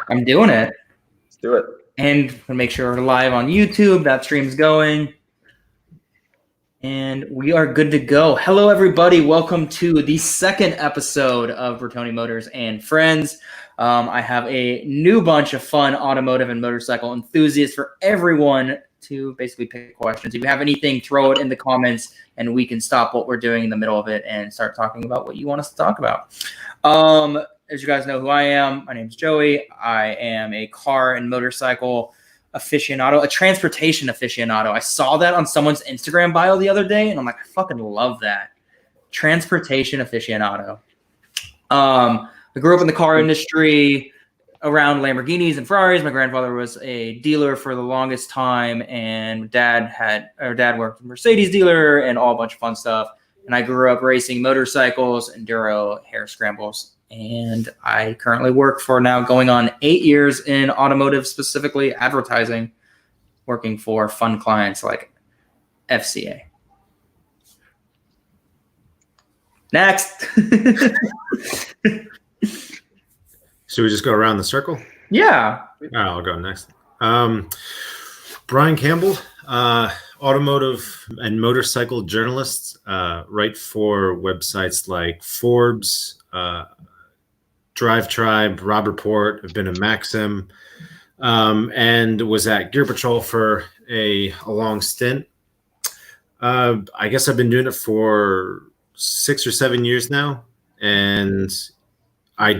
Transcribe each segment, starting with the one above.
I'm doing it. Let's do it. And we'll make sure we're live on YouTube. That stream's going. And we are good to go. Hello, everybody. Welcome to the second episode of Burtoni Motors and Friends. I have a new bunch of fun automotive and motorcycle enthusiasts for everyone to basically pick questions. If you have anything, throw it in the comments, and we can stop what we're doing in the middle of it and start talking about what you want us to talk about. As you guys know who I am, my name's Joey. I am a car and motorcycle aficionado, a transportation aficionado. I saw that on someone's Instagram bio the other day, and I'm like, I fucking love that. Transportation aficionado. I grew up in the car industry around Lamborghinis and Ferraris. My grandfather was a dealer for the longest time, and dad worked at a Mercedes dealer and all a bunch of fun stuff. And I grew up racing motorcycles, enduro, hair scrambles. And I currently work for now going on 8 years in automotive, specifically advertising, working for fun clients like FCA. Next. Should we just go around the circle? Yeah. All right, I'll go next. Brian Campbell, automotive and motorcycle journalist, write for websites like Forbes, Drive Tribe, Rob Report. I've been a Maxim, and was at Gear Patrol for a long stint. I guess I've been doing it for 6 or 7 years now, and I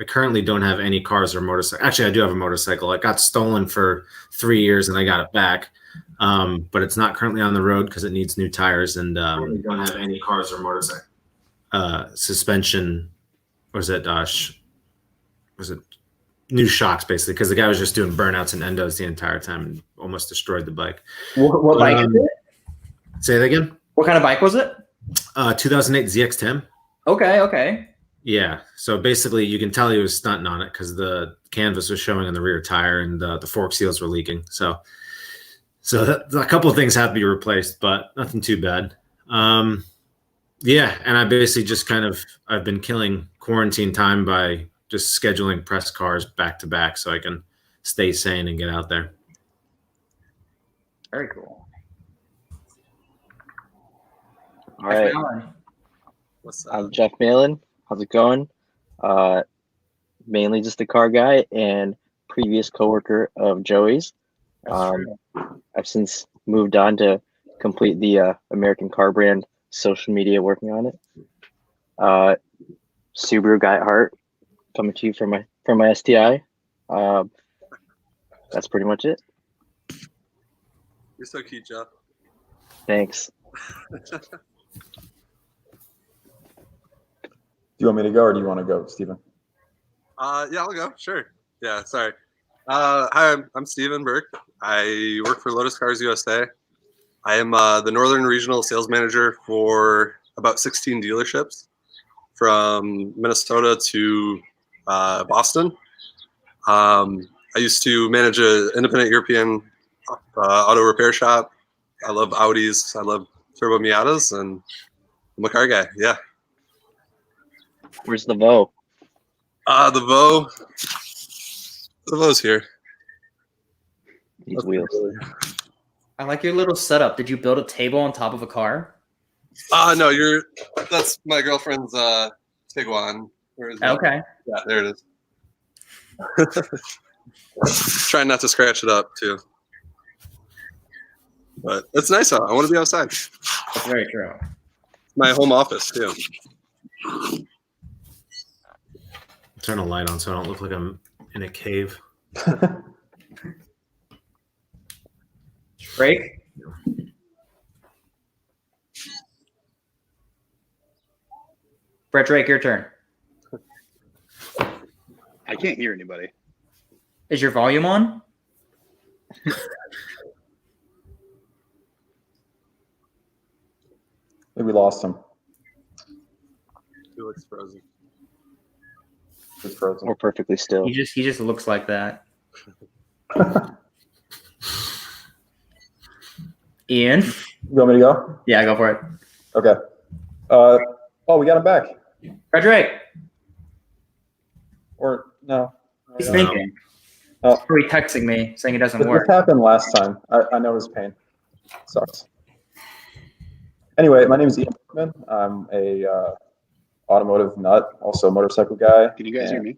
currently don't have any cars or motorcycles. Actually, I do have a motorcycle. It got stolen for 3 years, and I got it back. But it's not currently on the road because it needs new tires, and don't have any cars or motorcycle. Suspension. Was it new shocks, basically, because the guy was just doing burnouts and endos the entire time and almost destroyed the bike. What bike is it? Say that again? What kind of bike was it? 2008 ZX-10. Okay. Yeah, so basically you can tell he was stunting on it because the canvas was showing on the rear tire and the fork seals were leaking. So a couple of things have to be replaced, but nothing too bad. Yeah, and I basically just I've been killing quarantine time by just scheduling press cars back to back so I can stay sane and get out there. Very cool. All right. I'm Jeff Malin. How's it going? Mainly just a car guy and previous coworker of Joey's. I've since moved on to complete the American Car Brand social media, working on it. Subaru guy at heart, coming to you from my STI. That's pretty much it. You're so cute, Jeff. Thanks. Do you want me to go, or do you want to go, Steven? Yeah, I'll go. Sure. Yeah, sorry. Hi, I'm Steven Burke. I work for Lotus Cars USA. I am the Northern Regional Sales Manager for about 16 dealerships from Minnesota to Boston. I used to manage an independent European auto repair shop. I love Audis. I love Turbo Miatas, and I'm a car guy. Yeah. Where's the Vo? The Vo's here. These wheels. I like your little setup. Did you build a table on top of a car? No, that's my girlfriend's Tiguan. Where is it? Okay. Yeah, there it is. Trying not to scratch it up too. But it's nice out. I want to be outside. That's very true. My home office too. Turn a light on so I don't look like I'm in a cave. Break. Brett Drake, your turn. I can't hear anybody. Is your volume on? Maybe we lost him. He looks frozen. He's frozen. Or perfectly still. He just looks like that. Ian? You want me to go? Yeah, go for it. Okay. We got him back. Brett Drake. Or No. He's No. thinking. Oh. He's probably texting me saying it doesn't This work. happened last time. I know his pain. Sucks. Anyway, my name is Ian Bergman. I'm a automotive nut, also a motorcycle guy. Can you guys hear me?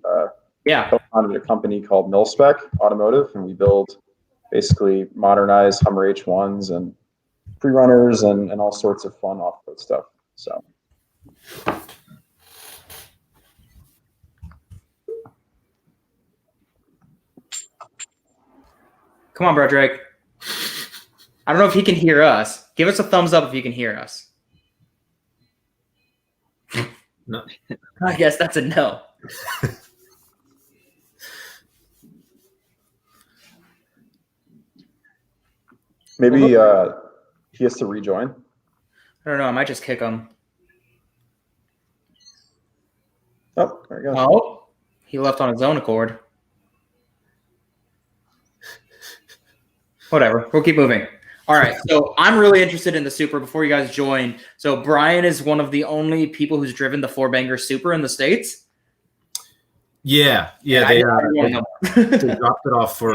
Yeah. Co-founded a company called Milspec Automotive, and we build basically modernized Hummer H1s and pre-runners and all sorts of fun off-road stuff. So. Come on, bro, Drake. I don't know if he can hear us. Give us a thumbs up if you can hear us. No. I guess that's a no. Maybe he has to rejoin. I don't know. I might just kick him. Oh, there he goes. Oh, he left on his own accord. Whatever. We'll keep moving. All right. So I'm really interested in the Super before you guys join. So Brian is one of the only people who's driven the four-banger Super in the States. Yeah. I They dropped it off for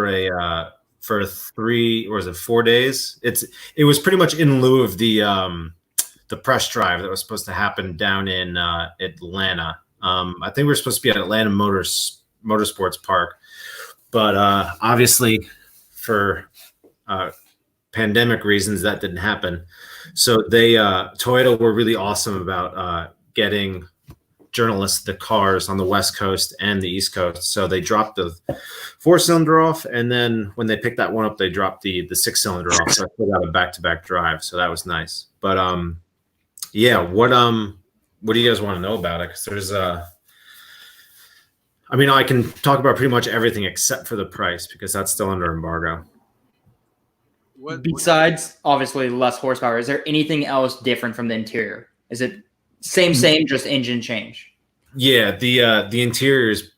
4 days. It was pretty much in lieu of the press drive that was supposed to happen down in Atlanta. I think we were supposed to be at Atlanta Motorsports Park, but obviously for pandemic reasons that didn't happen. So Toyota were really awesome about getting journalists the cars on the West Coast and the East Coast. So they dropped the 4-cylinder off, and then when they picked that one up, they dropped the 6-cylinder off. So I still got a back-to-back drive. So that was nice. But yeah, what do you guys want to know about it? Because there's I mean, I can talk about pretty much everything except for the price because that's still under embargo. Besides, obviously, less horsepower, is there anything else different from the interior? Is it same, just engine change? Yeah, the interior is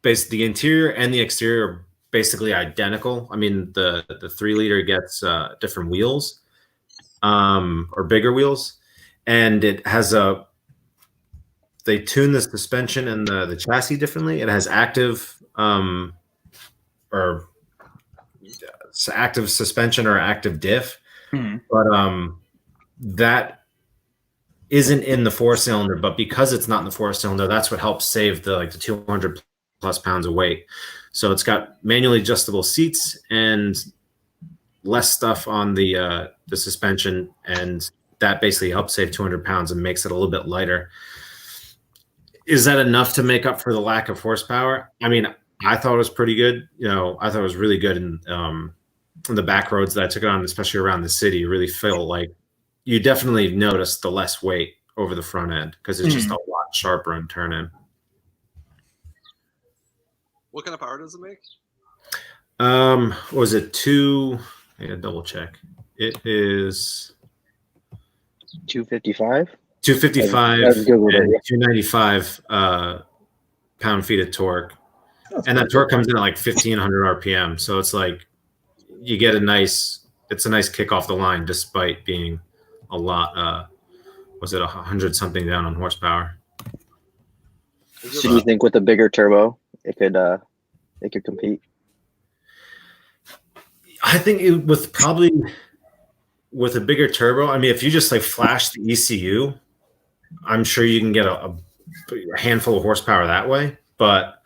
basically the interior and the exterior are basically identical. I mean, the 3-liter gets different wheels, or bigger wheels, and it has they tune the suspension and the chassis differently. It has active active suspension or active diff, but that isn't in the 4-cylinder. But because it's not in the 4-cylinder, that's what helps save the 200 plus pounds of weight. So it's got manually adjustable seats and less stuff on the suspension, and that basically helps save 200 pounds and makes it a little bit lighter. Is that enough to make up for the lack of horsepower? I mean, I thought it was pretty good. I thought it was really good in the back roads that I took it on, especially around the city. You really feel like you definitely notice the less weight over the front end because it's just a lot sharper in turn in. What kind of power does it make? Was it I gotta double check. It is 255. 255 That's good with and it. 295 pound-feet of torque. And that torque comes in at 1,500 RPM. So it's you get a nice kick off the line despite being a lot, was it 100 something down on horsepower? So do you think with a bigger turbo, it could compete? I think with a bigger turbo, I mean, if you just flash the ECU, I'm sure you can get a handful of horsepower that way. But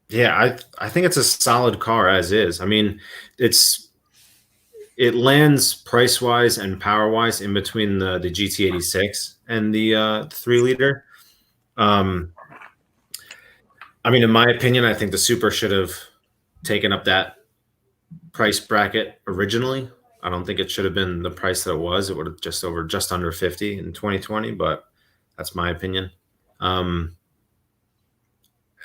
yeah, I think it's a solid car as is. I mean, it lands price wise and power wise in between the GT86 and the 3-liter. I mean, in my opinion, I think the Super should have taken up that price bracket originally. I don't think it should have been the price that it was. It would have just under 50 in 2020, but that's my opinion.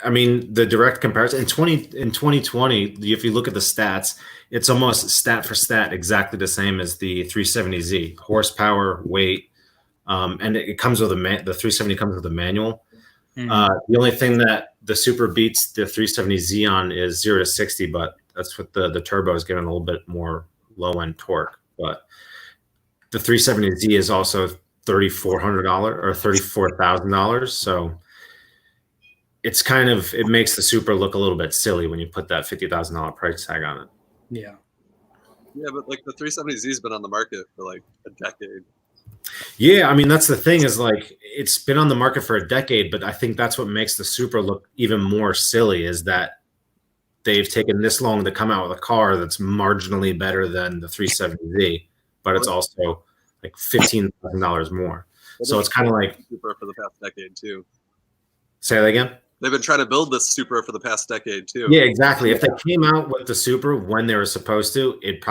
I mean, the direct comparison in 2020, if you look at the stats, it's almost stat for stat exactly the same as the 370Z, horsepower, weight, and it comes with the 370 comes with a manual. The only thing that the Super beats the 370Z on is 0 to 60, but that's what the turbo is giving a little bit more low end torque. But the 370Z is also $3,400 or $34,000, so it makes the Supra look a little bit silly when you put that $50,000 price tag on it. Yeah. Yeah, but like the 370Z's been on the market for like a decade. Yeah, I mean that's the thing is like it's been on the market for a decade, but I think that's what makes the Supra look even more silly is that they've taken this long to come out with a car that's marginally better than the 370Z, but it's also like $15,000 more. So it's kind of like Supra for the past decade too. Say that again. They've been trying to build this Supra for the past decade too. Yeah, exactly. If they came out with the Supra when they were supposed to, it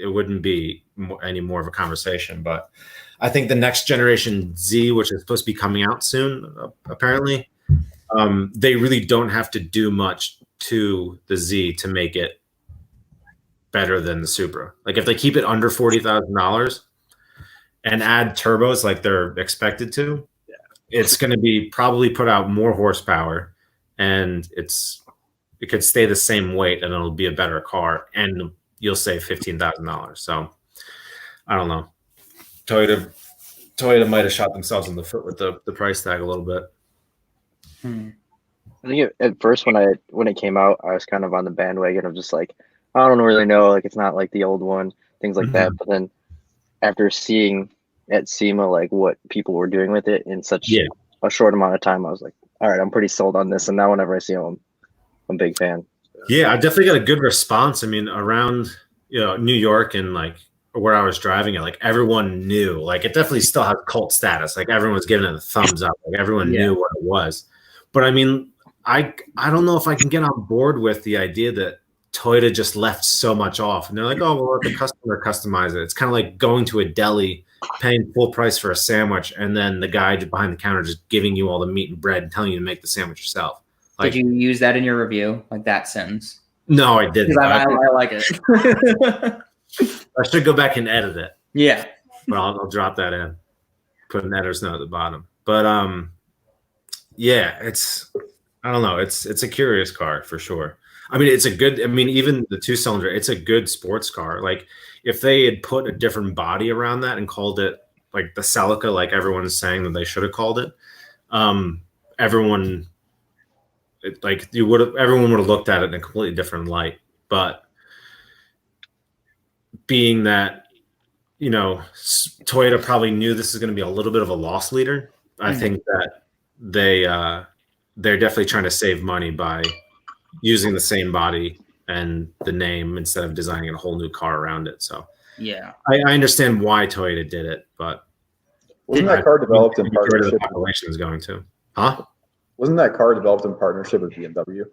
wouldn't be any more of a conversation. But I think the next generation Z, which is supposed to be coming out soon, apparently, they really don't have to do much to the Z to make it better than the Supra. Like if they keep it under $40,000 and add turbos like they're expected to, it's going to be probably put out more horsepower, and it could stay the same weight, and it'll be a better car, and you'll save $15,000. So I don't know. Toyota might have shot themselves in the foot with the price tag a little bit. I think at first when it came out, I was kind of on the bandwagon of just like, I don't really know, like it's not like the old one, things like that. But then after seeing at SEMA like what people were doing with it in such a short amount of time, I was like, all right, I'm pretty sold on this. And now whenever I see them, I'm a big fan. Yeah, I definitely got a good response. I mean, around New York and like where I was driving it, like everyone knew. Like it definitely still has cult status. Like everyone was giving it a thumbs up. Like everyone knew what it was. But I mean, I don't know if I can get on board with the idea that Toyota just left so much off. And they're like, oh, well, let the customer customize it. It's kind of like going to a deli, paying full price for a sandwich, and then the guy behind the counter just giving you all the meat and bread and telling you to make the sandwich yourself. Like, did you use that in your review, like that sentence? No, I didn't. I like it. I should go back and edit it. Yeah. But I'll drop that in. Put an editor's note at the bottom. But yeah, I don't know. It's a curious car for sure. I mean, even the 2-cylinder, it's a good sports car. Like if they had put a different body around that and called it like the Celica, like everyone's saying that they should have called it, everyone would have looked at it in a completely different light. But being that, Toyota probably knew this is going to be a little bit of a loss leader, I think that they're definitely trying to save money by using the same body and the name instead of designing a whole new car around it. So yeah, I understand why Toyota did it, but wasn't that car developed in partnership? The population is going to, Wasn't that car developed in partnership with BMW?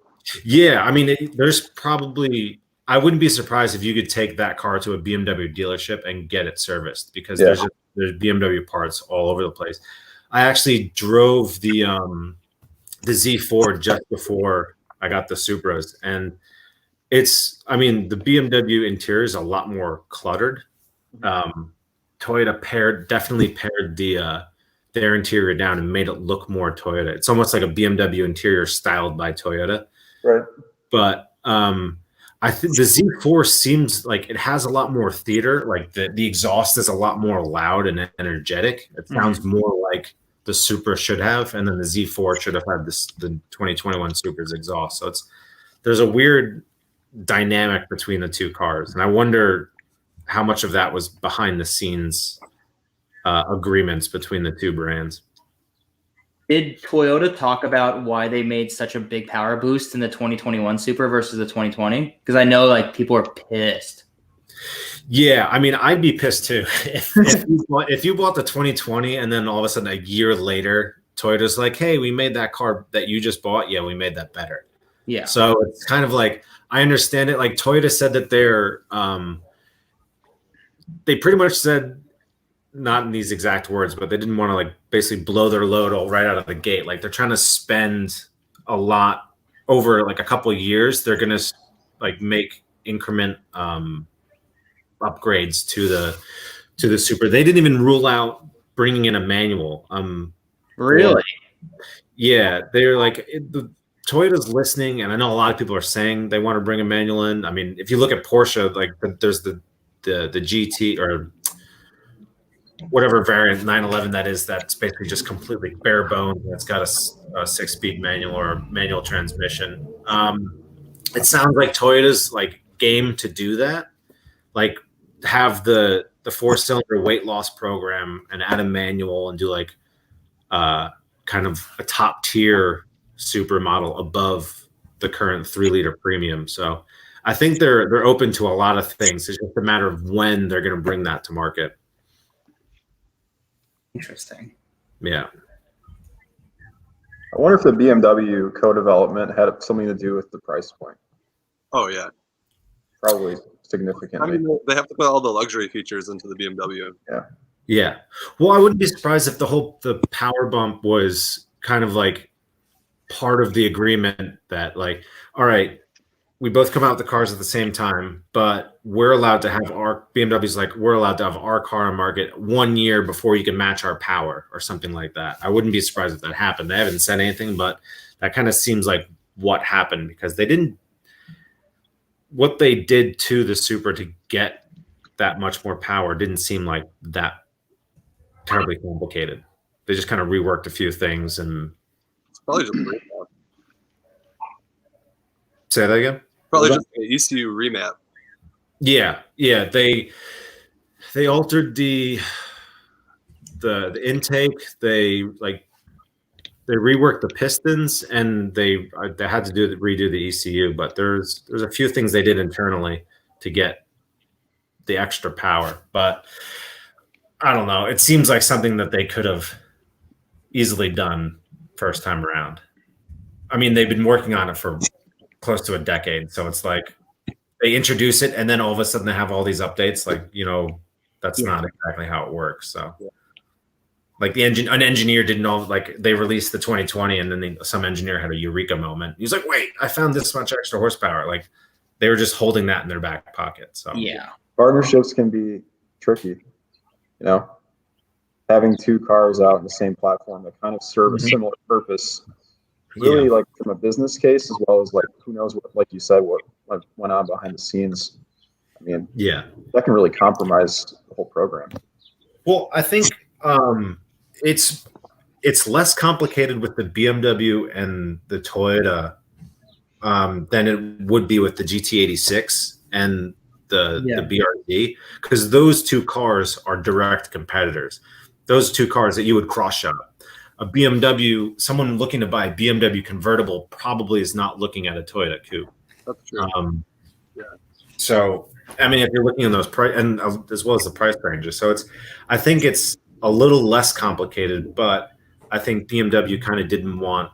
Yeah, I mean, there's probably. I wouldn't be surprised if you could take that car to a BMW dealership and get it serviced because there's BMW parts all over the place. I actually drove the Z4 just before I got the Supras, and the BMW interior is a lot more cluttered. Toyota definitely pared their interior down and made it look more Toyota. It's almost like a BMW interior styled by Toyota. Right. But I think the Z4 seems like it has a lot more theater. Like the exhaust is a lot more loud and energetic. It sounds more like the Supra should have, and then the Z4 should have had the 2021 Supra's exhaust. So there's a weird dynamic between the two cars, and I wonder how much of that was behind the scenes agreements between the two brands. Did Toyota talk about why they made such a big power boost in the 2021 Supra versus the 2020? Because I know like people are pissed. Yeah, I mean, I'd be pissed too. If you bought the 2020 and then all of a sudden a year later, Toyota's like, hey, we made that car that you just bought. Yeah, we made that better. Yeah. So it's kind of like, I understand it. Like Toyota said that they pretty much said, not in these exact words, but they didn't want to like basically blow their load all right out of the gate. Like they're trying to spend a lot over like a couple of years. They're going to like make increment upgrades to the Supra. They didn't even rule out bringing in a manual. Really? Yeah, they're like Toyota's listening, and I know a lot of people are saying they want to bring a manual in. I mean, if you look at Porsche, like there's the GT or whatever variant 911 that is, that's basically just completely bare bones. It's got a a 6-speed manual or manual transmission. It sounds like Toyota's like game to do that, like have the 4-cylinder weight loss program and add a manual and do like kind of a top tier super model above the current 3-liter premium. So I think they're open to a lot of things. It's just a matter of when they're going to bring that to market. Interesting. Yeah. I wonder if the BMW co-development had something to do with the price point. Oh yeah. Probably I significantly. mean, they have to put all the luxury features into the BMW. Yeah. Well, I wouldn't be surprised if the power bump was kind of like part of the agreement that like, all right, we both come out with the cars at the same time, but we're allowed to have our BMW's like, we're allowed to have our car on market 1 year before you can match our power or something like that. I wouldn't be surprised if that happened. They haven't said anything, but that kind of seems like what happened because what they did to the Supra to get that much more power didn't seem like that terribly complicated. They just kind of reworked a few things and It's probably just a remap. say that again. Probably just an ECU remap. Yeah. They altered the intake. They reworked the pistons and they had to redo the ECU. But there's a few things they did internally to get the extra power. But I don't know. It seems like something that they could have easily done first time around. I mean, they've been working on it for close to a decade. So it's like they introduce it and then all of a sudden they have all these updates. Like, that's not exactly how it works. So like an engineer didn't know, like they released the 2020 and then some engineer had a eureka moment. He was like, wait, I found this much extra horsepower. Like they were just holding that in their back pocket. So Yeah. Partnerships can be tricky, having 2 cars out in the same platform that kind of serve a similar purpose. Really, like from a business case as well as like who knows what, like you said, what went on behind the scenes. I mean, that can really compromise the whole program. Well, I think it's less complicated with the BMW and the Toyota than it would be with the GT86 and the BRZ, because those 2 cars are direct competitors. Those 2 cars that you would cross shop. A BMW, someone looking to buy a BMW convertible probably is not looking at a Toyota Coupe. That's true. So, I mean, if you're looking at those price and as well as the price ranges, so I think it's a little less complicated, but I think BMW kind of didn't want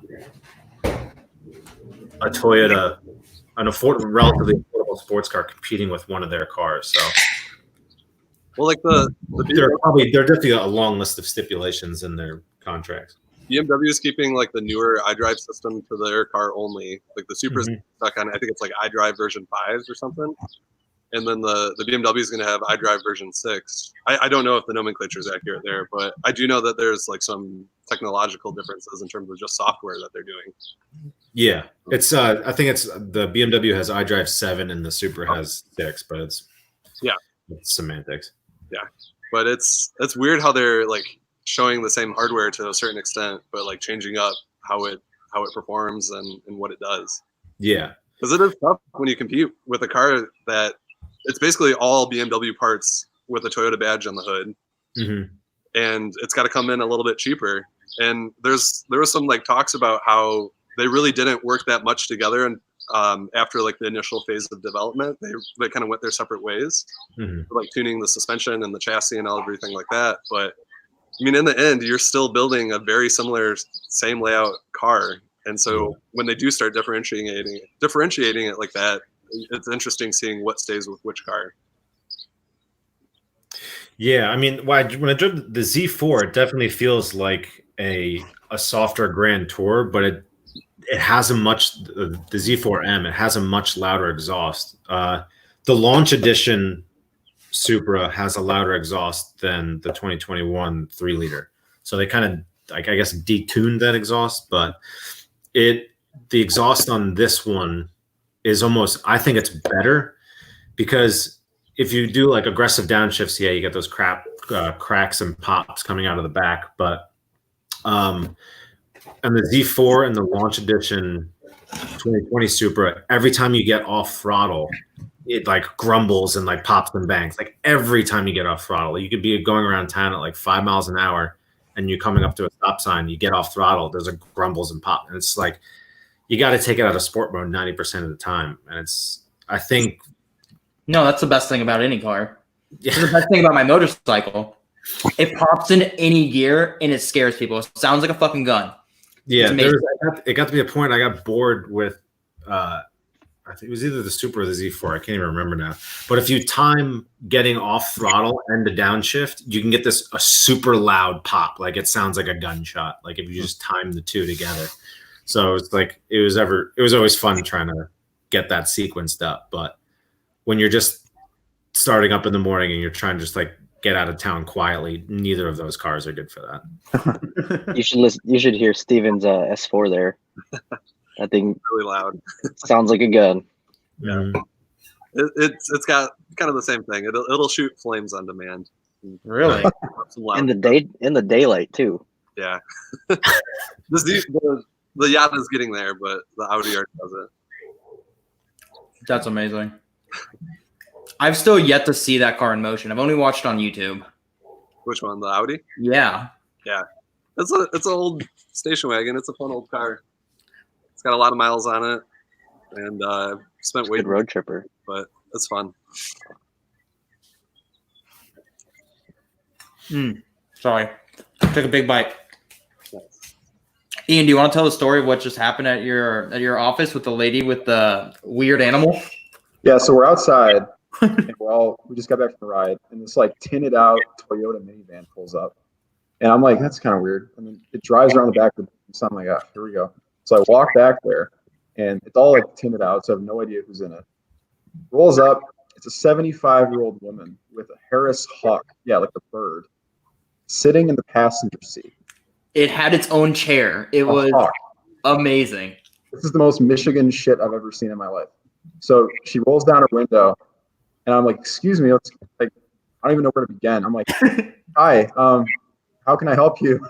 a Toyota, relatively affordable sports car competing with one of their cars. So, well, like there are definitely a long list of stipulations in their contracts. BMW is keeping like the newer iDrive system to their car only. Like the Supra's stuck on, I think it's like iDrive version 5s or something. And then the BMW is going to have iDrive version 6. I don't know if the nomenclature is accurate there, but I do know that there's like some technological differences in terms of just software that they're doing. Yeah, it's I think it's the BMW has iDrive 7 and the Supra has 6, but it's semantics. Yeah, but it's weird how they're like showing the same hardware to a certain extent, but like changing up how it performs and what it does. Yeah, because it is tough when you compete with a car that it's basically all BMW parts with a Toyota badge on the hood, and it's got to come in a little bit cheaper. And there was some like talks about how they really didn't work that much together, and after like the initial phase of development, they kind of went their separate ways, like tuning the suspension and the chassis and everything like that. But I mean, in the end, you're still building a very similar, same layout car. And so when they do start differentiating it like that, it's interesting seeing what stays with which car. Yeah, I mean, when I drove the Z4, it definitely feels like a softer Grand Tour, but it has the Z4M, it has a much louder exhaust. The launch edition Supra has a louder exhaust than the 2021 3-liter. So they kind of, like, I guess, detuned that exhaust, but the exhaust on this one is almost, I think it's better, because if you do like aggressive downshifts, you get those cracks and pops coming out of the back. But And the Z4 and the launch edition 2020 Supra, every time you get off throttle, it like grumbles and like pops and bangs. Like every time you get off throttle, you could be going around town at like 5 miles an hour and you're coming up to a stop sign, you get off throttle, there's a grumbles and pop. And it's like, you got to take it out of sport mode 90% of the time. And I think. No, that's the best thing about any car. Yeah. That's the best thing about my motorcycle. It pops into any gear and it scares people. It sounds like a fucking gun. Yeah, it got to be a point I got bored with. I think it was either the Supra or the Z4. I can't even remember now. But if you time getting off throttle and the downshift, you can get a super loud pop. Like it sounds like a gunshot. Like if you just time the two together. So it's like it was always fun trying to get that sequenced up. But when you're just starting up in the morning and you're trying to just like get out of town quietly, neither of those cars are good for that. You should hear Steven's S4 there. That thing Really loud. sounds like a gun. Yeah. It's got kind of the same thing. It'll shoot flames on demand. Really? In the daylight too. Yeah. The yacht is getting there, but the Audi already does it. That's amazing. I've still yet to see that car in motion. I've only watched it on YouTube. Which one? The Audi? Yeah. Yeah. It's an old station wagon. It's a fun old car. It's got a lot of miles on it, and spent way Good road tripper. but it's fun. Sorry. Took a big bite. Ian, do you want to tell the story of what just happened at your office with the lady with the weird animal? Yeah, so we're outside, and we just got back from the ride, and this like tinted out Toyota minivan pulls up, and I'm like, that's kind of weird. I mean, it drives around the back of the so I'm like, here we go. So I walk back there, and it's all like tinted out, so I have no idea who's in it. Rolls up. It's a 75-year-old woman with a Harris Hawk, yeah, like the bird, sitting in the passenger seat. It had its own chair. It was amazing. This is the most Michigan shit I've ever seen in my life. So she rolls down her window, and I'm like, excuse me, I don't even know where to begin. I'm like, hi, how can I help you?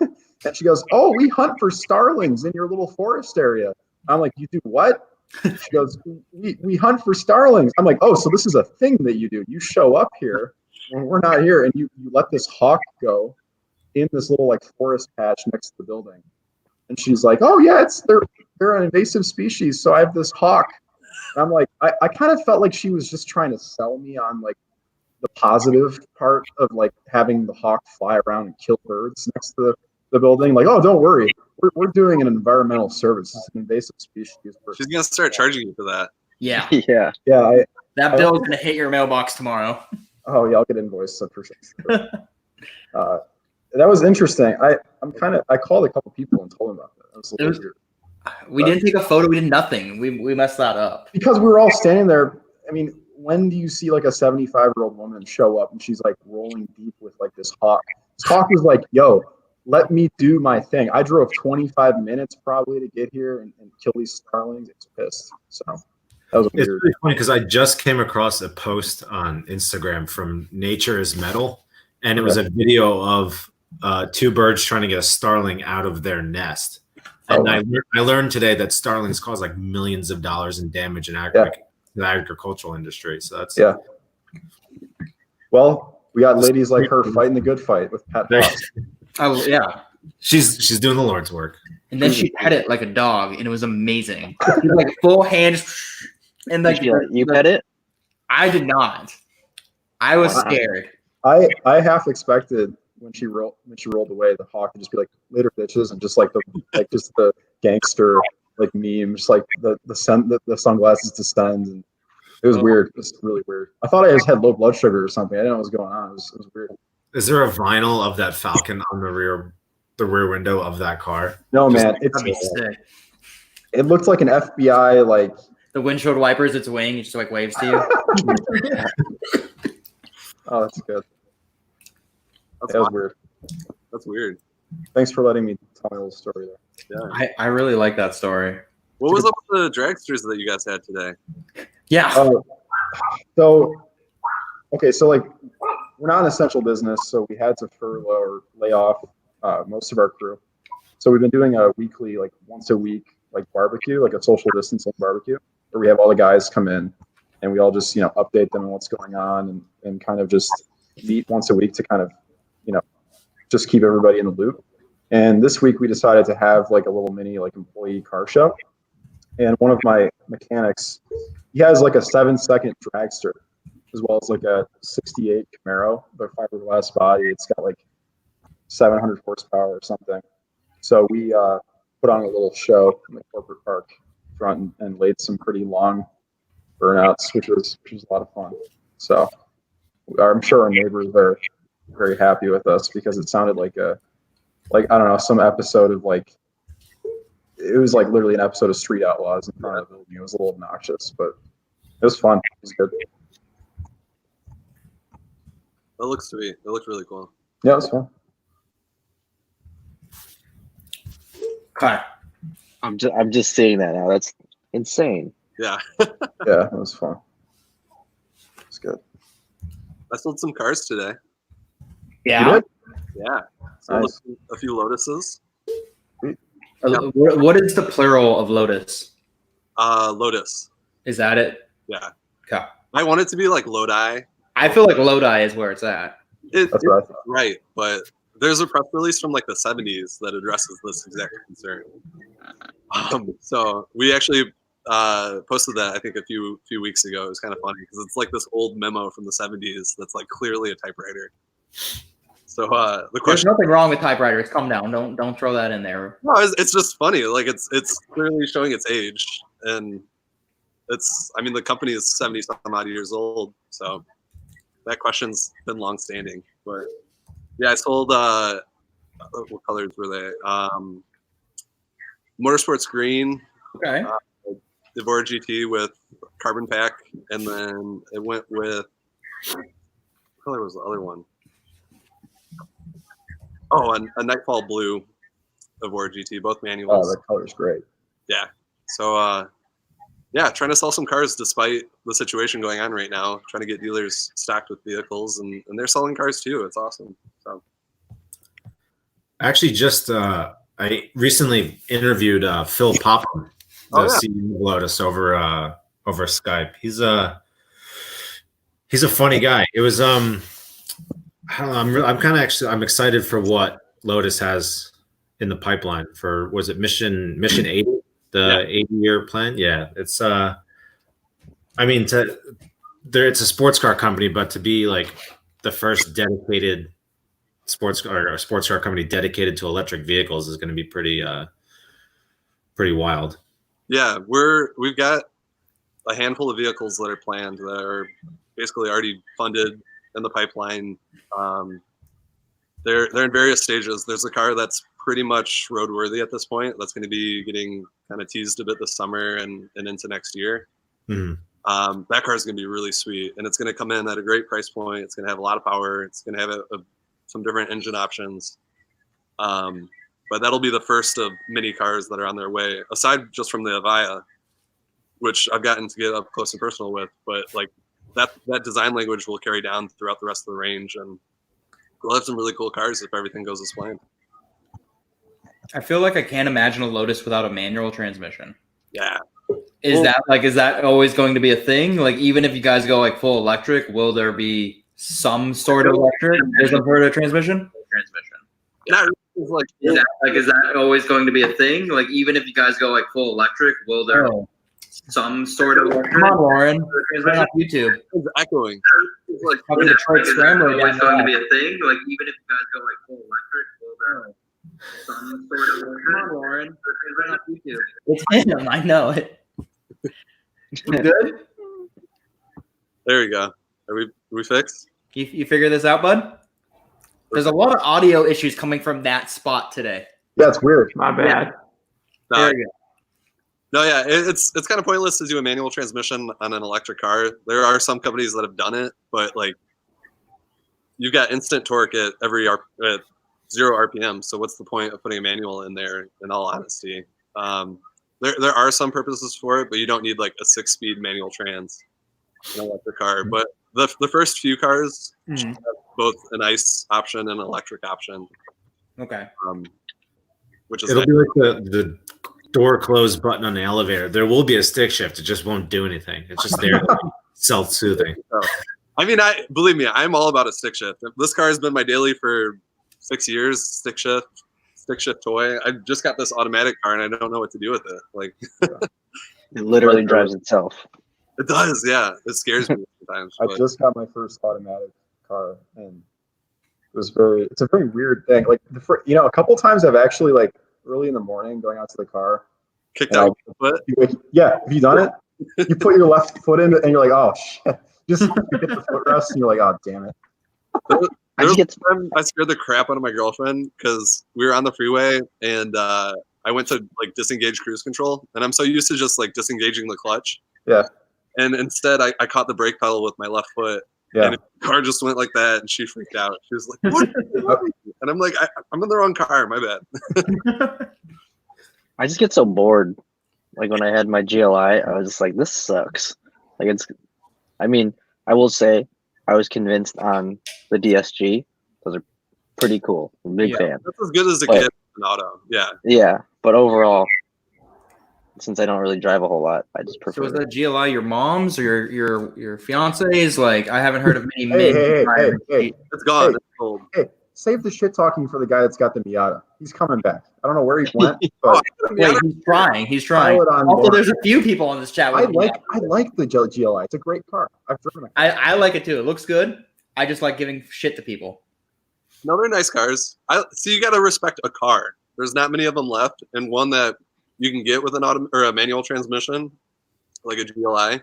And she goes, oh, we hunt for starlings in your little forest area. I'm like, you do what? She goes, we hunt for starlings. I'm like, oh, so this is a thing that you do. You show up here when we're not here, and you let this hawk go in this little like forest patch next to the building. And she's like, oh yeah, they're an invasive species, so I have this hawk. And I'm like, I kind of felt like she was just trying to sell me on like the positive part of like having the hawk fly around and kill birds next to the building. Like, oh, don't worry, we're doing an environmental service. It's an invasive species. She's gonna start charging you for that. Yeah. Yeah. Yeah. That bill's going to hit your mailbox tomorrow. Oh yeah, I'll get invoiced for sure. That was interesting. I called a couple people and told them about that. It was a little weird. We didn't take a photo. We did nothing. We messed that up. Because we were all standing there. I mean, when do you see like a 75-year-old woman show up and she's like rolling deep with like this hawk? This hawk was like, yo, let me do my thing. I drove 25 minutes probably to get here and kill these starlings. It's pissed. So that was weird. It's really funny because I just came across a post on Instagram from Nature is Metal, and it was a video of two birds trying to get a starling out of their nest. And I learned today that starlings cause like millions of dollars in damage in the agricultural industry. So that's Well, we got ladies like her fighting the good fight with pet dogs. Oh yeah. She's doing the Lord's work. And then she pet it like a dog, and it was amazing. She was like full hands, and like you pet it. I did not. I was scared. I half expected when she rolled away, the hawk would just be like later bitches, and just like the gangster like meme, just like the sunglasses descend, and it was weird. It was really weird. I thought I just had low blood sugar or something. I didn't know what was going on. It was weird. Is there a vinyl of that Falcon on the rear window of that car? No, man. It looked like an FBI like the windshield wipers. Its wing. It just like waves to you. Oh, that's good. That was weird. That's weird. Thanks for letting me tell my little story there. Yeah. I really like that story. What was up with the dragsters that you guys had today? Yeah. So like we're not an essential business, so we had to furlough or lay off most of our crew. So we've been doing a weekly, like once a week, like barbecue, like a social distancing barbecue, where we have all the guys come in and we all just, update them on what's going on and kind of just meet once a week to kind of, just keep everybody in the loop. And this week we decided to have like a little mini like employee car show. And one of my mechanics, he has like a 7-second dragster as well as like a 68 Camaro, the fiberglass body. It's got like 700 horsepower or something. So we put on a little show in the corporate park front and laid some pretty long burnouts, which was a lot of fun. So I'm sure our neighbors are very happy with us because it sounded like I don't know, some episode of like, it was like literally an episode of Street Outlaws in front of the building. It was a little obnoxious, but it was fun. It was good. That looks sweet. It looked really cool. Yeah, it was fun. Okay. I'm just seeing that now. That's insane. Yeah. Yeah, it was fun. It's good. I sold some cars today. Yeah. Yeah. Sold Nice. a few Lotuses. What is the plural of Lotus? Lotus. Is that it? Yeah. Okay. I want it to be like Lodi. I feel like Lodi is where it's at. That's what I thought. Right, but there's a press release from like the 70s that addresses this exact concern. So we actually posted that I think a few weeks ago. It was kind of funny because it's like this old memo from the 70s that's like clearly a typewriter. So the There's question. nothing wrong with typewriters. Calm down. Don't throw that in there. No, it's just funny. Like it's clearly showing its age, and the company is 70 some odd years old, so that question's been long standing. But yeah, I sold what colors were they? Motorsports green, Okay. Devore GT with carbon pack, and then it went with what color was the other one? Oh, a Nightfall blue Devore GT, both manuals. Oh, that color's great. Yeah. So yeah, trying to sell some cars despite the situation going on right now, trying to get dealers stocked with vehicles, and they're selling cars too. It's awesome. So Actually, just I recently interviewed Phil Popham, the CEO of Lotus, over Skype. He's a funny guy. It was I don't know. I'm excited for what Lotus has in the pipeline for. Was it Mission 80? The 80-year plan? Yeah, it's it's a sports car company, but to be like the first dedicated sports car company dedicated to electric vehicles is going to be pretty wild. Yeah, we've got a handful of vehicles that are planned that are basically already funded in the pipeline. They're in various stages. There's a car that's pretty much roadworthy at this point. That's going to be getting kind of teased a bit this summer and into next year. Mm-hmm. That car is going to be really sweet, and it's going to come in at a great price point. It's going to have a lot of power. It's going to have some different engine options. But that'll be the first of many cars that are on their way, aside just from the Avaya, which I've gotten to get up close and personal with. But like that design language will carry down throughout the rest of the range, and we'll have some really cool cars if everything goes as planned. I feel like I can't imagine a Lotus without a manual transmission. Yeah. Is that always going to be a thing? Like, even if you guys go like full electric, will there be some sort of electric? There's some sort of transmission? Not really, like, Is that always going to be a thing? Like, even if you guys go like full electric, will there some sort of electric? Come on, Lauren. Transmission on YouTube. it's echoing. It's like fucking Detroit Scrambler. Always going to be a thing? Like, even if you guys go like full electric, will there some sort of electric? Come on, Lauren. Transmission on YouTube. It's him. I know it. We good? There we go. Are we fixed? You figure this out, bud? There's a lot of audio issues coming from that spot today. Yeah, it's weird. My bad. No, There you go. No, yeah, it's kind of pointless to do a manual transmission on an electric car. There are some companies that have done it, but like you've got instant torque at at 0 RPM. So what's the point of putting a manual in there? In all honesty, there are some purposes for it, but you don't need like a 6-speed manual trans in an electric car. But the first few cars should have both an ICE option and an electric option. Okay. which is It'll be like the door close button on the elevator. There will be a stick shift. It just won't do anything. It's just there to be self-soothing. I mean, believe me, I'm all about a stick shift. This car has been my daily for 6 years. Stick shift toy. I just got this automatic car and I don't know what to do with it. Like, it literally drives itself. It does, yeah. It scares me sometimes. I just got my first automatic car, and it's a very weird thing. Like, a couple times I've actually, like, early in the morning going out to the car, kicked out your foot. Yeah, have you done it? You put your left foot in, and you're like, oh shit. Just get the footrest, and you're like, oh damn it. I scared the crap out of my girlfriend because we were on the freeway and I went to like disengage cruise control, and I'm so used to just like disengaging the clutch. Yeah. And instead, I caught the brake pedal with my left foot. Yeah. And the car just went like that, and she freaked out. She was like, "What?" And I'm like, "I'm in the wrong car. My bad." I just get so bored. Like when I had my GLI, I was just like, "This sucks." Like I mean, I will say, I was convinced on the DSG. Those are pretty cool. I'm a big fan. That's as good as a kid in an auto. Yeah. Yeah, but overall, since I don't really drive a whole lot, I just prefer. So is that GLI your mom's or your fiance's? Like, I haven't heard of many men. Hey, it's gone. It's old. Hey, save the shit talking for the guy that's got the Miata. He's coming back. I don't know where he went, but wait, he's trying. Also, there's a few people on this chat. I like the GLI. It's a great car. I've driven it. I like it too. It looks good. I just like giving shit to people. No, they're nice cars. See, you got to respect a car. There's not many of them left, and one that you can get with an a manual transmission, like a GLI,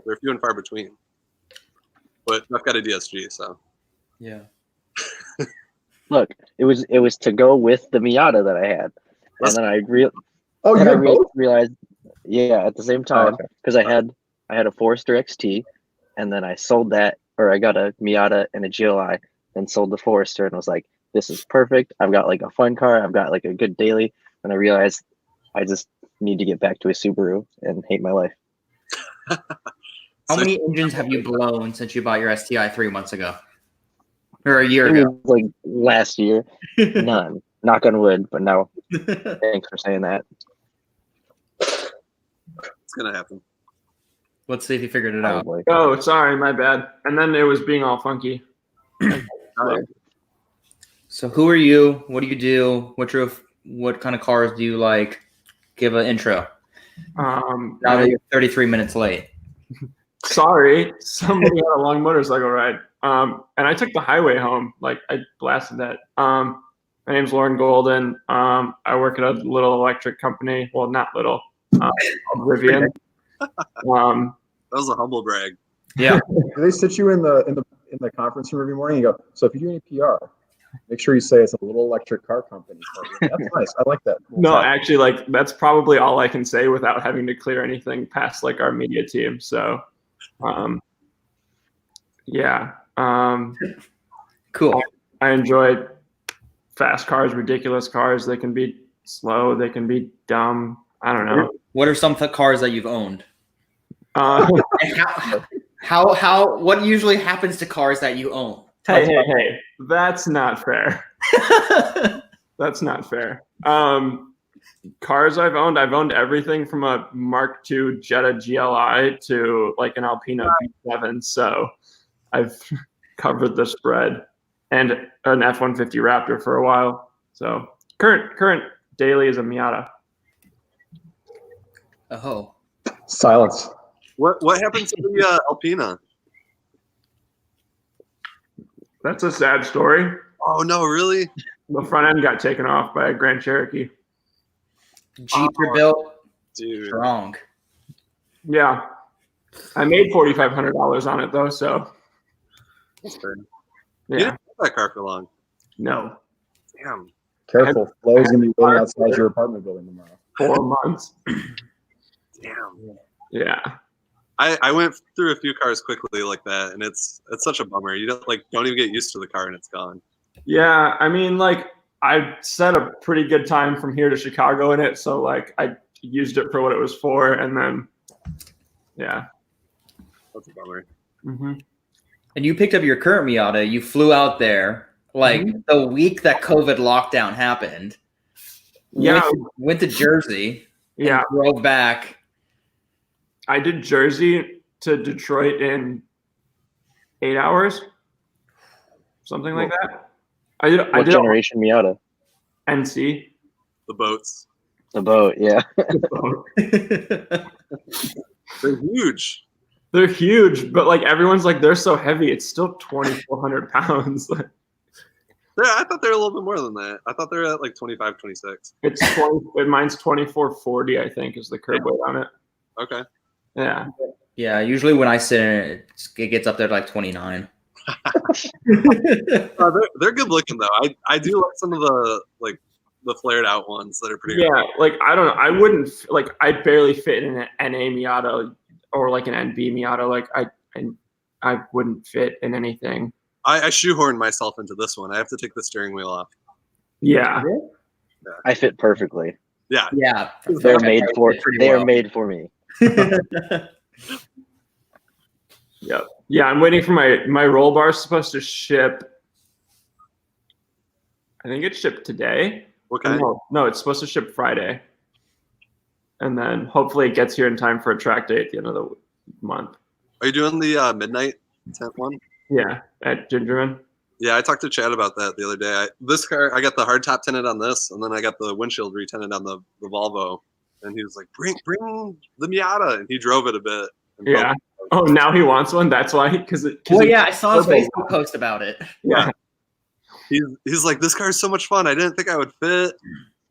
they're few and far between. But I've got a DSG, so yeah. Look, it was to go with the Miata that I had, and then I realized, at the same time, because I had a Forester XT, and then I sold that, or I got a Miata and a GLI, and sold the Forester, and was like, this is perfect. I've got like a fun car. I've got like a good daily, and I realized I just need to get back to a Subaru and hate my life. How many engines have you blown since you bought your STI 3 months ago? Or a year ago? Like last year. None. Knock on wood, but no. Thanks for saying that. It's going to happen. Let's see if you figured it out. Oh, sorry, my bad. And then it was being all funky. So who are you? What do you do? What kind of cars do you like? Give an intro. Now that you're 33 minutes late. Sorry, somebody had a long motorcycle ride. And I took the highway home. Like, I blasted that. My name's Lauren Golden. I work at a little electric company. Well, not little. Called Rivian. That was a humble brag. Yeah. Do they sit you in the conference room every morning and go, so if you do any PR, make sure you say it's a little electric car company. That's nice. I like that. No, actually, like, that's probably all I can say without having to clear anything past like our media team. So, yeah. Cool. I enjoy fast cars, ridiculous cars. They can be slow. They can be dumb. I don't know. What are some cars that you've owned? And what usually happens to cars that you own? Hey, that's not fair. That's not fair. Cars I've owned everything from a Mark II Jetta GLI to like an Alpina B7. So I've covered the spread, and an F-150 Raptor for a while. So current daily is a Miata. Oh. Silence. What happened to the Alpina? That's a sad story. Oh no, really? The front end got taken off by a Grand Cherokee. Jeep built, dude. Strong. Yeah, I made $4,500 on it though. So that's fair. Yeah. You didn't have that car for long. No. Damn. Careful, Flo's gonna be waiting outside your apartment building tomorrow. 4 months. Damn. Yeah. I went through a few cars quickly like that, and it's such a bummer. You don't even get used to the car, and it's gone. Yeah, I mean, like, I set a pretty good time from here to Chicago in it, so like I used it for what it was for, and then yeah. That's a bummer. Mm-hmm. And you picked up your current Miata. You flew out there like the week that COVID lockdown happened. Yeah. Went to Jersey. Yeah. And drove back. I did Jersey to Detroit in 8 hours, something like that. I did generation Miata? NC. The boats. The boat, yeah. They're huge. They're huge, but like everyone's like they're so heavy. It's still 2,400 pounds. I thought they were a little bit more than that. I thought they were at like 25, 26. It's 20. Mine's 2440, I think, is the curb weight on it. Okay. Yeah. Yeah. Usually when I sit in it, it gets up there to like 29. They're good looking though. I do like some of the flared out ones that are pretty. Yeah, like I don't know. I wouldn't like. I barely fit in an NA Miata or like an NB Miata. Like I wouldn't fit in anything. I shoehorned myself into this one. I have to take the steering wheel off. Yeah. I fit perfectly. Yeah. Yeah. They're made for. They are made for me. Yep. Yeah, I'm waiting for my roll bar is supposed to ship. I think it shipped today. Okay. No, it's supposed to ship Friday. And then hopefully it gets here in time for a track day at the end of the month. Are you doing the midnight tent one? Yeah, at Gingerman. Yeah, I talked to Chad about that the other day. This car, I got the hardtop tinted on this, and then I got the windshield retinted on the Volvo. And he was like, bring the Miata. And he drove it a bit. Yeah. Oh, now he wants one? That's why? Well, yeah, I saw his Facebook post about it. Yeah. He's like, this car is so much fun. I didn't think I would fit.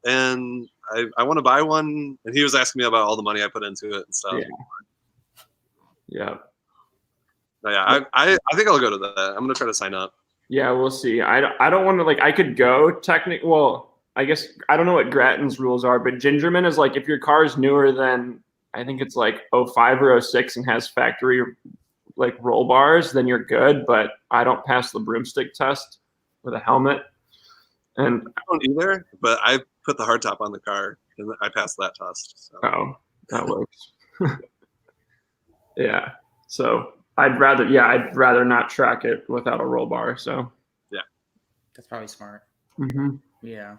And I want to buy one. And he was asking me about all the money I put into it and stuff. Yeah. Yeah, I think I'll go to that. I'm going to try to sign up. Yeah, we'll see. I don't want to, like, I could go technically. Well, I guess I don't know what Grattan's rules are, but Gingerman is like if your car is newer than I think it's like 05 or 06 and has factory like roll bars, then you're good. But I don't pass the broomstick test with a helmet. And I don't either, but I put the hardtop on the car and I passed that test. So. Oh, that works. Yeah. So I'd rather not track it without a roll bar. So yeah, that's probably smart. Mm-hmm. Yeah.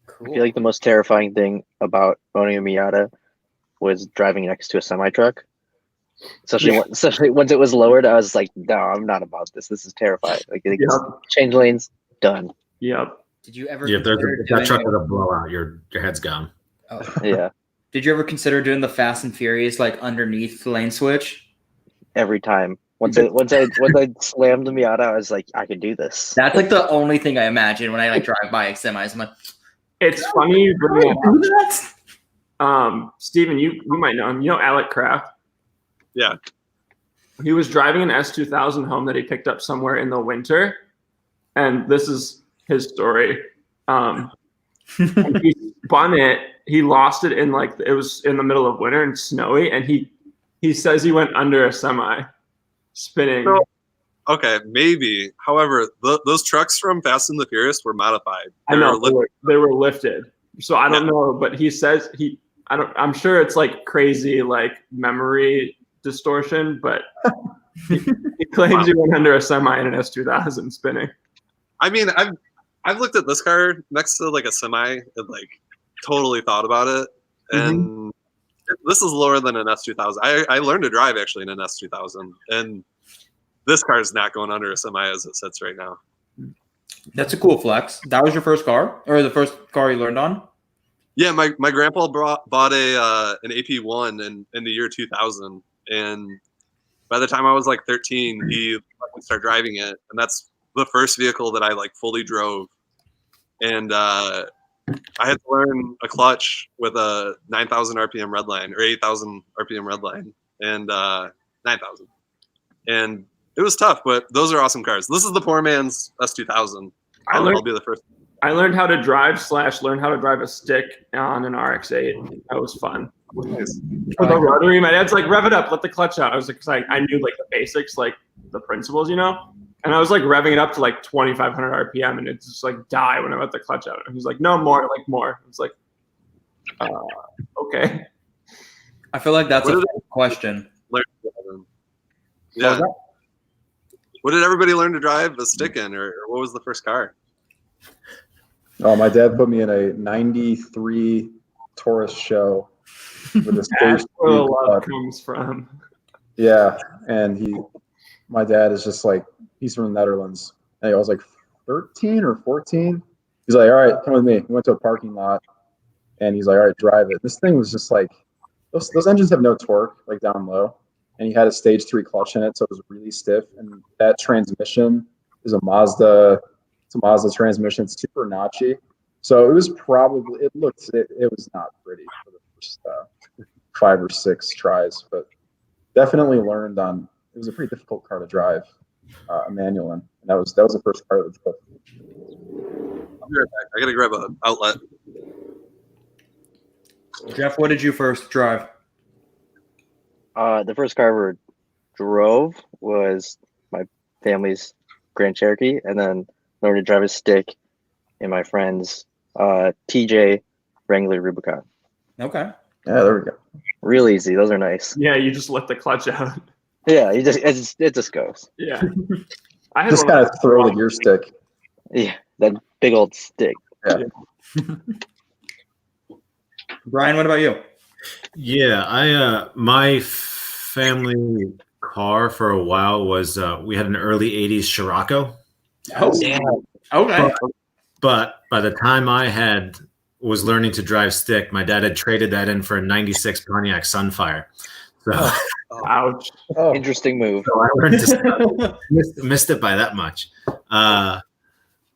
Cool. I feel like the most terrifying thing about owning a Miata was driving next to a semi truck. Especially once it was lowered, I was like, no, I'm not about this. This is terrifying. Like, change lanes, done. Yep. Did you ever? Yeah, that truck with a blowout, your head's gone. Oh. Yeah. Did you ever consider doing the Fast and Furious like underneath the lane switch? Every time. Once I slammed the Miata, I was like, I could do this. That's like the only thing I imagine when I like drive by semis. I'm like, it's funny you bring that up. Steven, you might know him. You know Alec Kraft? Yeah. He was driving an S2000 home that he picked up somewhere in the winter, and this is his story. He spun it. He lost it in it was in the middle of winter and snowy, and he says he went under a semi, spinning. So, okay, maybe. However, those trucks from Fast and the Furious were modified. I know they were lifted. So I don't know, but he says I'm sure it's like crazy like memory distortion, but he claims he went under a semi in an S2000 spinning. I mean, I've looked at this car next to like a semi and like totally thought about it, and this is lower than an S2000. I learned to drive actually in an S2000, and this car is not going under a semi as it sits right now. That's a cool flex. That was your first car, or the first car you learned on? Yeah, my grandpa bought an AP1 in the year 2000, and by the time I was like 13, he let me start driving it, and that's the first vehicle that I like fully drove. And I had to learn a clutch with a 9,000 RPM redline or 8,000 RPM redline, and 9,000. And it was tough, but those are awesome cars. This is the poor man's S2000. I'll be the first. I learned how to drive learn how to drive a stick on an RX-8. That was fun. Nice. With a rotary, my dad's like, rev it up, let the clutch out. I was like, cause I knew like the basics, like the principles, you know? And I was like revving it up to like 2,500 RPM, and it's just like die when I let the clutch out. And he's like, no, more, like more. I was like, okay. I feel like that's a question. Yeah. What did everybody learn to drive a stick in, or what was the first car? Oh, my dad put me in a '93 Taurus show with a That's stage where the 3 love clutch. comes from. Yeah, and my dad is just like, he's from the Netherlands. And I was like 13 or 14. He's like, all right, come with me. We went to a parking lot, and he's like, all right, drive it. This thing was just like, those engines have no torque, like down low. And he had a stage 3 clutch in it, so it was really stiff. And that transmission is a Mazda. It's a Mazda transmission. It's super notchy. So it was probably, it was not pretty for the first 5 or 6 tries, but definitely learned on. It was a pretty difficult car to drive, a manual in, and that was the first car that drove. I'll be right back. I gotta grab an outlet. Jeff, what did you first drive? The first car I ever drove was my family's Grand Cherokee, and then learned to drive a stick in my friend's TJ Wrangler Rubicon. Okay. Yeah, there we go. Real easy. Those are nice. Yeah, you just let the clutch out. Yeah, it just goes. Yeah. I had Just one kind of of throw the gear stick. Yeah, that big old stick. Yeah. Brian, what about you? Yeah, my family car for a while was we had an early '80s Scirocco. Oh, Yeah. okay. But by the time I was learning to drive stick, my dad had traded that in for a '96 Pontiac Sunfire. So, ouch. Oh, Interesting move. so I learned to missed it by that much.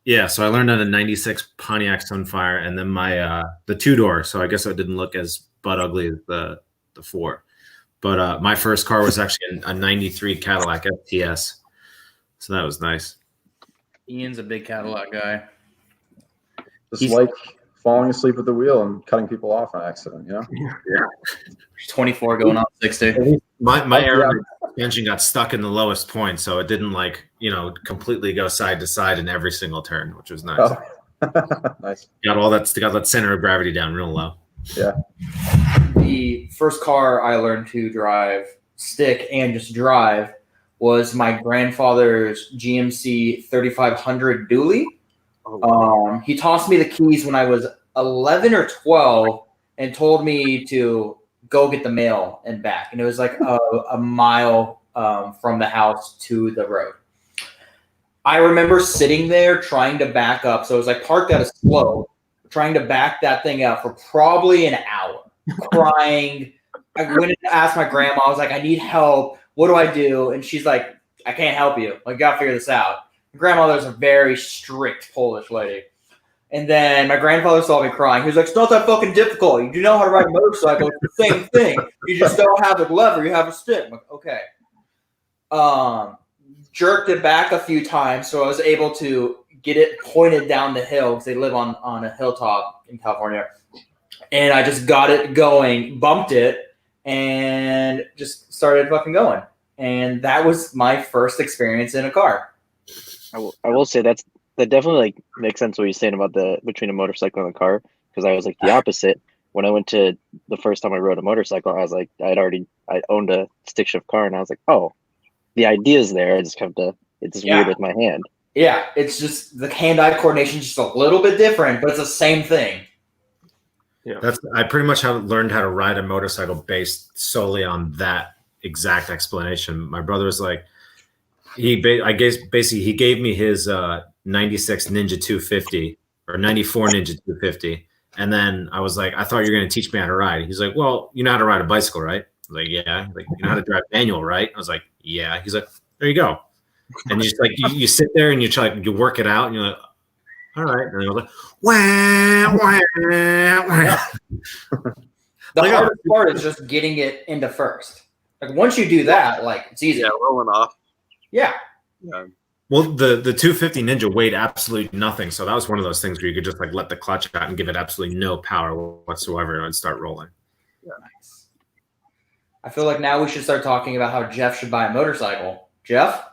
Yeah, so I learned on a '96 Pontiac Sunfire, and then my the 2-door. So I guess it didn't look as butt ugly as the 4. But my first car was actually a '93 Cadillac FTS. So that was nice. Ian's a big Cadillac guy. just like falling asleep at the wheel and cutting people off on accident, you know? Yeah. 24 going on 60. My air suspension got stuck in the lowest point, so it didn't completely go side to side in every single turn, which was nice. Oh. Nice. Got that center of gravity down real low. Yeah. The first car I learned to drive stick and just drive was my grandfather's GMC 3500 dually. He tossed me the keys when I was 11 or 12 and told me to go get the mail and back. And it was like a mile from the house to the road. I remember sitting there trying to back up. So it was like parked at a slope, trying to back that thing up for probably an hour, crying. I went and asked my grandma. I was like, I need help. What do I do? And she's like, I can't help you. I got to figure this out. My grandmother's a very strict Polish lady. And then my grandfather saw me crying. He was like, it's not that fucking difficult. You do know how to ride a motorcycle. It's the same thing. You just don't have a lever. You have a stick. I'm like, okay. Jerked it back a few times so I was able to get it pointed down the hill because they live on a hilltop in California. And I just got it going, bumped it, and just started fucking going. And that was my first experience in a car. I will say that definitely makes sense what you're saying about between a motorcycle and a car, because I was like the opposite. When I went to the first time I rode a motorcycle, I was like, I owned a stick shift car, and I was like, oh, the idea's there. I just have to. It's just weird with my hand. Yeah, it's just the hand-eye coordination is just a little bit different, but it's the same thing. Yeah, I pretty much learned how to ride a motorcycle based solely on that exact explanation. My brother was like, he gave me his 96 Ninja 250 or 94 Ninja 250, and then I was like, I thought you were going to teach me how to ride. He's like, well, you know how to ride a bicycle, right? I was like, yeah. Like, you know how to drive manual, right? I was like, yeah. He's like, there you go. And you just like you sit there and you work it out, and you're like, all right. And I was like, wah, wah, wah. The hardest part is just getting it into first. Like once you do that, like it's easy. Yeah, rolling off. Yeah. Yeah. Well, the 250 Ninja weighed absolutely nothing, so that was one of those things where you could just like let the clutch out and give it absolutely no power whatsoever and start rolling. Yeah. Nice. I feel like now we should start talking about how Jeff should buy a motorcycle. Jeff?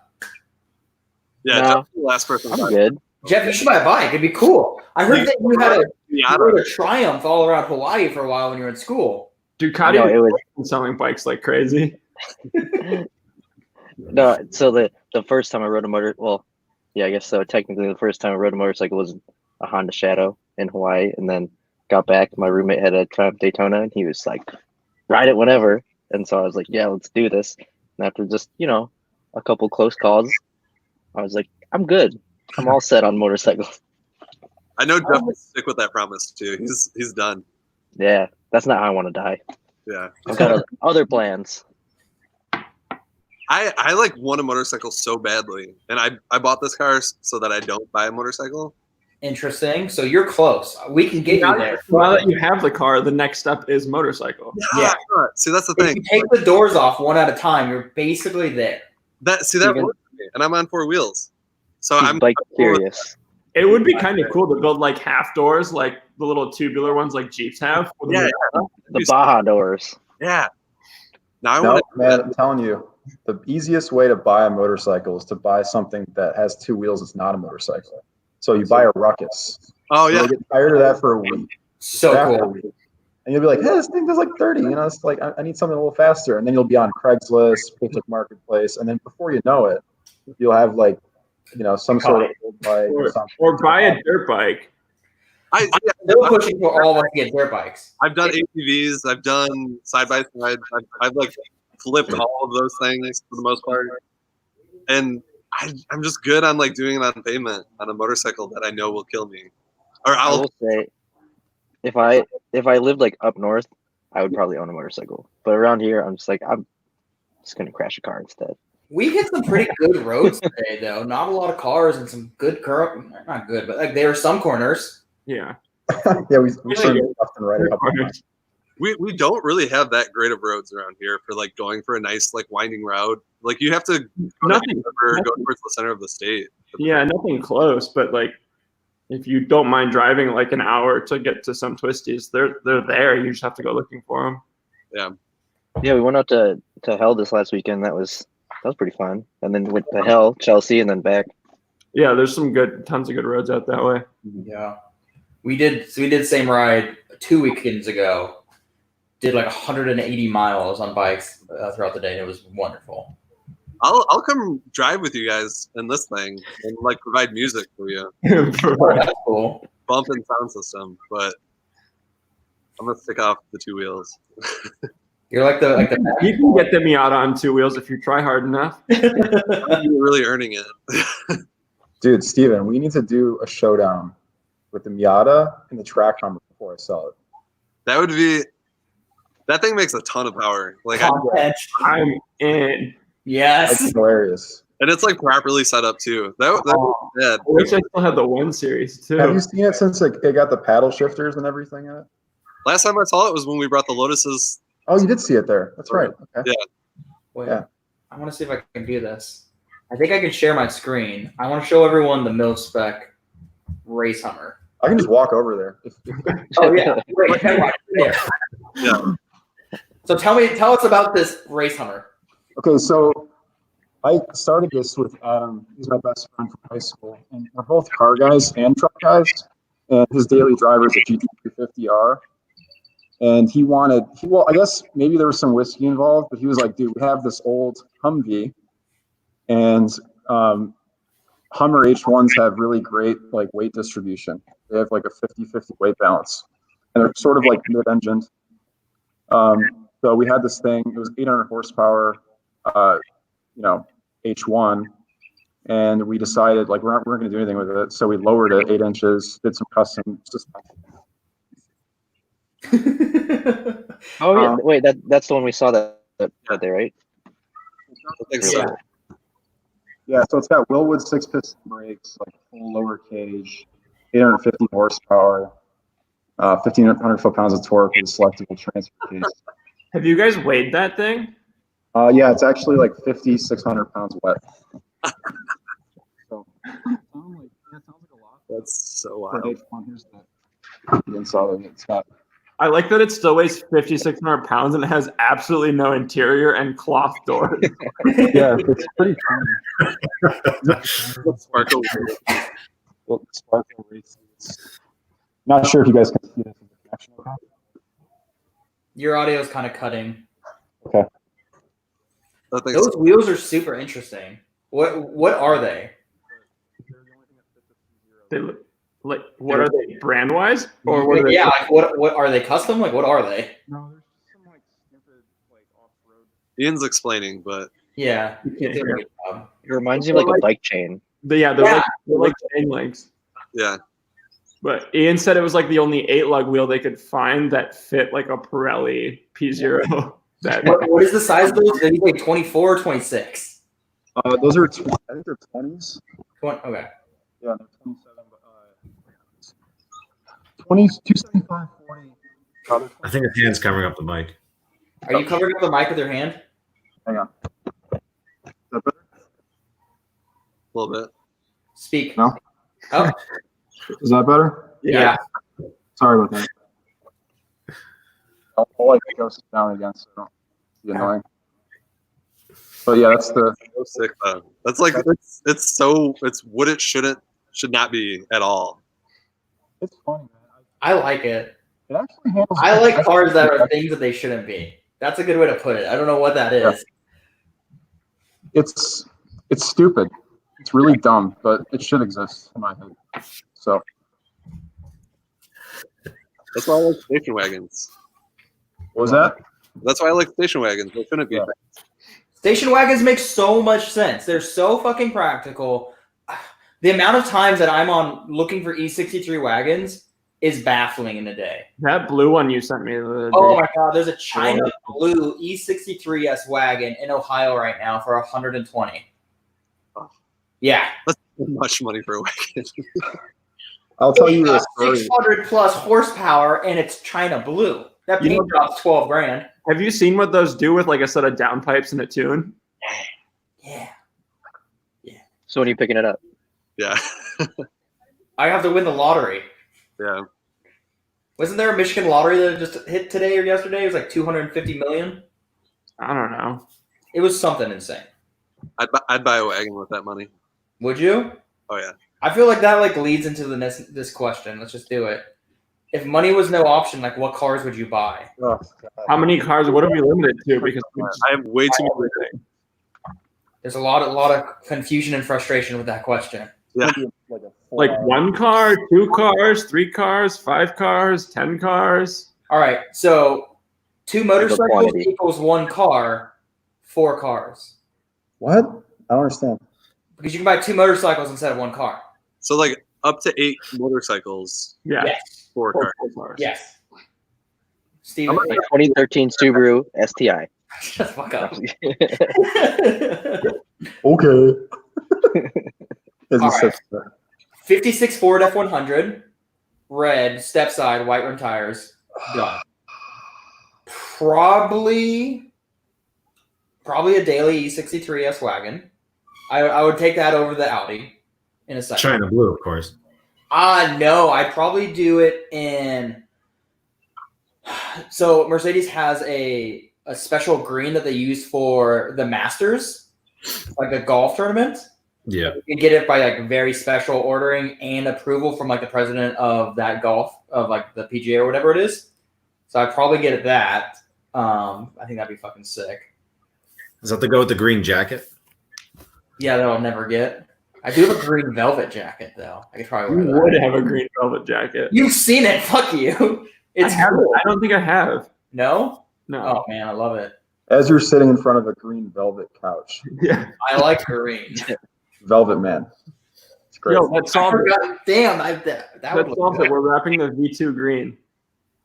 Yeah, No. Jeff's the last person. I'm good. Jeff, you should buy a bike. It'd be cool. I heard that you rode a Triumph all around Hawaii for a while when you were in school. Ducati No, was selling bikes like crazy. No, so the first time I rode a motor, well, yeah, I guess so. Technically, the first time I rode a motorcycle was a Honda Shadow in Hawaii, and then got back. My roommate had a Triumph Daytona, and he was like, "Ride it whenever." And so I was like, "Yeah, let's do this." And after just a couple close calls, I was like, "I'm good. I'm all set on motorcycles." I know Jeff will stick with that promise too. He's done. Yeah, that's not how I want to die. Yeah, I've got other plans. I like want a motorcycle so badly, and I bought this car so that I don't buy a motorcycle. Interesting. So you're close. We can get you there. Now that you have the car, the next step is motorcycle. Yeah. See, that's the If thing. you take the doors off one at a time, you're basically there. That works for me, and I'm on 4 wheels, so He's I'm bike curious. It would be kind of cool to build like half doors, like the little tubular ones like Jeeps have. Yeah, The Baja doors. yeah. Now No, man, I'm telling you, the easiest way to buy a motorcycle is to buy something that has 2 wheels. It's not a motorcycle. So you buy a Ruckus. Oh yeah, You'll get tired of that for a week. So After a cool. week. And you'll be like, hey, this thing does like 30. It's like, I need something a little faster. And then you'll be on Craigslist, Facebook Marketplace. And then before you know it, you'll have like, some sort of old bike or something. Or buy a dirt bike. They're pushing for all of us to get dirt bikes. I've done ATVs. I've done side by sides. I've like flipped all of those things for the most part, and I'm just good on like doing it on pavement on a motorcycle that I know will kill me. Or I will say, if I lived like up north, I would probably own a motorcycle. But around here, I'm just gonna crash a car instead. We hit some pretty good roads today, though. Not a lot of cars and some good not good, but like there are some corners. Yeah. Yeah, we turned left and right a couple times. we don't really have that great of roads around here for like going for a nice like winding route. Like you have to go towards the center of the state. Yeah, nothing close, but like if you don't mind driving like an hour to get to some twisties, they're there. You just have to go looking for them. Yeah. Yeah, we went out to Hell this last weekend. That was pretty fun. And then went to Hell, Chelsea, and then back. Yeah, there's tons of good roads out that way. Yeah. We did the same ride 2 weekends ago. Did like 180 miles on bikes throughout the day. And it was wonderful. I'll come drive with you guys in this thing and like provide music for you. Oh, that's cool. Bump and sound system, but I'm gonna stick off the 2 wheels. You're like the You can get the Miata on 2 wheels if you try hard enough. You're really earning it. Dude, Steven, we need to do a showdown with the Miata and the track Hummer before I sell it. That thing makes a ton of power. Like I'm in. Yes. That's hilarious. And it's like properly set up too. That I wish I still had the 1 Series too. Have you seen it since like it got the paddle shifters and everything in it? Last time I saw it was when we brought the Lotuses. Oh, you did see it there. That's right. Okay. Yeah. Wait, Yeah. I want to see if I can do this. I think I can share my screen. I want to show everyone the mil-spec race Hummer. I can just walk over there. Oh yeah, great. Right there. Yeah. So tell us about this race Hummer. Okay, so I started this with Adam. He's my best friend from high school, and we're both car guys and truck guys. And his daily driver is a GT350R. And I guess maybe there was some whiskey involved, but he was like, dude, we have this old Humvee, and Hummer H1s have really great like weight distribution. They have like a 50-50 weight balance, and they're sort of like mid-engined. So we had this thing. It was 800 horsepower, H1, and we decided like we're not going to do anything with it. So we lowered it 8 inches, did some custom suspension. Oh yeah, wait, that's the one we saw that there, right? I think so. Yeah, so it's got Willwood 6-piston brakes, like full lower cage, 850 horsepower, 1,500 foot-pounds of torque with a selectable transfer case. Have you guys weighed that thing? Yeah, it's actually like 5,600 pounds wet. So, sounds like a lot. That's so wild. Here's the inside of it. It's got. I like that it still weighs 5,600 pounds and it has absolutely no interior and cloth doors. Yeah, it's pretty tiny. Sparkle. Well, sparkle races. Not sure if you guys can see this in the connection. Okay? Your audio is kind of cutting. Okay. Those wheels are super interesting. What are they? Like, what are they brand wise, or what? Are they? Yeah, like what are they custom? Like, what are they? No, there's some like stupid like off-road. Ian's explaining, but Yeah, can't hear great job. It reminds me of like a bike chain. They're like chain links. yeah. But Ian said it was like the only 8-lug wheel they could find that fit like a Pirelli P0. What is the size of those? Did you say 24 or 26? Those are I think they're 20s. Okay. Yeah, they're 27. But 20s, 275, 40. I think his hand's covering up the mic. Are you covering up the mic with your hand? Hang on. Is that better? A little bit. Speak. No. Oh. Is that better? Yeah. Sorry about that. I'll like go sit down again so I don't be annoying. But yeah, that's the So sick though. That's like it's what it should not be at all. it's funny, man. I like it. It actually handles. I like cars that are things that they shouldn't be. That's a good way to put it. I don't know what that is. It's stupid. It's really dumb, but it should exist in my head. So That's why I like station wagons. what was that? That's why I like station wagons. They shouldn't be. Yeah. Station wagons make so much sense. They're so fucking practical. The amount of times that I'm on looking for E63 wagons is baffling in a day. That blue one you sent me the other day. Oh my god, there's a China blue E63S wagon in Ohio right now for 120. Yeah. That's too much money for a wagon. I'll tell you a story. 600 plus horsepower and it's China blue. That paint job's 12 grand. Have you seen what those do with like a set of downpipes and a tune? Yeah. So when are you picking it up? Yeah. I have to win the lottery. Yeah. Wasn't there a Michigan lottery that just hit today or yesterday? It was like 250 million. I don't know. It was something insane. I'd buy a wagon with that money. Would you? Oh yeah. I feel like that like leads into this question. Let's just do it. If money was no option, like what cars would you buy? Oh, How many cars? What are we limited to? Because I have way too many. There's a lot of confusion and frustration with that question. Yeah. like 1 car, 2 cars, 3 cars, 5 cars, 10 cars. All right, so 2 motorcycles quantity. equals 1 car, 4 cars. What? I don't understand. Because you can buy 2 motorcycles instead of 1 car. So like up to 8 motorcycles, Yeah. Yes. 4 Four cars. cars. Yes. Steven, Like 2013 Subaru STI. shut the fuck up. Okay. As All you said, 56 Ford F100, red, step side, white rim tires. Done. Probably a daily E63S wagon. I would take that over the Audi in a second. China blue, of course. No, I'd probably do it in. So Mercedes has a special green that they use for the Masters, like a golf tournament. Yeah. You can get it by like very special ordering and approval from like the president of that golf of like the PGA or whatever it is. So I'd probably get it that. I think that'd be fucking sick. Is that the go with the green jacket? Yeah, that I'll never get. I do have a green velvet jacket though. I could probably wear You that. would have a green velvet jacket. You've seen it. Fuck you. It's cool. I don't think I have. No? No. Oh man, I love it. as you're sitting in front of a green velvet couch. Yeah. I like green. Velvet man. It's great. Yo, let's I solve it. forgot. Damn, that would Let's look solve good. it. We're wrapping the V2 green.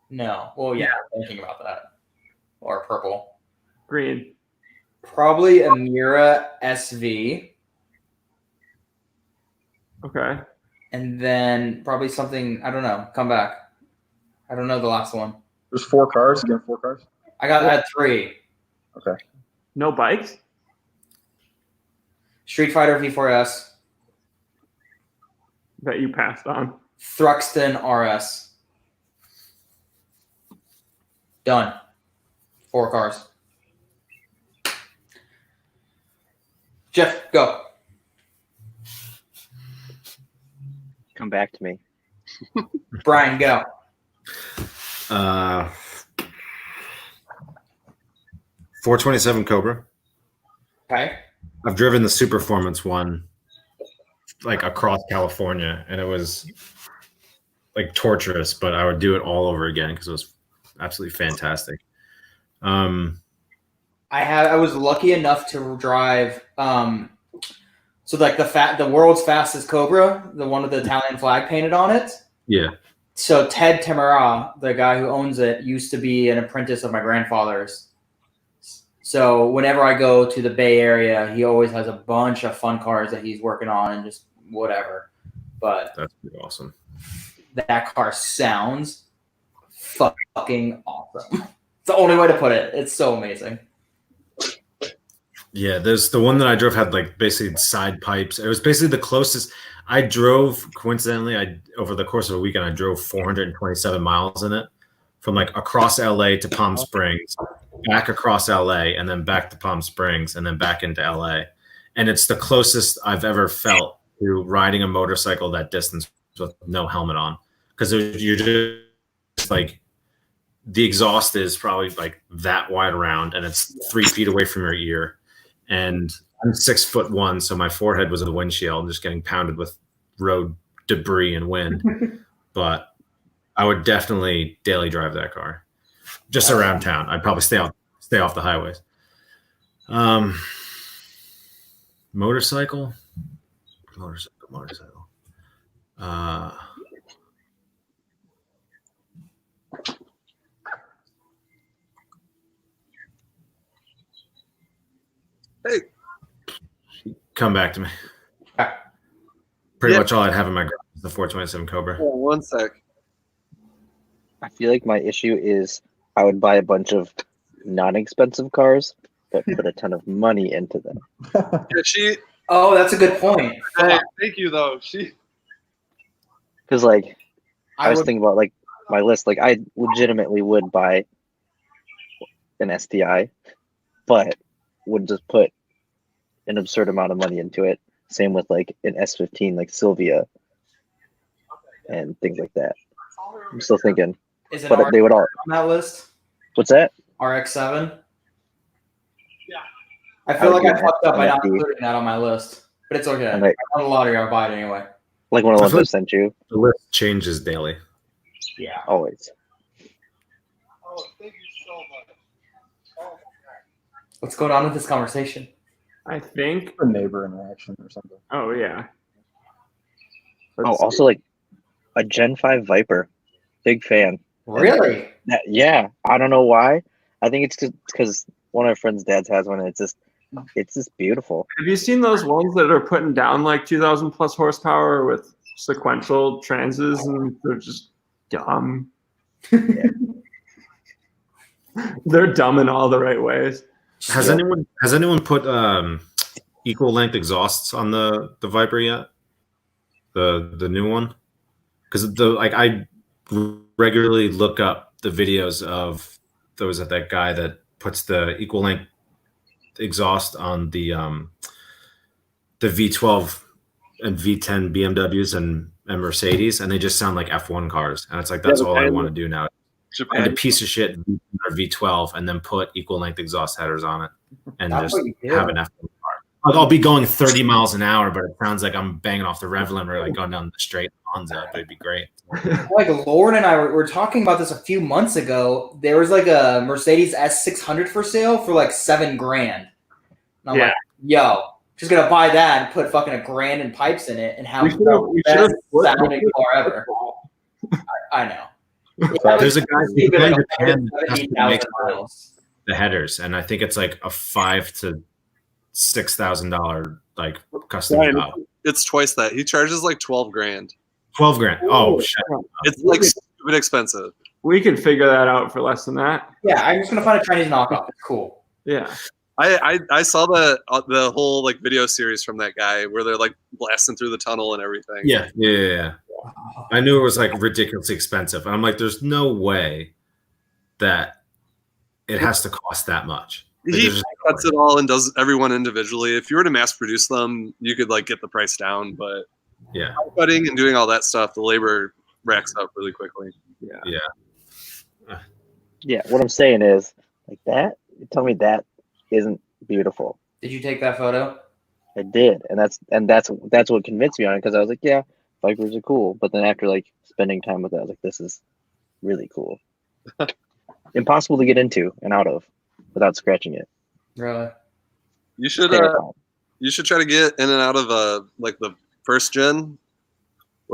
No. Well, yeah, I'm thinking about that. Or purple. Green. Probably a Mira SV. Okay. And then probably something, I don't know, come back. I don't know the last one. There's 4 cars. Again, 4 cars. I had 3. Okay. No bikes? Street Fighter V4S, That you passed on. Thruxton RS. Done. 4 cars. Jeff, go. Come back to me. Brian, go. 427 Cobra. Okay. I've driven the Superformance one like across California, and it was like torturous, but I would do it all over again because it was absolutely fantastic. I was lucky enough to drive. So like the world's fastest Cobra, the one with the Italian flag painted on it. Yeah. So Ted Tamara, the guy who owns it, used to be an apprentice of my grandfather's. So whenever I go to the Bay Area, he always has a bunch of fun cars that he's working on and just whatever. But that's pretty awesome. That car sounds fucking awesome. It's the only way to put it. It's so amazing. Yeah, there's the one that I drove had like basically side pipes. It was basically the closest I drove. Coincidentally, over the course of a weekend, I drove 427 miles in it, from like across LA to Palm Springs, back across LA, and then back to Palm Springs, and then back into LA. And it's the closest I've ever felt to riding a motorcycle that distance with no helmet on, because you're just like, the exhaust is probably like that wide around, and it's 3 feet away from your ear. And I'm 6'1", so my forehead was in the windshield, just getting pounded with road debris and wind. But I would definitely daily drive that car, just around town. I'd probably stay off the highways. Motorcycle. Hey, come back to me. Pretty much all I'd have in my garage is the 427 Cobra. hold on one sec. I feel like my issue is I would buy a bunch of non-expensive cars, but put a ton of money into them. Yeah, Oh, that's a good point. Hey, thank you though. Because like I was thinking about like my list. Like I legitimately would buy an STI, but would just put an absurd amount of money into it. Same with like an S15, like Sylvia, and things like that. I'm still thinking, but they would all on that list. What's that? RX-7. Yeah, I feel like I fucked up by not including that on my list, but it's okay. Like, I won a lottery, I'll buy it anyway. Like one of the ones I sent you. The list changes daily. Yeah, always. Oh, thank you so much. Oh, what's going on with this conversation? I think a neighbor interaction or something. Oh yeah. Also like a Gen 5 Viper. Big fan. Really? Yeah. I don't know why. I think it's because one of my friends' dads has one, and it's just beautiful. Have you seen those ones that are putting down like 2,000 plus horsepower with sequential transes, and they're just dumb? Yeah. They're dumb in all the right ways. Has anyone put equal length exhausts on the Viper yet? The new one? Because I regularly look up the videos of that guy that puts the equal length exhaust on the V12 and V10 BMWs and Mercedes, and they just sound like F1 cars. And it's like, that's all I want to do now. And a piece of shit V12 and then put equal length exhaust headers on it and just have an F1 car. I'll be going 30 miles an hour, but it sounds like I'm banging off the rev limiter, like going down the straight Honda. It'd be great. Like Lauren and I were talking about this a few months ago. There was like a Mercedes S600 for sale for like $7,000. And I'm like, yo, just gonna buy that and put fucking $1,000 in pipes in it and have the best sounding car ever. I know. There's a guy in Japan that makes the headers, and I think it's like a $5,000 to $6,000 like custom job. It's twice that. He charges like $12,000. $12,000. Oh shit! It's like stupid expensive. We could figure that out for less than that. Yeah, I'm just gonna find a Chinese knockoff. It's cool. Yeah. I saw the whole like video series from that guy where they're like blasting through the tunnel and everything. Yeah. I knew it was like ridiculously expensive. And I'm like, there's no way that it has to cost that much. Like, He cuts it all and does everyone individually. If you were to mass produce them, you could like get the price down, but yeah, cutting and doing all that stuff, the labor racks up really quickly. Yeah. What I'm saying is like that. You tell me that isn't beautiful. Did you take that photo? I did, and that's what convinced me on it, because I was like, yeah, if Vipers are cool. But then after like spending time with it, I was like, this is really cool. Impossible to get into and out of without scratching it. Really? You should try to get in and out of like the first gen.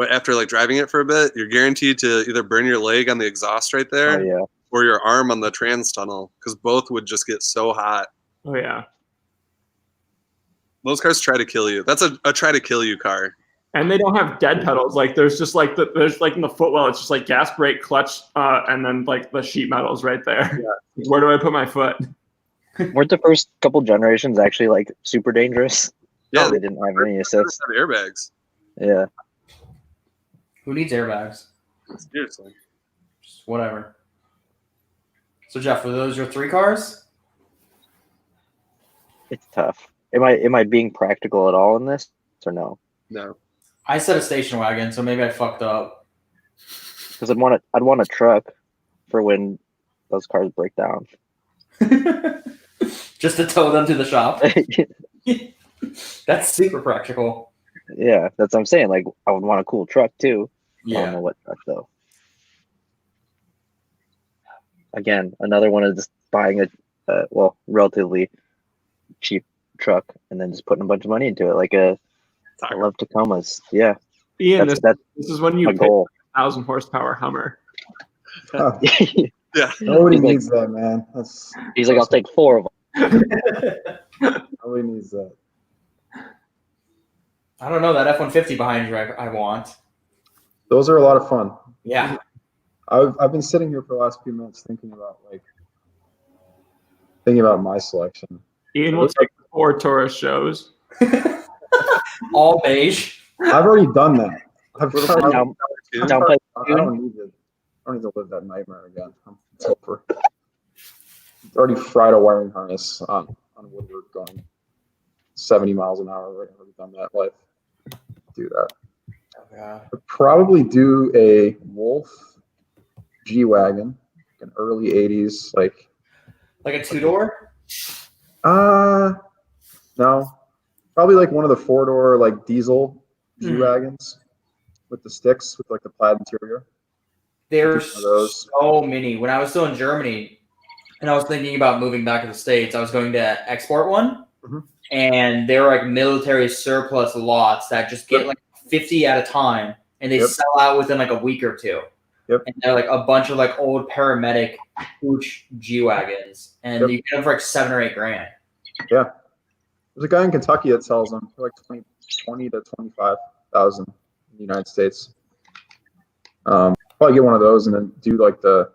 After like driving it for a bit, you're guaranteed to either burn your leg on the exhaust right there, or your arm on the trans tunnel, because both would just get so hot. Oh yeah. Those cars try to kill you. That's a try to kill you car. And they don't have dead pedals. Like there's just like there's like in the footwell, it's just like gas, brake, clutch, and then like the sheet metal's right there. Yeah. Where do I put my foot? Weren't the first couple generations actually like super dangerous? Yeah, they didn't have any assists. Have airbags. Yeah. Who needs airbags? Seriously. Just whatever. So Jeff, were those your 3 cars? It's tough. Am I being practical at all in this or no? No. I said a station wagon, so maybe I fucked up. Because I'd want a truck for when those cars break down. Just to tow them to the shop. That's super practical. Yeah, that's what I'm saying. Like, I would want a cool truck too. Yeah. I don't know what truck though. Again, another one is just buying a relatively cheap truck and then just putting a bunch of money into it. Like I love Tacomas. Yeah. Ian, this is when you pick goal. 1,000 horsepower Hummer. Yeah. Nobody needs that, man. He's like, I'll take 4 of them. Nobody needs that. I don't know, that F-150 behind you I want. Those are a lot of fun. Yeah. I've been sitting here for the last few minutes thinking about my selection. Ian will take 4 Taurus shows. All beige. I've already done that. I don't need to live that nightmare again. It's over. I've already fried a wiring harness on Woodward going 70 miles an hour. I've already done that life. Do that. Oh, God. I'd probably do a Wolf G-Wagon, an early 80s, like a 2-door? No. Probably like one of the 4-door like diesel G-Wagons with the sticks with like the plaid interior. There's so many. When I was still in Germany and I was thinking about moving back to the States, I was going to export one. Mm-hmm. And they're like military surplus lots that just get like 50 at a time, and they sell out within like a week or 2. Yep. And they're like a bunch of like old paramedic hooch G-Wagons, and you get them for like $7 or $8 grand. Yeah, there's a guy in Kentucky that sells them for like 20 to 25,000 in the United States. Probably get one of those and then do like the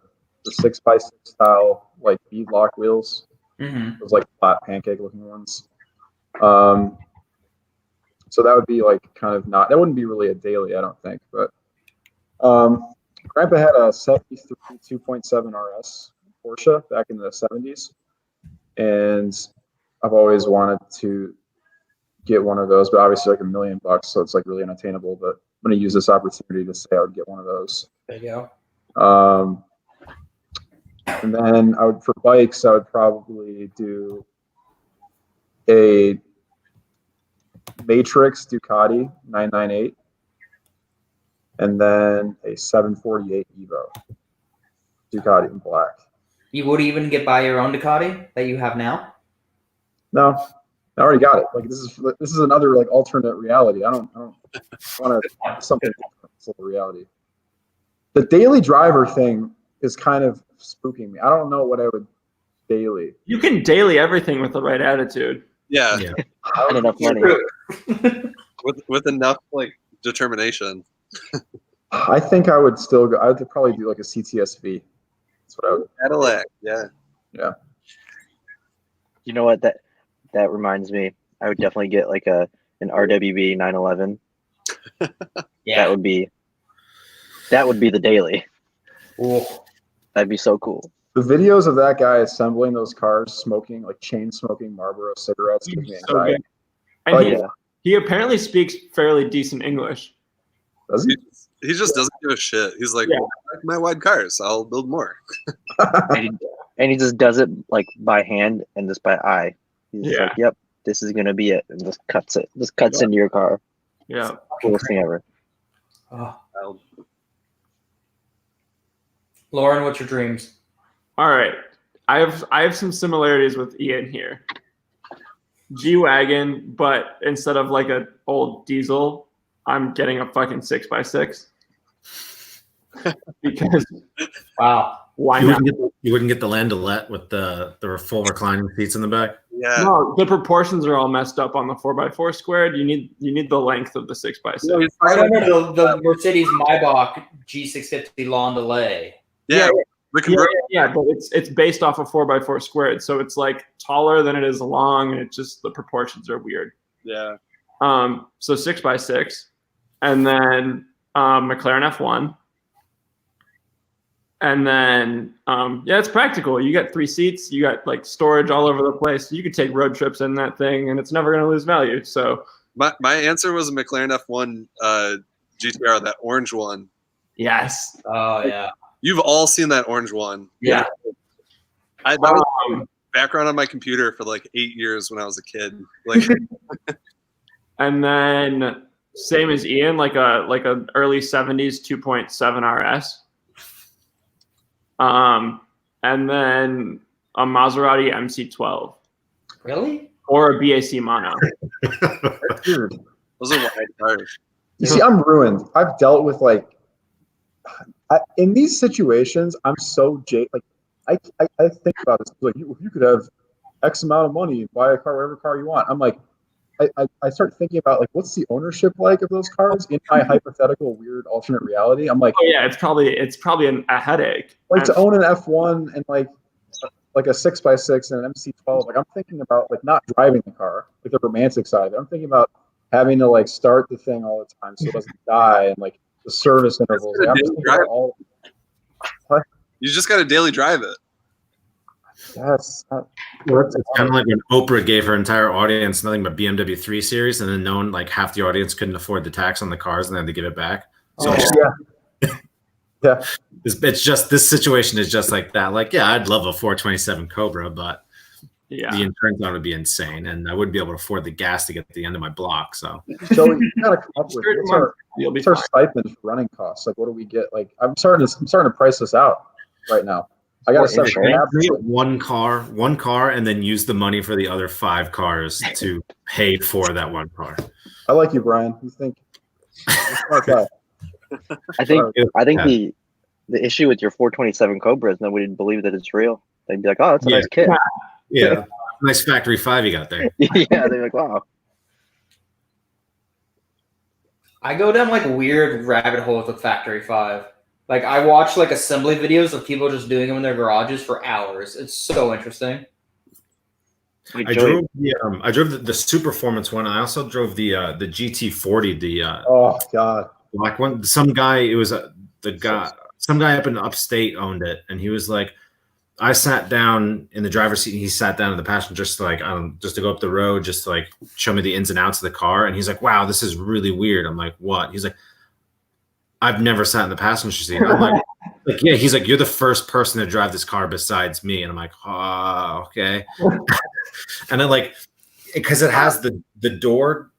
6x6 style like beadlock wheels. Mm-hmm. Those like flat pancake looking ones. So that would be like that wouldn't be really a daily, I don't think. But Grandpa had a 73 2.7 RS Porsche back in the 70s, and I've always wanted to get one of those, but obviously like $1 million, so it's like really unattainable. But I'm going to use this opportunity to say I would get one of those. There you go. And then for bikes, I would probably do a Matrix Ducati 998 and then a 748 Evo Ducati in black. You would even get by your own Ducati that you have now? No, I already got it. Like this is another like alternate reality. I don't want to something different. It's a reality. The daily driver thing is kind of spooking me. I don't know what I would daily. You can daily everything with the right attitude. Yeah. And enough money. with enough like determination. I think I would still go. I would probably do like a CTSV. That's what I would. Cadillac. Yeah. Yeah. You know what? That reminds me. I would definitely get like an RWB 911. Yeah. That would be the daily. Ooh. That'd be so cool. The videos of that guy assembling those cars, smoking like chain smoking Marlboro cigarettes, give me anxiety. And he apparently speaks fairly decent English. Does he? He just doesn't give a shit. He's like, well, I like my wide cars. I'll build more. and he just does it like by hand and just by eye. He's just like, yep, this is gonna be it, and just cuts it. Just cuts into your car. Yeah. Coolest thing ever. Oh. Lauren, what's your dreams? All right. I have some similarities with Ian here. G-Wagon, but instead of like an old diesel, I'm getting a fucking 6x6. Because wow. Why not? You wouldn't get the Landaulet with the full reclining seats in the back? Yeah. No, the proportions are all messed up on the 4x4 squared. You need the length of the 6x6. No, I remember the Mercedes Maybach G650 Landaulet. Yeah. Yeah, but it's based off of 4x4 squared, so it's like taller than it is long, and it's just the proportions are weird. Yeah. So 6x6, and then McLaren F1, and then it's practical. You got 3 seats, you got like storage all over the place. You could take road trips in that thing, and it's never going to lose value. So my answer was a McLaren F1 GTR, that orange one. Yes. Oh yeah. You've all seen that orange one. Yeah. That was background on my computer for like 8 years when I was a kid. Like, and then same as Ian, like a early 70s 2.7 RS. And then a Maserati MC12. Really? Or a BAC Mono. Dude. Those are wide cars. You see, I'm ruined. I've dealt with like in these situations, I'm so I think about this. Like, you could have X amount of money and buy a car, whatever car you want. I'm like, I start thinking about like, what's the ownership like of those cars in my hypothetical weird alternate reality. I'm like, oh yeah, it's probably a headache. Like to own an F1 and like a 6x6 and an MC12. Like I'm thinking about like not driving the car, like the romantic side. I'm thinking about having to like start the thing all the time so it doesn't die and like the service intervals. Like, I'm just thinking about all. What? You just got to daily drive it. Yes. It's kind of like when Oprah gave her entire audience nothing but BMW 3 Series, and then known like half the audience couldn't afford the tax on the cars, and they had to give it back. So yeah. It's just this situation is just like that. Like, yeah, I'd love a 427 Cobra, but the insurance on it would be insane, and I wouldn't be able to afford the gas to get to the end of my block. So you gotta come up with what's our stipend for running costs. Like, what do we get? Like, I'm starting to price this out right now. I got to set one car, and then use the money for the other 5 cars to pay for that one car. I like you, Brian. You think? Okay. I think the issue with your 427 Cobra is nobody would believe that it's real. They'd be like, "Oh, that's a nice kit." Yeah, nice factory 5 you got there. Yeah, they're like, "Wow." I go down like weird rabbit holes with Factory 5. Like I watch like assembly videos of people just doing them in their garages for hours. It's so interesting. I drove the Superformance one. I also drove the GT40. Oh God, black one. Some guy up in upstate owned it, and he was like, I sat down in the driver's seat, and he sat down in the passenger just to like just to go up the road, just to like show me the ins and outs of the car. And he's like, "Wow, this is really weird." I'm like, "What?" He's like, "I've never sat in the passenger seat." I'm like, yeah. He's like, "You're the first person to drive this car besides me." And I'm like, "Oh, okay." And then like, because it has the door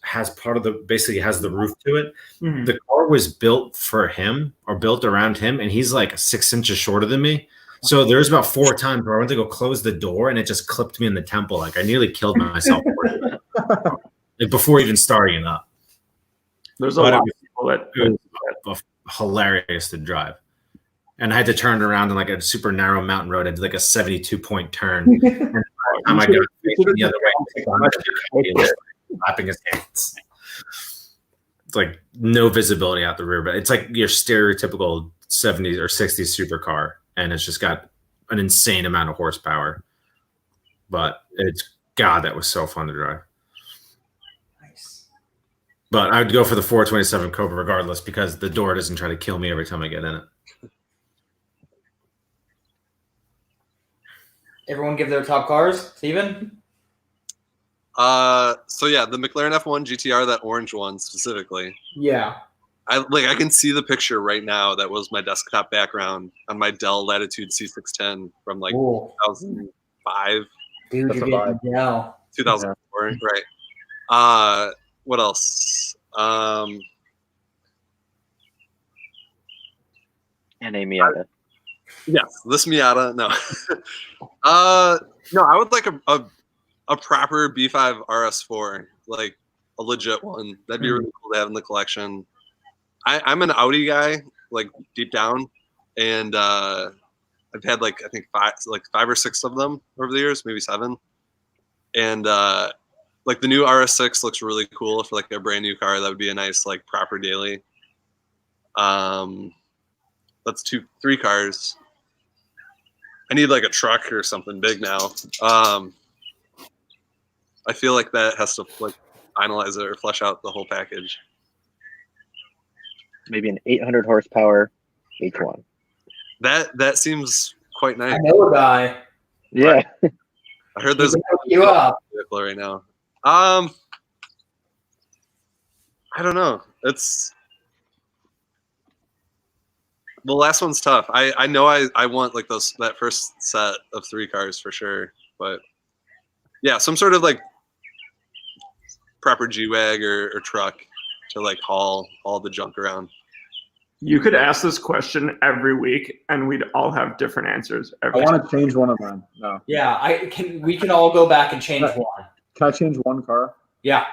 has part of basically has the roof to it. Mm-hmm. The car was built for him or built around him, and he's like 6 inches shorter than me. So there's about 4 times where I went to go close the door, and it just clipped me in the temple. Like I nearly killed myself like, before even starting it up. There's a lot of people that it was hilarious to drive. And I had to turn around on like a super narrow mountain road. I did like a 72-point turn. And by the time I got the other way, clapping his hands. It's like no visibility out the rear, but it's like your stereotypical 70s or 60s supercar, and it's just got an insane amount of horsepower. But that was so fun to drive. Nice. But I would go for the 427 Cobra regardless, because the door doesn't try to kill me every time I get in it. Everyone give their top cars. Steven? So yeah, the McLaren F1 GTR, that orange one specifically. Yeah. I can see the picture right now. That was my desktop background on my Dell Latitude C610 from like 2005. Dude, you're getting Dell. 2004, right? What else? And a Miata. Yes, this Miata. No. No, I would like a proper B5 RS4, like a legit one. That'd be really cool to have in the collection. I'm an Audi guy, like deep down, and I've had like I think five or six of them over the years, maybe 7. And like the new RS6 looks really cool for like a brand new car. That would be a nice like proper daily. That's 3 cars. I need like a truck or something big now. I feel like that has to like finalize it or flesh out the whole package. Maybe an 800 horsepower H1. That seems quite nice. I know a guy. Yeah. I heard there's you up. vehicle right now. I don't know. It's the last one's tough. I know I want like that first set of 3 cars for sure, but yeah, some sort of like proper G-Wag or truck to like haul all the junk around. You could ask this question every week, and we'd all have different answers. I want to change one of mine. No. Yeah, we can all go back and change one. Can I change one car? Yeah.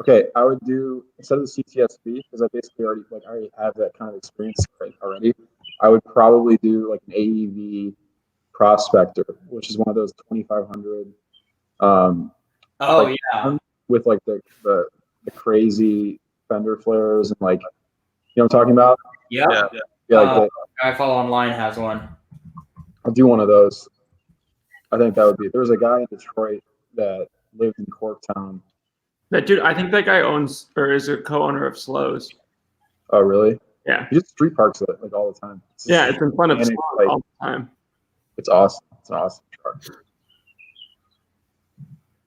Okay, I would do, instead of the CTSV, because I basically already have that kind of experience already, I would probably do like an AEV Prospector, which is one of those 2500. With like the crazy fender flares and like, you know what I'm talking about? Yeah. Yeah. Like I follow online has one. I'll do one of those. I think that would be. There was a guy in Detroit that lived in Corktown. That dude, I think that guy owns or is a co-owner of Slows. Oh, really? Yeah. He just street parks it like all the time. It's in front of Slows like, all the time. It's awesome. It's an awesome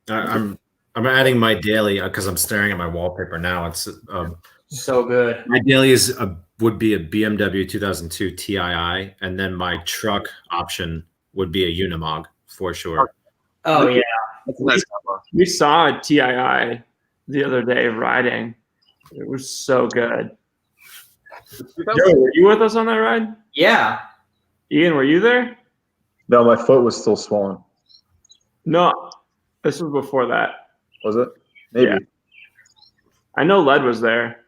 car. I'm adding my daily because I'm staring at my wallpaper now. It's so good. My daily would be a BMW 2002 TII, and then my truck option would be a Unimog for sure. Oh yeah, that's a nice combo. We saw a TII the other day riding. It was so good. Joe, were you with us on that ride? Yeah. Ian, were you there? No, my foot was still swollen. No, this was before that. Was it? Maybe. Yeah. I know Led was there.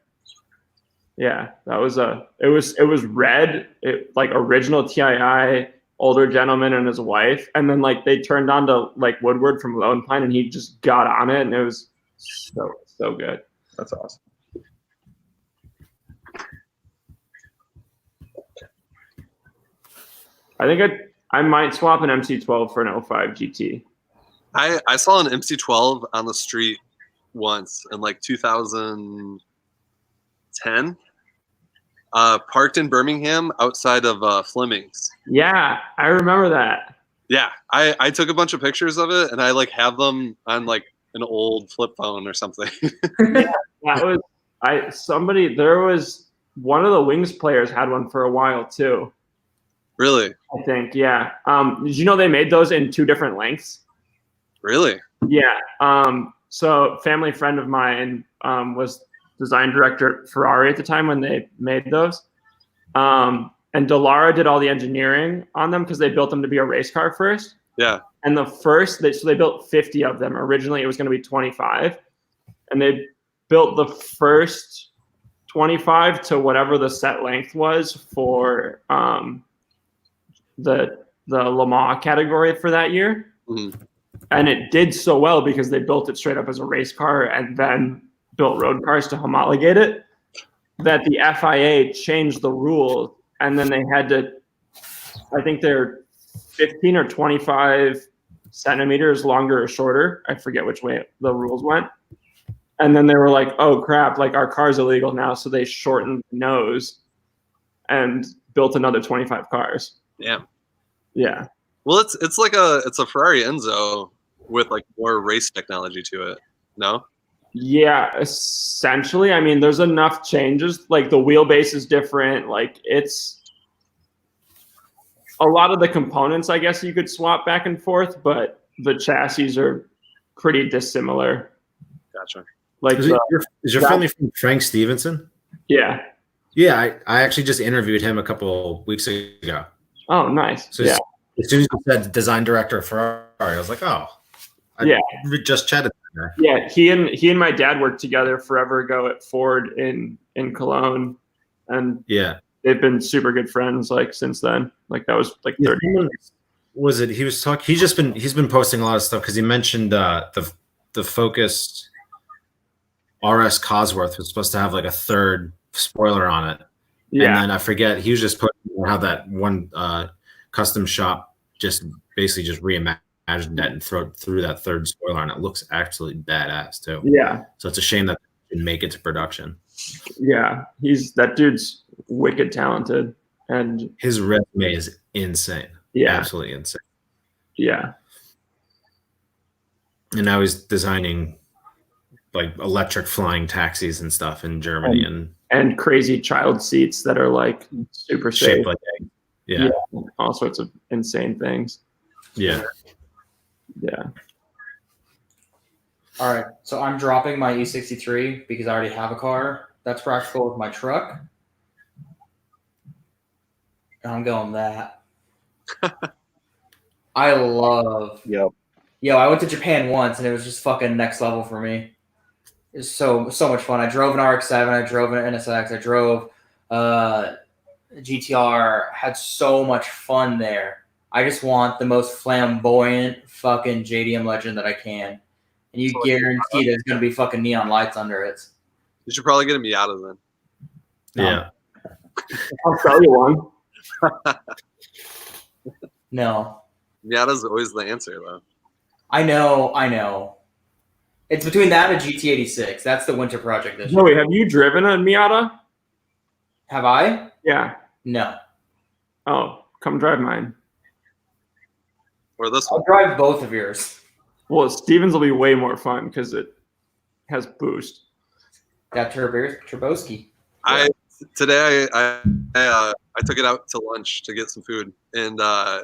Yeah, that was it was red, like original TII, older gentleman and his wife, and then like they turned on to like Woodward from Lone Pine, and he just got on it, and it was so good. That's awesome. I think I might swap an MC12 for an 05 GT. I saw an MC12 on the street once in like 2010. Parked in Birmingham outside of Fleming's. Yeah, I remember that. Yeah, I took a bunch of pictures of it, and I like have them on like an old flip phone or something. Yeah, that was there was one of the Wings players had one for a while too. Really? I think, yeah. Did you know they made those in 2 different lengths? Really? Yeah. So family friend of mine was design director at Ferrari at the time when they made those. And Dallara did all the engineering on them because they built them to be a race car first. Yeah. And they built 50 of them. Originally, it was going to be 25. And they built the first 25 to whatever the set length was for the Le Mans category for that year. Mm-hmm. And it did so well because they built it straight up as a race car and then built road cars to homologate it, that the FIA changed the rules, and then they had to, I think they're 15 or 25 centimeters longer or shorter. I forget which way the rules went. And then they were like, oh crap, like our car's illegal now. So they shortened the nose and built another 25 cars. Yeah. Yeah. Well, it's like it's a Ferrari Enzo with like more race technology to it. No? Yeah, essentially. I mean, there's enough changes. Like the wheelbase is different. Like it's a lot of the components, I guess you could swap back and forth, but the chassis are pretty dissimilar. Gotcha. Like is your family from Frank Stevenson? Yeah. Yeah, I actually just interviewed him a couple weeks ago. Oh, nice. So as soon as you said design director for Ferrari, I was like, oh, I just chatted. Yeah, he and my dad worked together forever ago at Ford in Cologne, and they've been super good friends like since then. Like that was like 30 years. Was it? He was talking. He's been posting a lot of stuff because he mentioned the Focus RS Cosworth was supposed to have like a third spoiler on it. Yeah. And then I forget, he was just putting how that one custom shop just basically just reimagined that and threw that third spoiler on. It looks absolutely badass too. Yeah. So it's a shame that it didn't make it to production. Yeah. That dude's wicked talented. And his resume is insane. Yeah. Absolutely insane. Yeah. And now he's designing like electric flying taxis and stuff in Germany and crazy child seats that are like super safe. Like yeah, all sorts of insane things. Yeah. All right, so I'm dropping my E63 because I already have a car that's practical with my truck. And I'm going that. I love. Yep. Yo, I went to Japan once and it was just fucking next level for me. It was so much fun. I drove an RX-7, I drove an NSX, I drove GTR, had so much fun there. I just want the most flamboyant fucking JDM Legend that I can. And you guarantee there's going to be fucking neon lights under it. You should probably get a Miata then. Yeah. I'll sell you one. No. Miata's always the answer, though. I know. It's between that and GT86. That's the winter project this year. Joey, have you driven a Miata? Have I? Yeah. No. Oh, come drive mine. Or this one. I'll drive both of yours. Well, Steven's will be way more fun because it has boost. Got Turboski. Today I took it out to lunch to get some food, and I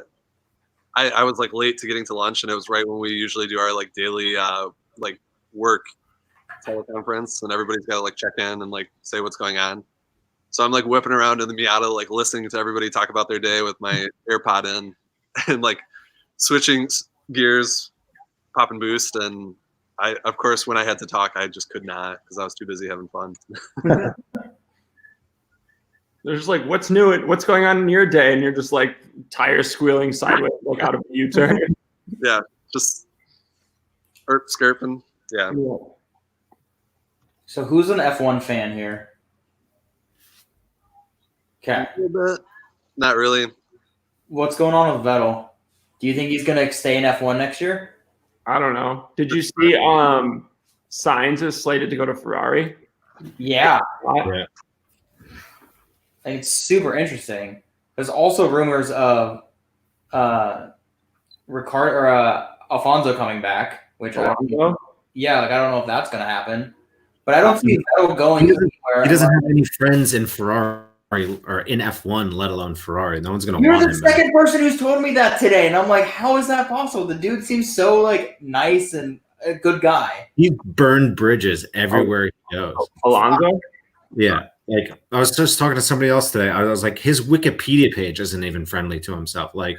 was like late to getting to lunch, and it was right when we usually do our like daily like work teleconference, and everybody's got to like check in and like say what's going on. So I'm like whipping around in the Miata, like listening to everybody talk about their day with my AirPod in, and like switching gears, popping boost, and I, of course, when I had to talk, I just could not because I was too busy having fun. They're just like, what's new? What's going on in your day? And you're just like tires squealing sideways, like out of a U-turn. Yeah, just skirping. Yeah. So who's an F1 fan here? Okay. Not really. What's going on with Vettel? Do you think he's going to stay in F1 next year? I don't know. Did you see Sainz is slated to go to Ferrari? Yeah. Yeah. I think it's super interesting. There's also rumors of Ricardo or Alfonso coming back, which I don't know if that's going to happen. But I don't see Vettel going anywhere. He doesn't have any friends in Ferrari or in F1, let alone Ferrari. No one's going to want him. You're the second person who's told me that today, and I'm like, how is that possible? The dude seems so like nice and a good guy. He's burned bridges everywhere he goes. Alonso? Yeah. Like I was just talking to somebody else today. I was like, his Wikipedia page isn't even friendly to himself. Like,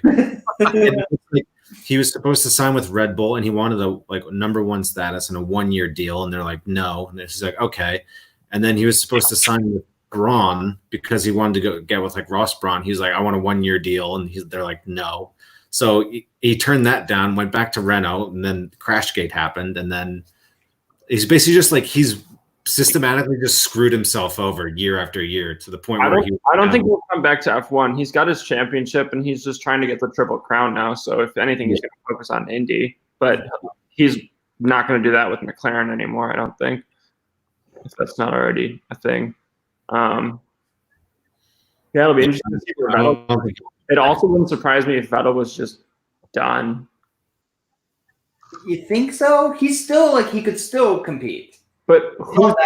he was supposed to sign with Red Bull and he wanted a like #1 status and a 1-year deal. And they're like, no. And he's like, okay. And then he was supposed to sign with Braun because he wanted to go get with like Ross Braun. He was like, I want a 1-year deal. And they're like, no. So he turned that down, went back to Renault, and then Crashgate happened. And then he's basically just like, he's systematically just screwed himself over year after year to the point where I don't think he'll come back to F1. He's got his championship and he's just trying to get the Triple Crown now. So if anything, he's going to focus on Indy, but he's not going to do that with McLaren anymore. I don't think, if that's not already a thing. Yeah, it'll be interesting to see where Vettel. It also wouldn't surprise me if Vettel was just done. You think so? He's still like he could still compete. But but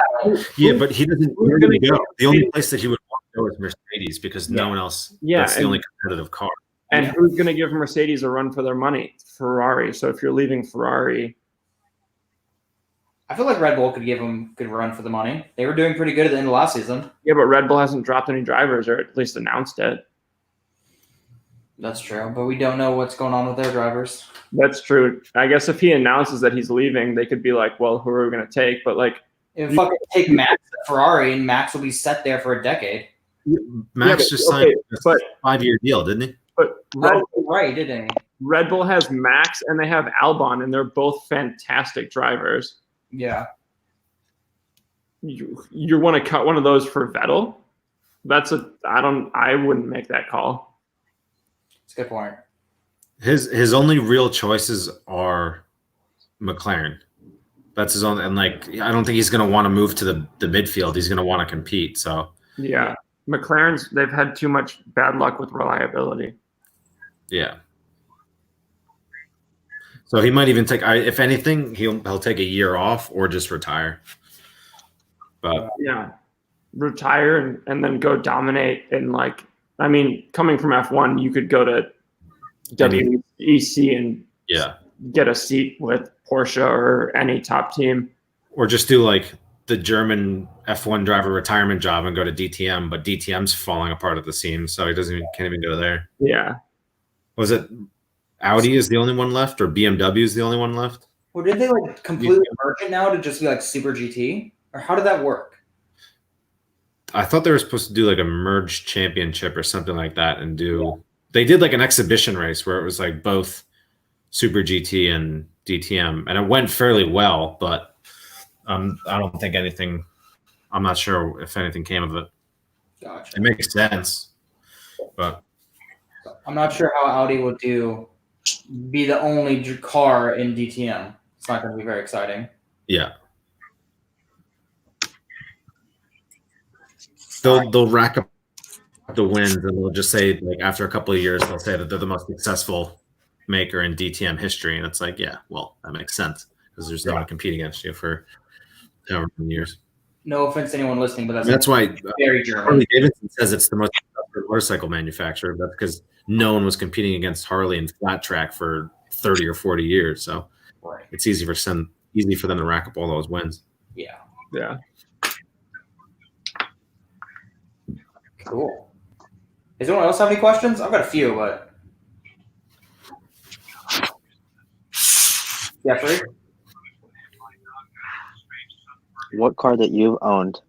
he doesn't. Where did he go? The only place that he would want to go is Mercedes because no one else. Yeah, that's the only competitive car. And who's going to give Mercedes a run for their money? Ferrari. So if you're leaving Ferrari, I feel like Red Bull could give them a good run for the money. They were doing pretty good at the end of last season. Yeah, but Red Bull hasn't dropped any drivers, or at least announced it. That's true, but we don't know what's going on with their drivers. That's true. I guess if he announces that he's leaving, they could be like, well, who are we going to take? But like, if fucking take Max at Ferrari, and Max will be set there for a decade. Max just signed a 5-year deal, didn't he? But right, didn't he? Red Bull has Max and they have Albon, and they're both fantastic drivers. Yeah. You want to cut one of those for Vettel? I wouldn't make that call. That's a good point. His only real choices are McLaren. That's his only, and like I don't think he's going to want to move to the midfield. He's going to want to compete. So yeah, they've had too much bad luck with reliability. Yeah. So he might even take. If anything, he'll take a year off or just retire. But yeah, retire and then go dominate. And like, I mean, coming from F1, you could go to WEC and get a seat with Porsche or any top team, or just do like the German F1 driver retirement job and go to DTM. But DTM's falling apart at the seams, so he can't even go there. Yeah. Was it Audi is the only one left, or BMW is the only one left? Well, did they like completely merge it now to just be like Super GT, or how did that work? I thought they were supposed to do like a merged championship or something like that, and do. Yeah. They did like an exhibition race where it was like both Super GT and DTM, and it went fairly well, but I don't think anything. I'm not sure if anything came of it. Gotcha. It makes sense, but I'm not sure how Audi will be the only car in DTM. It's not going to be very exciting. Yeah. They'll rack up the wins, and they'll just say, like, after a couple of years, they'll say that they're the most successful maker in DTM history. And it's like, yeah, well, that makes sense because there's no one to compete against you for however many years. No offense to anyone listening, but that's why very German. Harley Davidson says it's the most successful motorcycle manufacturer. That's because no one was competing against Harley in flat track for 30 or 40 years. So it's easy for them to rack up all those wins. Yeah. Yeah. Cool. Does anyone else have any questions? I've got a few, but Jeffrey? What car that you've owned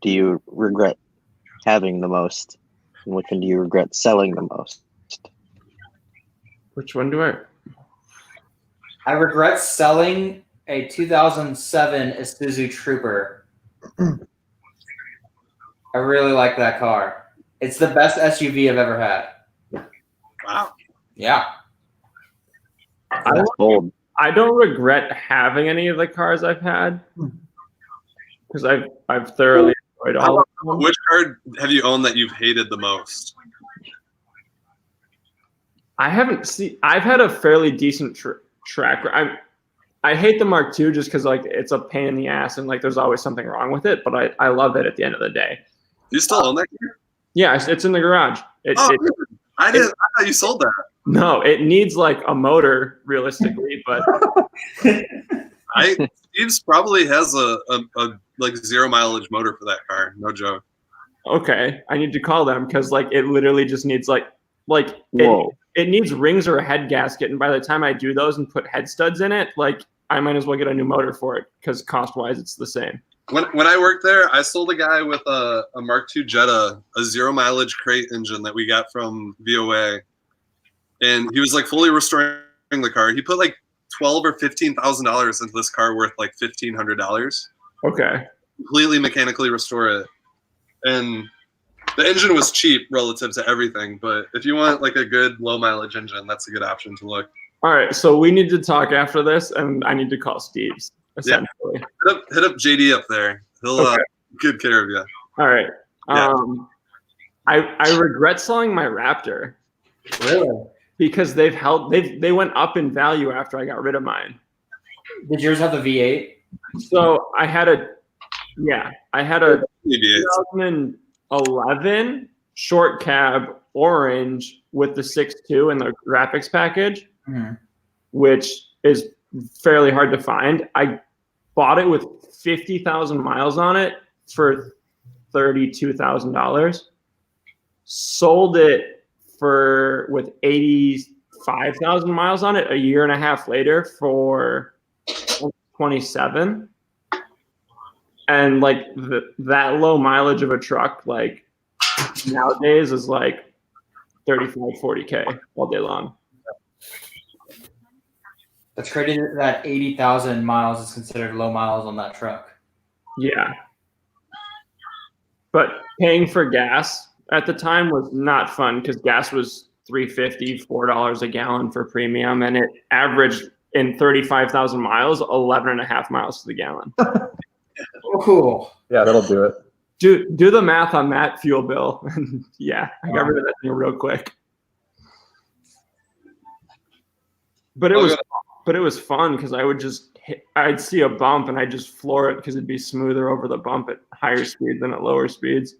do you regret having the most, and which one do you regret selling the most? Which one do I regret selling a 2007 Isuzu Trooper. I really like that car. It's the best SUV I've ever had. Wow. Yeah. That's bold. I don't regret having any of the cars I've had because I've thoroughly enjoyed all of them. Which car have you owned that you've hated the most? I've had a fairly decent track. I hate the Mark II just because like it's a pain in the ass and like there's always something wrong with it, but I love it at the end of the day. You still own that car? Yeah, it's in the garage. I thought you sold that. No, it needs like a motor realistically, but Steve's probably has a like 0 mileage motor for that car. No joke. Okay, I need to call them because like it literally just needs it needs rings or a head gasket, and by the time I do those and put head studs in it, like I might as well get a new motor for it because cost wise it's the same. When I worked there, I sold a guy with a Mark II Jetta, a 0 mileage crate engine that we got from VOA, and he was like fully restoring the car. He put like $12,000 or $15,000 into this car worth like $1,500. Okay. Completely mechanically restore it, and the engine was cheap relative to everything. But if you want like a good low mileage engine, that's a good option to look. All right, so we need to talk after this, and I need to call Steve's. Essentially. Yeah. Hit up JD up there. He'll good care of you. All right. Yeah. I regret selling my Raptor. Really? Because they went up in value after I got rid of mine. Did yours have the V8? So I had a 2011 short cab orange with the 6.2 and the graphics package, which is fairly hard to find. bought it with 50,000 miles on it for $32,000. Sold it with 85,000 miles on it a year and a half later for 27. And like that low mileage of a truck, like nowadays is like 35, 40K all day long. That's crazy that 80,000 miles is considered low miles on that truck. Yeah. But paying for gas at the time was not fun because gas was $3.50, $4 a gallon for premium, and it averaged in 35,000 miles, 11 and a half miles to the gallon. Oh, cool. Yeah, that'll do it. Do the math on that fuel bill. Yeah, I got rid of that thing real quick. But it was fun because I'd see a bump and I'd just floor it because it'd be smoother over the bump at higher speed than at lower speeds.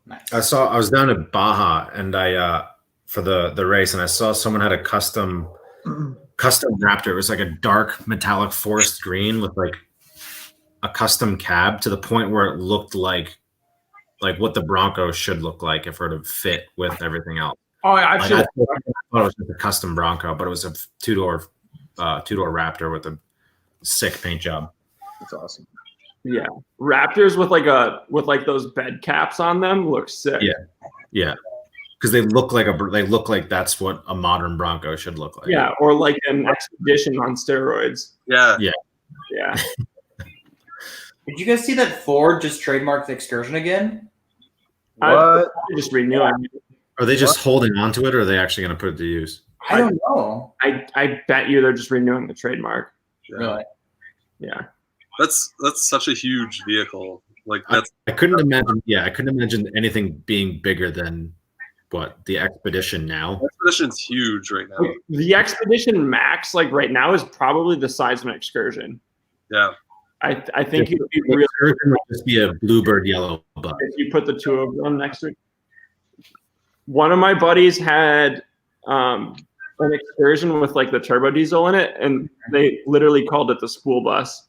Nice. I was down at Baja and I for the race, and I saw someone had a custom Raptor. It was like a dark metallic forest green with like a custom cab to the point where it looked like what the Bronco should look like if it were to fit with everything else. Oh, I've seen I thought it was just a custom Bronco, but it was a two-door Raptor with a sick paint job. That's awesome. Yeah, Raptors with like those bed caps on them look sick. Yeah, because they look like that's what a modern Bronco should look like. Yeah, or like an Expedition on steroids. Yeah. Did you guys see that Ford just trademarked the Excursion again? What? Just renewing. Are they just holding on to it, or are they actually going to put it to use? I don't know. I bet you they're just renewing the trademark. Really? Yeah. That's such a huge vehicle. Like that's I couldn't imagine. Yeah, I couldn't imagine anything being bigger than what the Expedition now. Expedition's huge right now. The Expedition Max, like right now, is probably the size of an Excursion. Yeah. I think it'd be The real Excursion would just be a bluebird yellow bus. if you put the two of them next to it. One of my buddies had an Excursion with like the turbo diesel in it, and they literally called it the spool bus.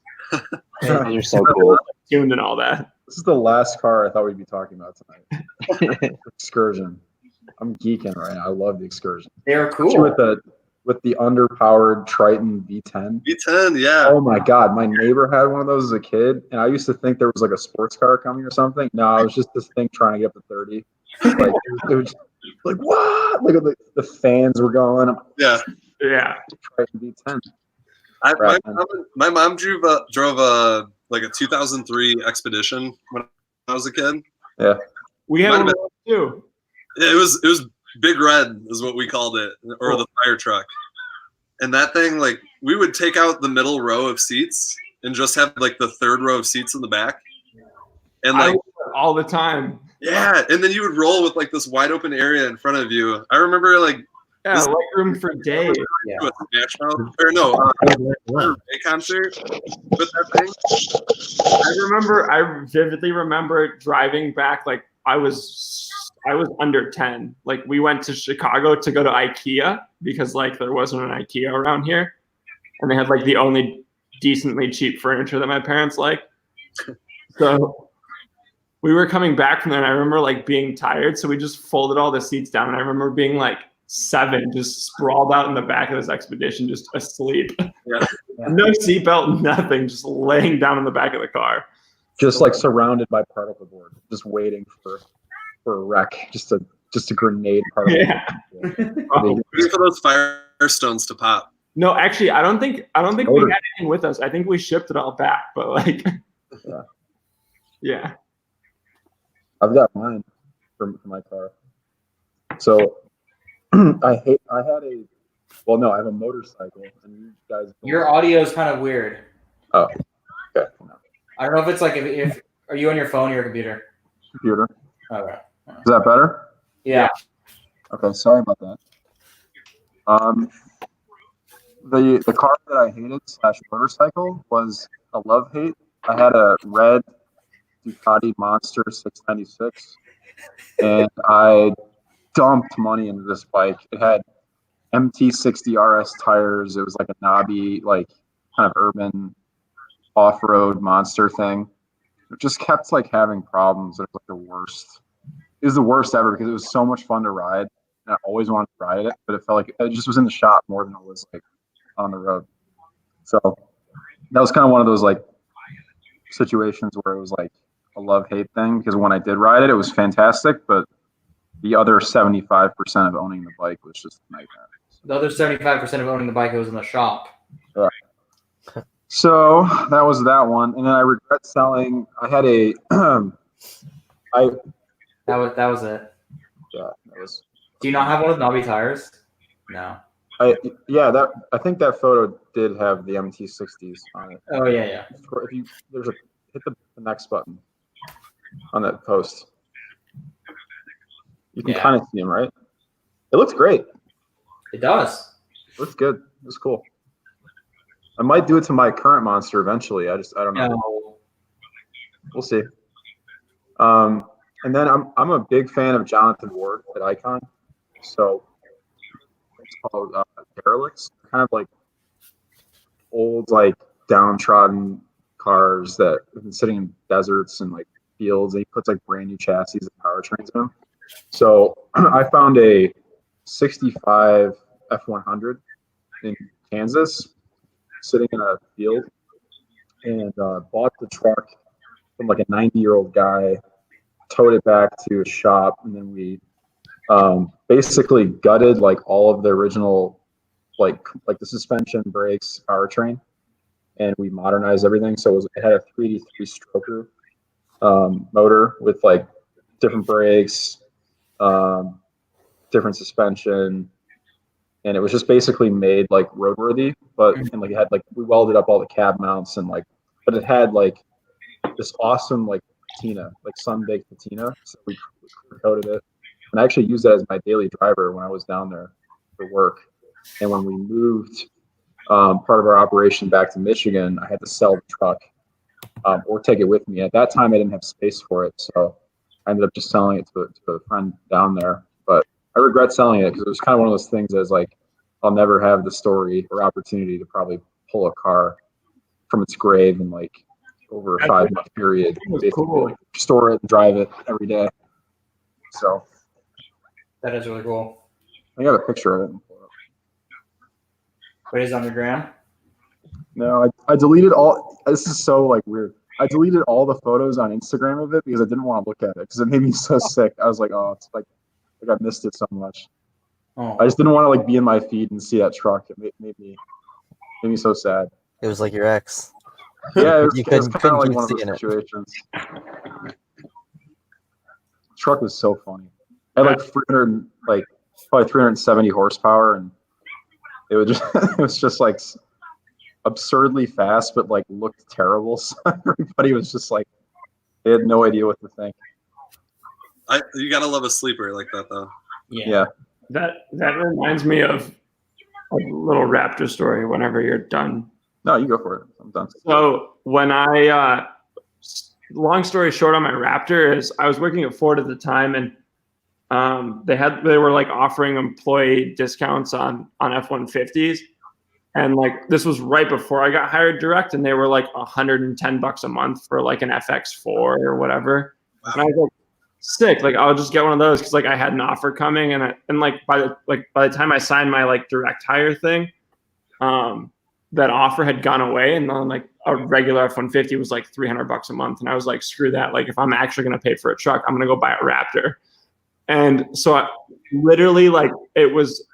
Those are so cool. Tuned and all that. This is the last car I thought we'd be talking about tonight. Excursion. I'm geeking right now. I love the Excursion. They're cool. With the underpowered Triton V10. V10, yeah. Oh my God, my neighbor had one of those as a kid, and I used to think there was like a sports car coming or something. No, it was just this thing trying to get up to 30. Like it was like what? Look at the fans were going. Yeah. Triton V10. My mom drove a like a 2003 Expedition when I was a kid. Yeah. We had one of those too. It was Big Red is what we called it, or the fire truck. And that thing, like, we would take out the middle row of seats and just have like the third row of seats in the back. And like all the time. Yeah, and then you would roll with like this wide open area in front of you. I remember like like room for days. Yeah. A Smash Mouth or no, a concert with that thing. I vividly remember driving back. Like I was under 10. Like we went to Chicago to go to IKEA because like there wasn't an IKEA around here, and they had like the only decently cheap furniture that my parents liked. So we were coming back from there, and I remember like being tired, so we just folded all the seats down. And I remember being like 7, just sprawled out in the back of this Expedition, just asleep. Yeah. No seatbelt, nothing, just laying down in the back of the car. Just like surrounded by particle board, just waiting for a wreck, just a grenade particle. Yeah. Waiting for those Firestones to pop. No, actually, I don't think we had anything with us. I think we shipped it all back, but like, yeah. I've got mine for my car. So I have a motorcycle, and you guys. Your audio is kind of weird. Oh, okay. No. I don't know if it's like if are you on your phone or your computer? Computer. Okay. Is that better? Yeah. Okay, sorry about that. The car that I hated / motorcycle was a love-hate. I had a red Ducati Monster 696, and I dumped money into this bike. It had MT60 RS tires. It was like a knobby, like kind of urban off-road monster thing. It just kept like having problems. It was like the worst. It was the worst ever because it was so much fun to ride, and I always wanted to ride it, but it felt like it just was in the shop more than it was like on the road. So that was kind of one of those like situations where it was like a love-hate thing, because when I did ride it, it was fantastic, but the other 75% of owning the bike was just a nightmare. The other 75% of owning the bike was in the shop. Yeah. So that was that one, and then I regret selling. I had a, That was it. Yeah, that was. Do you not have one with knobby tires? No. I think that photo did have the MT60s on it. Oh yeah. If you hit the next button on that post, you can kind of see them, right? It looks great. It does. It looks good. It's cool. I might do it to my current monster eventually. I don't know. No. We'll see. And then I'm a big fan of Jonathan Ward at Icon. So it's called derelicts, kind of like old, like downtrodden cars that have been sitting in deserts and like fields. And he puts like brand new chassis and powertrains in them. So I found a 65 F100 in Kansas sitting in a field, and bought the truck from like a 90-year-old guy, towed it back to a shop, and then we basically gutted like all of the original like the suspension, brakes, powertrain, and we modernized everything. So it had a 3D 3-stroker motor with like different brakes, different suspension, and it was just basically made like roadworthy, and like it had like, we welded up all the cab mounts, and like, but it had like this awesome like patina, like sun-baked patina. So we coated it, and I actually used that as my daily driver when I was down there for work. And when we moved part of our operation back to Michigan, I had to sell the truck or take it with me. At that time, I didn't have space for it, so I ended up just selling it to a friend down there. But I regret selling it because it was kind of one of those things that's like, I'll never have the story or opportunity to probably pull a car from its grave in like over a 5-month period. Cool. Store it and drive it every day. So that is really cool. I got a picture of it. But is it on your gram? No, I deleted all. This is so like weird. I deleted all the photos on Instagram of it because I didn't want to look at it because it made me so sick. I was like, oh, it's like I missed it so much. Oh. I just didn't want to like be in my feed and see that truck. It made me so sad. It was like your ex. Yeah, it You was couldn't kind of like keep one of those seeing it. situations. The truck was so funny. It had like probably 370 horsepower, and it was just like absurdly fast, but like looked terrible. So everybody was just like, they had no idea what to think. You gotta love a sleeper like that, though. Yeah. That reminds me of a little Raptor story. Whenever you're done. No, you go for it. I'm done. So when I, long story short, on my Raptor is I was working at Ford at the time, and they were like offering employee discounts on F-150s, and like this was right before I got hired direct, and they were like $110 a month for like an FX4 or whatever. Wow. And I was like, sick, like I'll just get one of those because like I had an offer coming, and like by the time I signed my like direct hire thing, that offer had gone away, and then like a regular F-150 was like $300 a month, and I was like, screw that, like if I'm actually gonna pay for a truck, I'm gonna go buy a Raptor. And so I literally like it was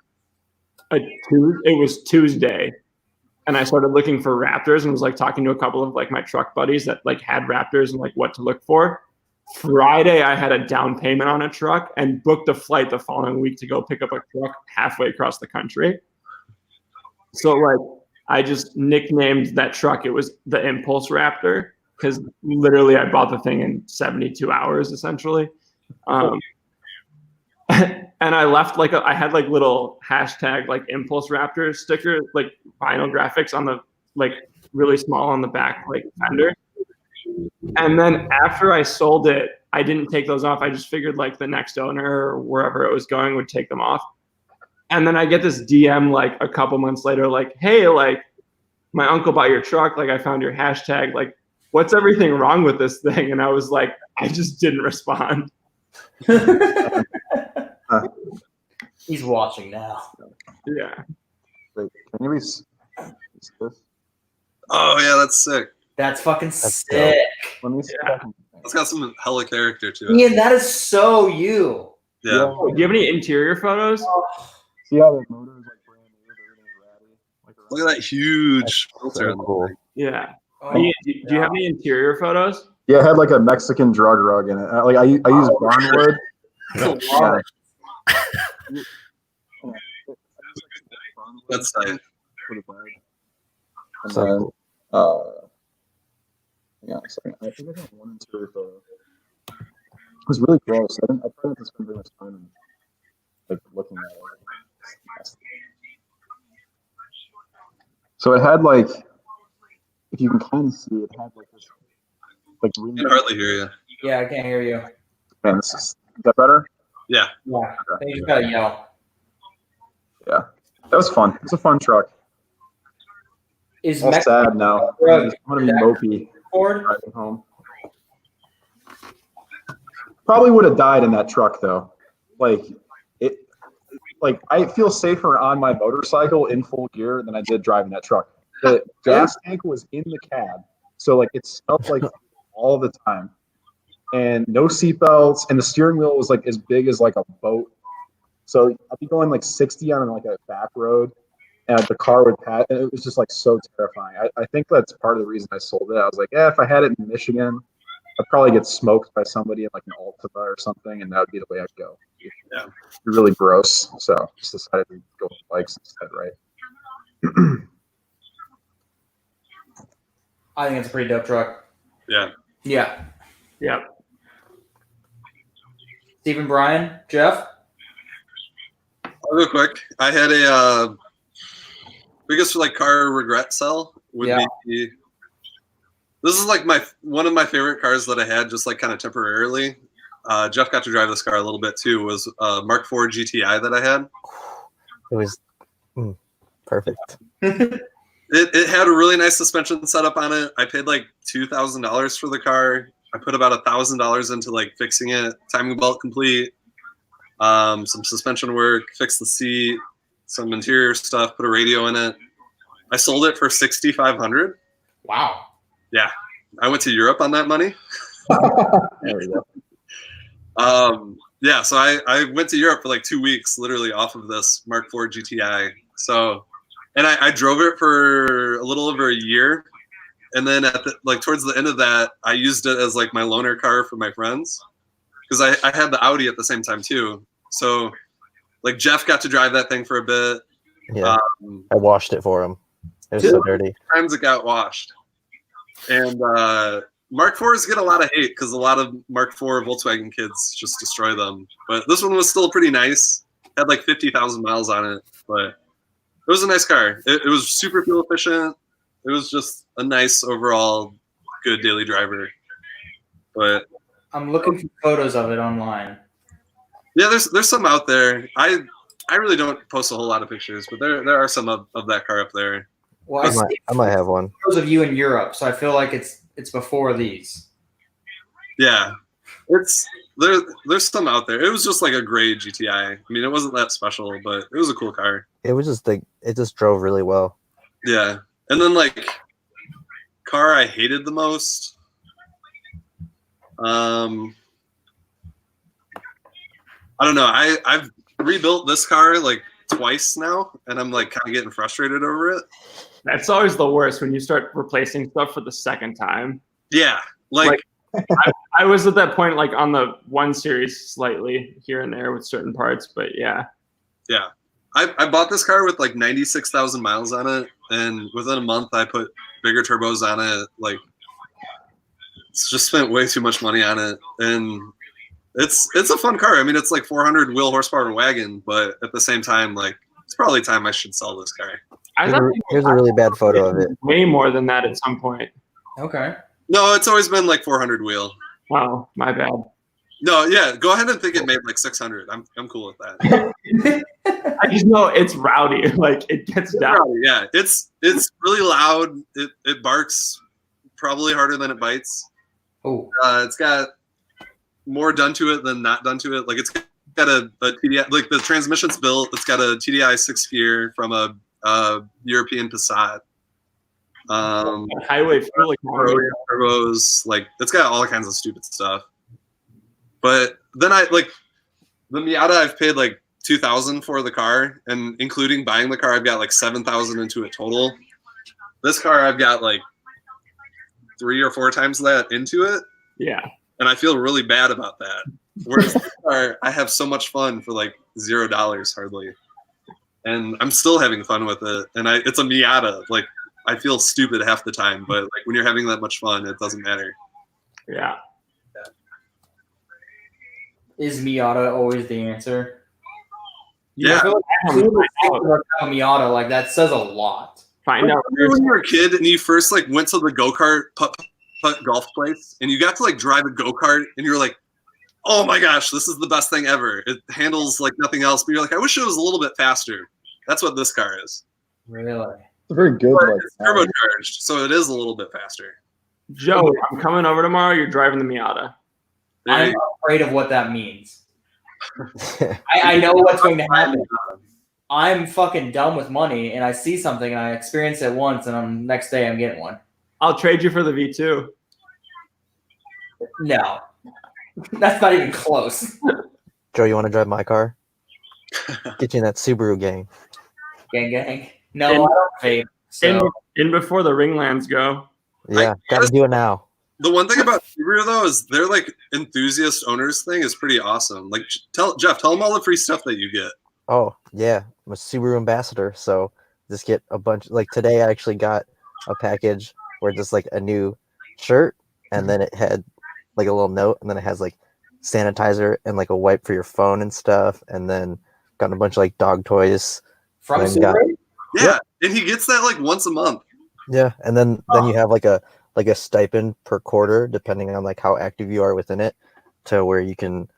Tuesday, and I started looking for Raptors and was like talking to a couple of like my truck buddies that like had Raptors and like what to look for. Friday, I had a down payment on a truck and booked a flight the following week to go pick up a truck halfway across the country. So like I just nicknamed that truck, it was the Impulse Raptor, because literally I bought the thing in 72 hours essentially. And I left like I had like little hashtag like Impulse Raptor sticker, like vinyl graphics on the like really small on the back like fender. And then after I sold it, I didn't take those off. I just figured like the next owner or wherever it was going would take them off. And then I get this DM like a couple months later, like, hey, like my uncle bought your truck. Like, I found your hashtag. Like, what's everything wrong with this thing? And I was like, I just didn't respond. He's watching now. Yeah. Wait, can you this? Oh yeah, that's sick. That's fucking That's sick. Let me see. Yeah. It's got some hella character to it. Ian, that is so you. Yeah. Do you have any interior photos? See how the motor is like brand new, everything's ratty. Like, Look at that huge filter. So cool. Yeah. Oh, Do you have any interior photos? yeah, it had like a Mexican drug rug in it. Like I use barnwood. Yeah. That's tight. For the bag. And So then, cool. hang on a second. I think I got one interior photo. It was really gross. I tried not to spend very much time like looking at it. So it had like, if you can kind of see, it had like this, like I really. can hardly hear you. Yeah, I can't hear you. Man, is that better? Yeah. Yeah, you just gotta yell. Yeah, that was fun. It's a fun truck. Is All Mexico sad now. Rug I'm gonna be mopey Ford? driving home. Probably would have died in that truck though. Like it, like I feel safer on my motorcycle in full gear than I did driving that truck. The gas tank was in the cab, so like it smelled like all the time, and no seatbelts, and the steering wheel was like as big as like a boat. So I'd be going like 60 on like a back road, and the car would pass, and it was just like so terrifying. I think that's part of the reason I sold it. I was like, yeah, if I had it in Michigan, I'd probably get smoked by somebody in like an Altima or something, and that would be the way I'd go. Yeah. It'd be really gross. So just decided to go with bikes instead, right? I think it's a pretty dope truck. Yeah. Yeah. Yep. Stephen, Brian, Jeff? I'll go quick. I had a biggest like car regret sell would be. This is like one of my favorite cars that I had, just like kind of temporarily. Jeff got to drive this car a little bit too. Was Mark IV GTI that I had. It was perfect. It had a really nice suspension setup on it. I paid like $2,000 for the car. I put about $1,000 into like fixing it, timing belt complete, some suspension work, fixed the seat, some interior stuff, put a radio in it. I sold it for $6,500. Wow. Yeah, I went to Europe on that money. There we go. Yeah, so I went to Europe for like 2 weeks, literally off of this Mark IV GTI. So, and I drove it for a little over a year, and then towards the end of that, I used it as like my loaner car for my friends, because I had the Audi at the same time too. So, like Jeff got to drive that thing for a bit. Yeah, I washed it for him. It was so dirty. Times it got washed, and Mark IVs get a lot of hate because a lot of Mark IV Volkswagen kids just destroy them. But this one was still pretty nice. Had like 50,000 miles on it, but it was a nice car. It was super fuel efficient. It was just a nice overall good daily driver. But I'm looking for photos of it online. yeah, there's some out there. I really don't post a whole lot of pictures, but there are some of that car up there. Well, I might have one. photos of you in Europe, so I feel like it's before these. Yeah, there's some out there. It was just like a gray GTI. I mean, it wasn't that special, but it was a cool car. It was just it just drove really well. Yeah, and then like car I hated the most. I don't know. I've rebuilt this car like twice now, and I'm like kind of getting frustrated over it. That's always the worst when you start replacing stuff for the second time. Yeah, like I was at that point, like on the 1 Series slightly here and there with certain parts, but yeah. Yeah. I bought this car with like 96,000 miles on it, and within a month I put bigger turbos on it. Like, it's just spent way too much money on it, and it's a fun car. I mean, it's like 400 wheel horsepower wagon, but at the same time, like, it's probably time I should sell this car. Here's a really bad photo of it. Way more than that at some point. Okay. No, it's always been like 400 wheel. Oh, my bad. No, yeah, go ahead and think it made like 600. I'm cool with that. I just know it's rowdy. Like it gets down. Rowdy, yeah, it's really loud. It barks probably harder than it bites. Oh, It's got more done to it than not done to it. Like it's got a TDI, like the transmission's built. It's got a TDI 6-gear from a European Passat. Highway fuel economy. Turbos, like it's got all kinds of stupid stuff. But then the Miata, I've paid like $2,000 for the car, and including buying the car, I've got like $7,000 into it total. This car, I've got like 3 or 4 times that into it. Yeah. And I feel really bad about that. Whereas this car, I have so much fun for like $0 hardly, and I'm still having fun with it. And it's a Miata. Like I feel stupid half the time, but like when you're having that much fun, it doesn't matter. Yeah. is Miata always the answer? Yeah. I feel like a Miata, like that says a lot. Find out Remember when you were a kid and you first like went to the go-kart putt golf place and you got to like drive a go-kart and you were like, oh my gosh, this is the best thing ever. It handles like nothing else, but you're like, I wish it was a little bit faster. That's what this car is. Really? It's very good. But Like, it's turbocharged, so it is a little bit faster. Joe, I'm coming over tomorrow. You're driving the Miata. I'm afraid of what that means. I know what's going to happen. I'm fucking dumb with money, and I see something, and I experience it once, and next day I'm getting one. I'll trade you for the V2. No. That's not even close. Joe, you want to drive my car? Get you in that Subaru gang. Gang. No, I don't vape. So. In before the Ringlands go. Yeah, gotta do it now. The one thing about Subaru though is their like enthusiast owners thing is pretty awesome. Like tell them all the free stuff that you get. Oh, yeah. I'm a Subaru ambassador, so just get a bunch. Like today, I actually got a package where just like a new shirt, and then it had like a little note, and then it has like sanitizer and like a wipe for your phone and stuff, and then got a bunch of like dog toys. From and Subaru? Yeah, and he gets that like once a month. Yeah, and then you have like a stipend per quarter, depending on like how active you are within it, to where you can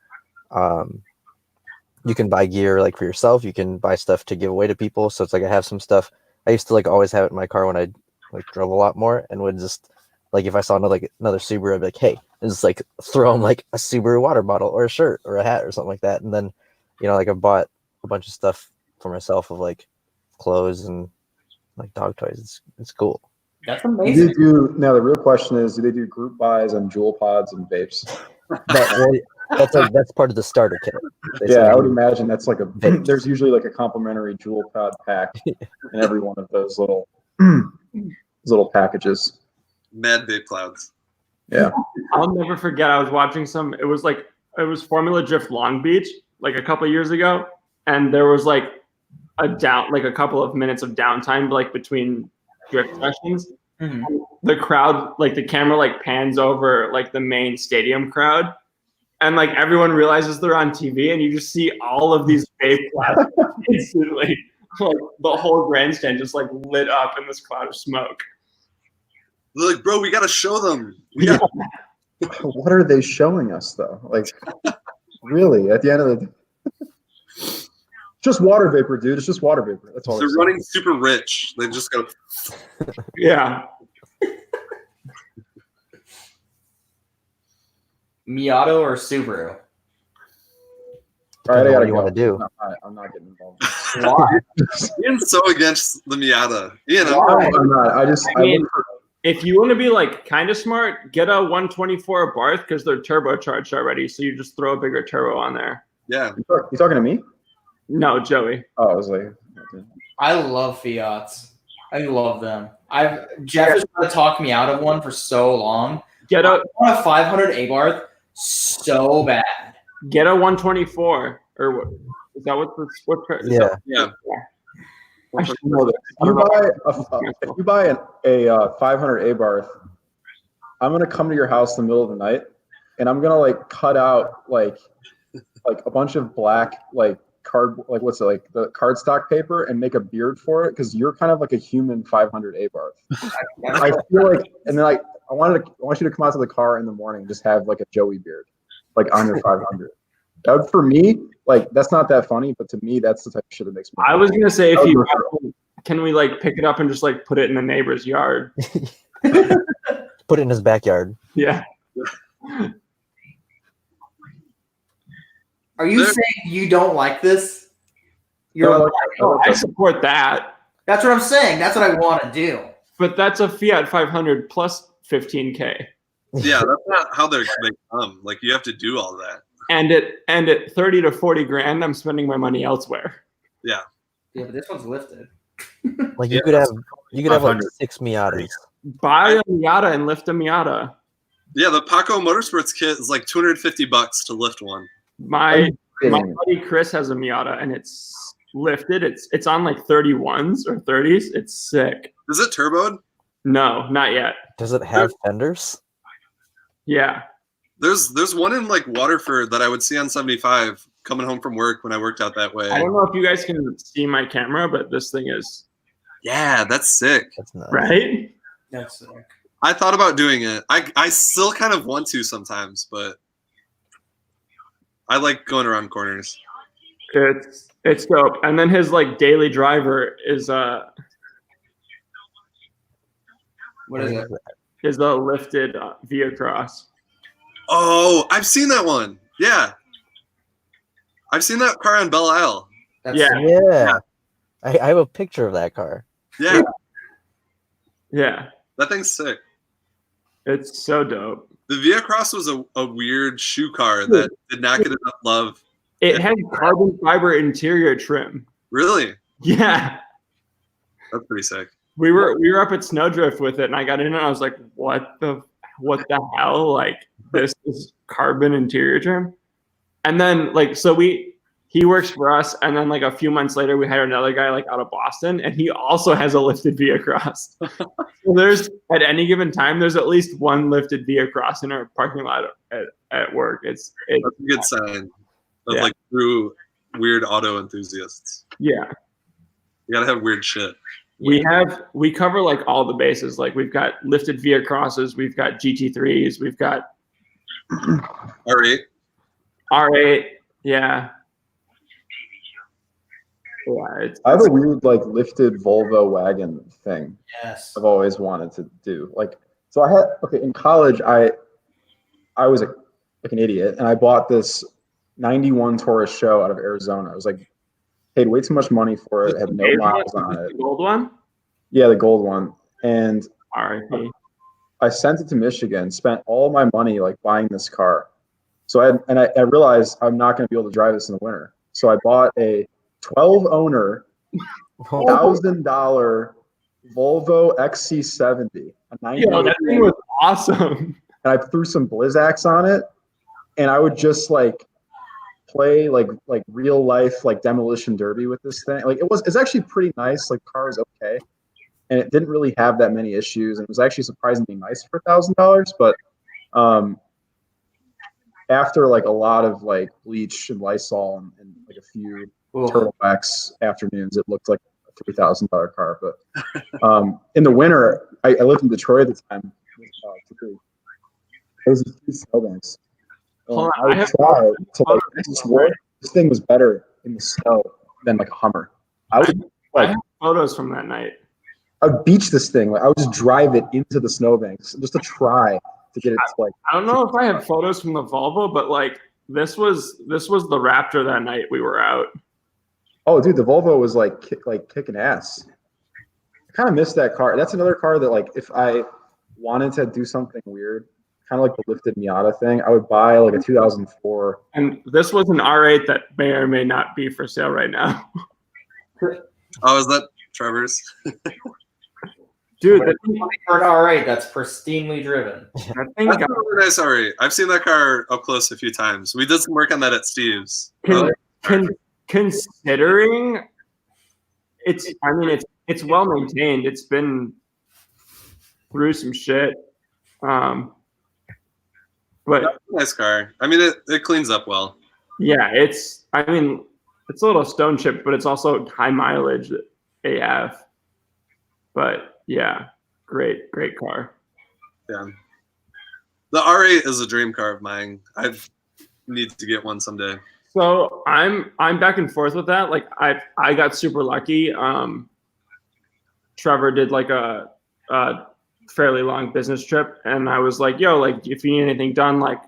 buy gear like for yourself. You can buy stuff to give away to people. So it's like I have some stuff. I used to like always have it in my car when I like drove a lot more, and would just like if I saw another Subaru, I'd be like, hey, and just like throw them like a Subaru water bottle or a shirt or a hat or something like that. And then like I bought a bunch of stuff for myself of like clothes and like dog toys. It's cool. That's amazing. Now the real question is, do they do group buys and jewel pods and vapes? That's part of the starter kit. Yeah, I would imagine that's like there's usually like a complimentary jewel pod pack in every one of those little packages. Mad vape clouds. Yeah. I'll never forget. I was watching it was Formula Drift Long Beach like a couple of years ago, and there was like a couple of minutes of downtime like between drift sessions. Mm-hmm. The crowd, like the camera like pans over like the main stadium crowd, and like everyone realizes they're on TV, and you just see all of these vape clouds instantly. Like the whole grandstand just like lit up in this cloud of smoke. They're like, bro, we gotta show them. What are they showing us though? Like, really? At the end of the just water vapor, dude. It's just water vapor. That's all. They're running super rich. They just go. Yeah. Miata or Subaru? All right, I gotta you want to do. I'm not getting involved. Why? Ian's so against the Miata. Ian, I'm not. If you want to be like kind of smart, get a 124 Barth because they're turbocharged already. So you just throw a bigger turbo on there. Yeah. You talking to me? No, Joey. Oh, I was like, I love Fiats. I love them. Jeff has tried to talk me out of one for so long. I want a 500 Abarth so bad. Get a 124 or what? Is that what Yeah. Yeah. I should know this. if you buy a 500 Abarth, I'm gonna come to your house in the middle of the night, and I'm gonna like cut out like a bunch of black like card the cardstock paper and make a beard for it because you're kind of like a human 500 Abarth. I feel like, and then I want you to come out to the car in the morning and just have like a Joey beard. like on your 500. That would, for me, like that's not that funny, but to me, that's the type of shit that makes me. I was gonna say, if you can we like pick it up and just like put it in the neighbor's yard? Put it in his backyard. Yeah. Are you saying you don't like this? You're like, oh, I support that. That's what I'm saying. That's what I want to do. But that's a Fiat 500 plus 15K. Yeah, that's not how they come. Like you have to do all that. And at 30 to 40 grand, I'm spending my money elsewhere. Yeah. Yeah, but this one's lifted. Like you could have like 6 Miatas. Buy a Miata and lift a Miata. Yeah, the Paco Motorsports kit is like $250 to lift one. My buddy Chris has a Miata and it's lifted. It's on like 31s or 30s. It's sick. Is it turboed? No, not yet. Does it have fenders? Yeah. There's one in like Waterford that I would see on 75 coming home from work when I worked out that way. I don't know if you guys can see my camera, but this thing is. Yeah, that's sick. That's nice. Right? That's sick. I thought about doing it. I still kind of want to sometimes, but I like going around corners. It's dope. And then his like daily driver is What is it? Is the lifted Via Cross. Oh, I've seen that one. Yeah. I've seen that car on Belle Isle. Yeah. I have a picture of that car. Yeah. Yeah. That thing's sick. It's so dope. The Via Cross was a weird shoe car that did not get enough love. It had carbon fiber interior trim. Really? Yeah. That's pretty sick. We were up at Snowdrift with it, and I got in and I was like, what the hell? Like, this is carbon interior trim? And then, like, so he works for us, and then, like, a few months later, we had another guy, like, out of Boston, and he also has a lifted Via Cross. So there's, at any given time, there's at least one lifted Via Cross in our parking lot at work. It's That's a good sign of, like, true weird auto enthusiasts. Yeah. You gotta have weird shit. We cover like all the bases. Like we've got lifted Via Crosses, we've got GT3s, we've got R8. R8, yeah. Yeah, I have a weird like lifted Volvo wagon thing. Yes. I've always wanted to do. Like, so I had in college I was like an idiot and I bought this 91 Taurus show out of Arizona. I was like paid way too much money for it, had no miles on it. The gold one? Yeah, the gold one. And R.I.P. I sent it to Michigan, spent all my money like buying this car. So I realized I'm not going to be able to drive this in the winter. So I bought a 12 owner $1,000 Volvo XC70, a 98. Yo, that thing was awesome. And I threw some Blizzaks on it, and I would just like play like real life like demolition derby with this thing. Like it's actually pretty nice. Like car was okay, and it didn't really have that many issues, and it was actually surprisingly nice for $1,000. But after like a lot of like bleach and Lysol and like a few Turtle Wax afternoons, it looked like a $3,000 car. But in the winter, I lived in Detroit at the time. There was a few snowbanks. I would try to like this thing was better in the snow than like a Hummer. I have photos from that night. I would beach this thing. Like I would just drive it into the snowbanks just to try to get it to like. I don't know if I have photos from the Volvo, but like this was the Raptor that night we were out. Oh, dude, the Volvo was like kicking ass. I kind of miss that car. That's another car that like if I wanted to do something weird, kind of like the lifted Miata thing, I would buy like a 2004. And this was an R8 that may or may not be for sale right now. Oh, is that Trevor's? Dude, for an R8 that's pristinely driven. That thing That's a really nice R8. I've seen that car up close a few times. We did some work on that at Steve's. Considering it's well maintained. It's been through some shit. But that's a nice car. I mean, it cleans up well. Yeah, it's a little stone chipped, but it's also high mileage AF. But yeah, great car. Yeah. The R8 is a dream car of mine. need to get one someday. So I'm back and forth with that. Like I got super lucky. Trevor did like a fairly long business trip, and I was like, yo, like if you need anything done, like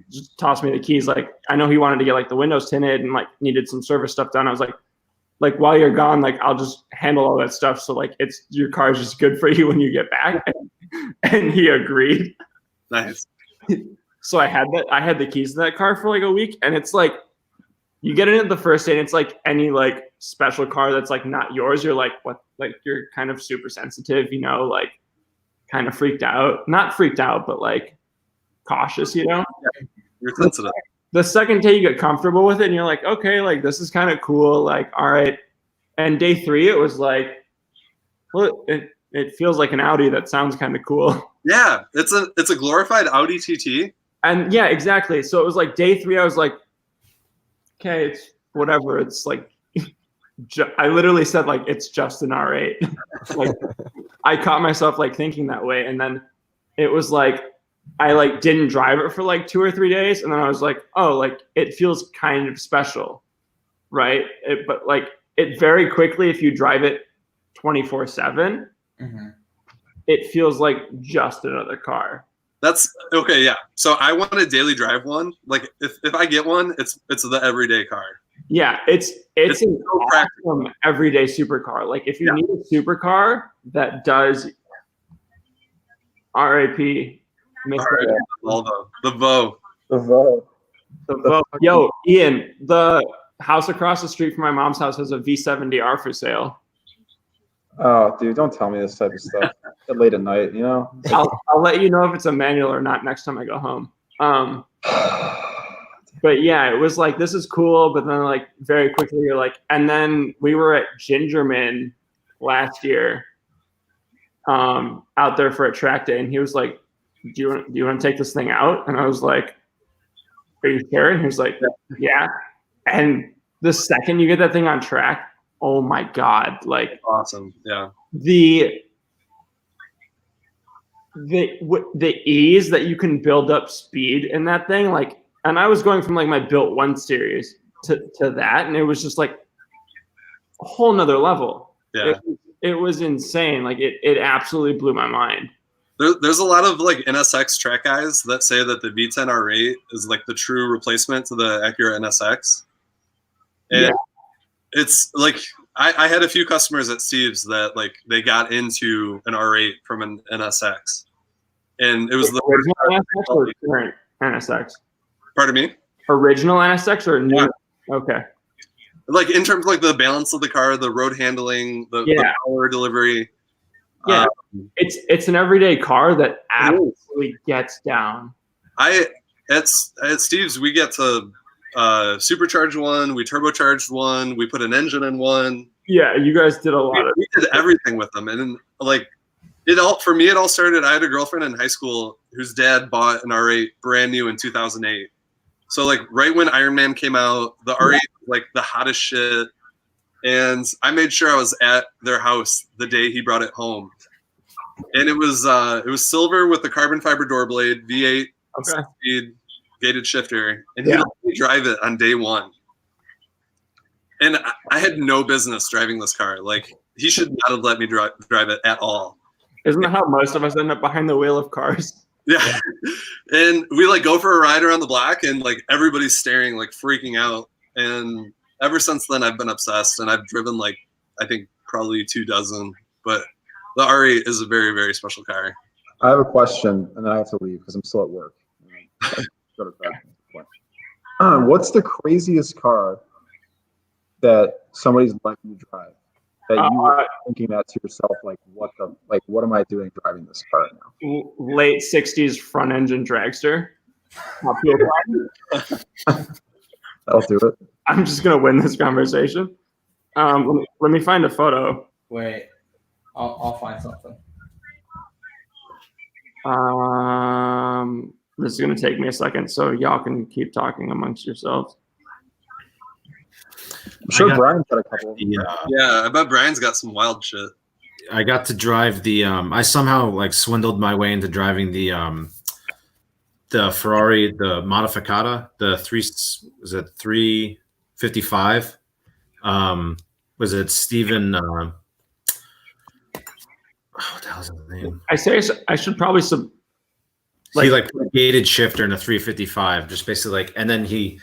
just toss me the keys. Like I know he wanted to get like the windows tinted and like needed some service stuff done. I was like while you're gone, like I'll just handle all that stuff. So like it's your car's just good for you when you get back. And he agreed. Nice. So I had the keys to that car for like a week, and it's like you get in it the first day, and it's like any like special car that's like not yours. You're like, what? Like you're kind of super sensitive, you know, like kind of freaked out. Not freaked out, but like cautious, you know. Yeah, you're sensitive. The second day you get comfortable with it, and you're like, okay, like this is kind of cool. Like, all right. And day 3, it was like, well, it feels like an Audi. That sounds kind of cool. Yeah, it's a glorified Audi TT. And yeah, exactly. So it was like day 3. I was like, okay, it's whatever. It's like, I literally said like, it's just an R8. Like, I caught myself like thinking that way, and then it was like, I like didn't drive it for like 2 or 3 days, and then I was like, oh, like it feels kind of special, right? But like it very quickly, if you drive it 24/7. Mm-hmm. It feels like just another car. That's okay. Yeah. So I want a daily drive one. Like if I get one, it's the everyday car. Yeah. It's an awesome everyday supercar. Like if you need a supercar that does RAP. The Volvo. Yo, Ian, the house across the street from my mom's house has a V70R for sale. Oh, dude, don't tell me this type of stuff late at night, you know? I'll let you know if it's a manual or not next time I go home. But yeah, it was like, this is cool. But then like very quickly you're like, and then we were at Gingerman last year out there for a track day. And he was like, do you want to take this thing out? And I was like, are you sure? And he was like, yeah. And the second you get that thing on track, oh my God, like awesome. Yeah. The ease that you can build up speed in that thing, like, and I was going from like my Built 1 series to that, and it was just like a whole nother level. Yeah. It was insane. Like it absolutely blew my mind. There's a lot of like NSX track guys that say that the V10 R8 is like the true replacement to the Acura NSX. And yeah. It's like I had a few customers at Steve's that like they got into an R8 from an NSX, and it was the original NSX or current NSX. Pardon me. Original NSX or new? Yeah. Okay. Like in terms of like the balance of the car, the road handling, the power delivery. Yeah, it's an everyday car that absolutely gets down. At Steve's we get to supercharged one, we turbocharged one, we put an engine in one. Yeah, you guys did a lot. We did everything with them, and like it all for me. It all started. I had a girlfriend in high school whose dad bought an R8 brand new in 2008. So like right when Iron Man came out, the R8 was like the hottest shit, and I made sure I was at their house the day he brought it home, and it was silver with the carbon fiber door blade, V8 speed, gated shifter, and he let me drive it on day 1. And I had no business driving this car. Like he should not have let me drive it at all. Isn't that how most of us end up behind the wheel of cars? Yeah. And we like go for a ride around the block, and like everybody's staring, like freaking out. And ever since then, I've been obsessed, and I've driven like I think probably 24. But the R8 is a very, very special car. I have a question, and then I have to leave because I'm still at work. What's the craziest car that somebody's letting you drive? That you were thinking that to yourself, like, what am I doing driving this car now? Late 60s front engine dragster. That'll do it. I'm just gonna win this conversation. Let me find a photo. Wait, I'll find something. This is gonna take me a second, so y'all can keep talking amongst yourselves. I'm sure Brian's got a couple. Yeah, I bet Brian's got some wild shit. I got to drive the. I somehow like swindled my way into driving the the Ferrari, the Modificata, the 355. Was it Steven? What the hell's his name? I should probably He like put a gated shifter in a 355, just basically like, and then he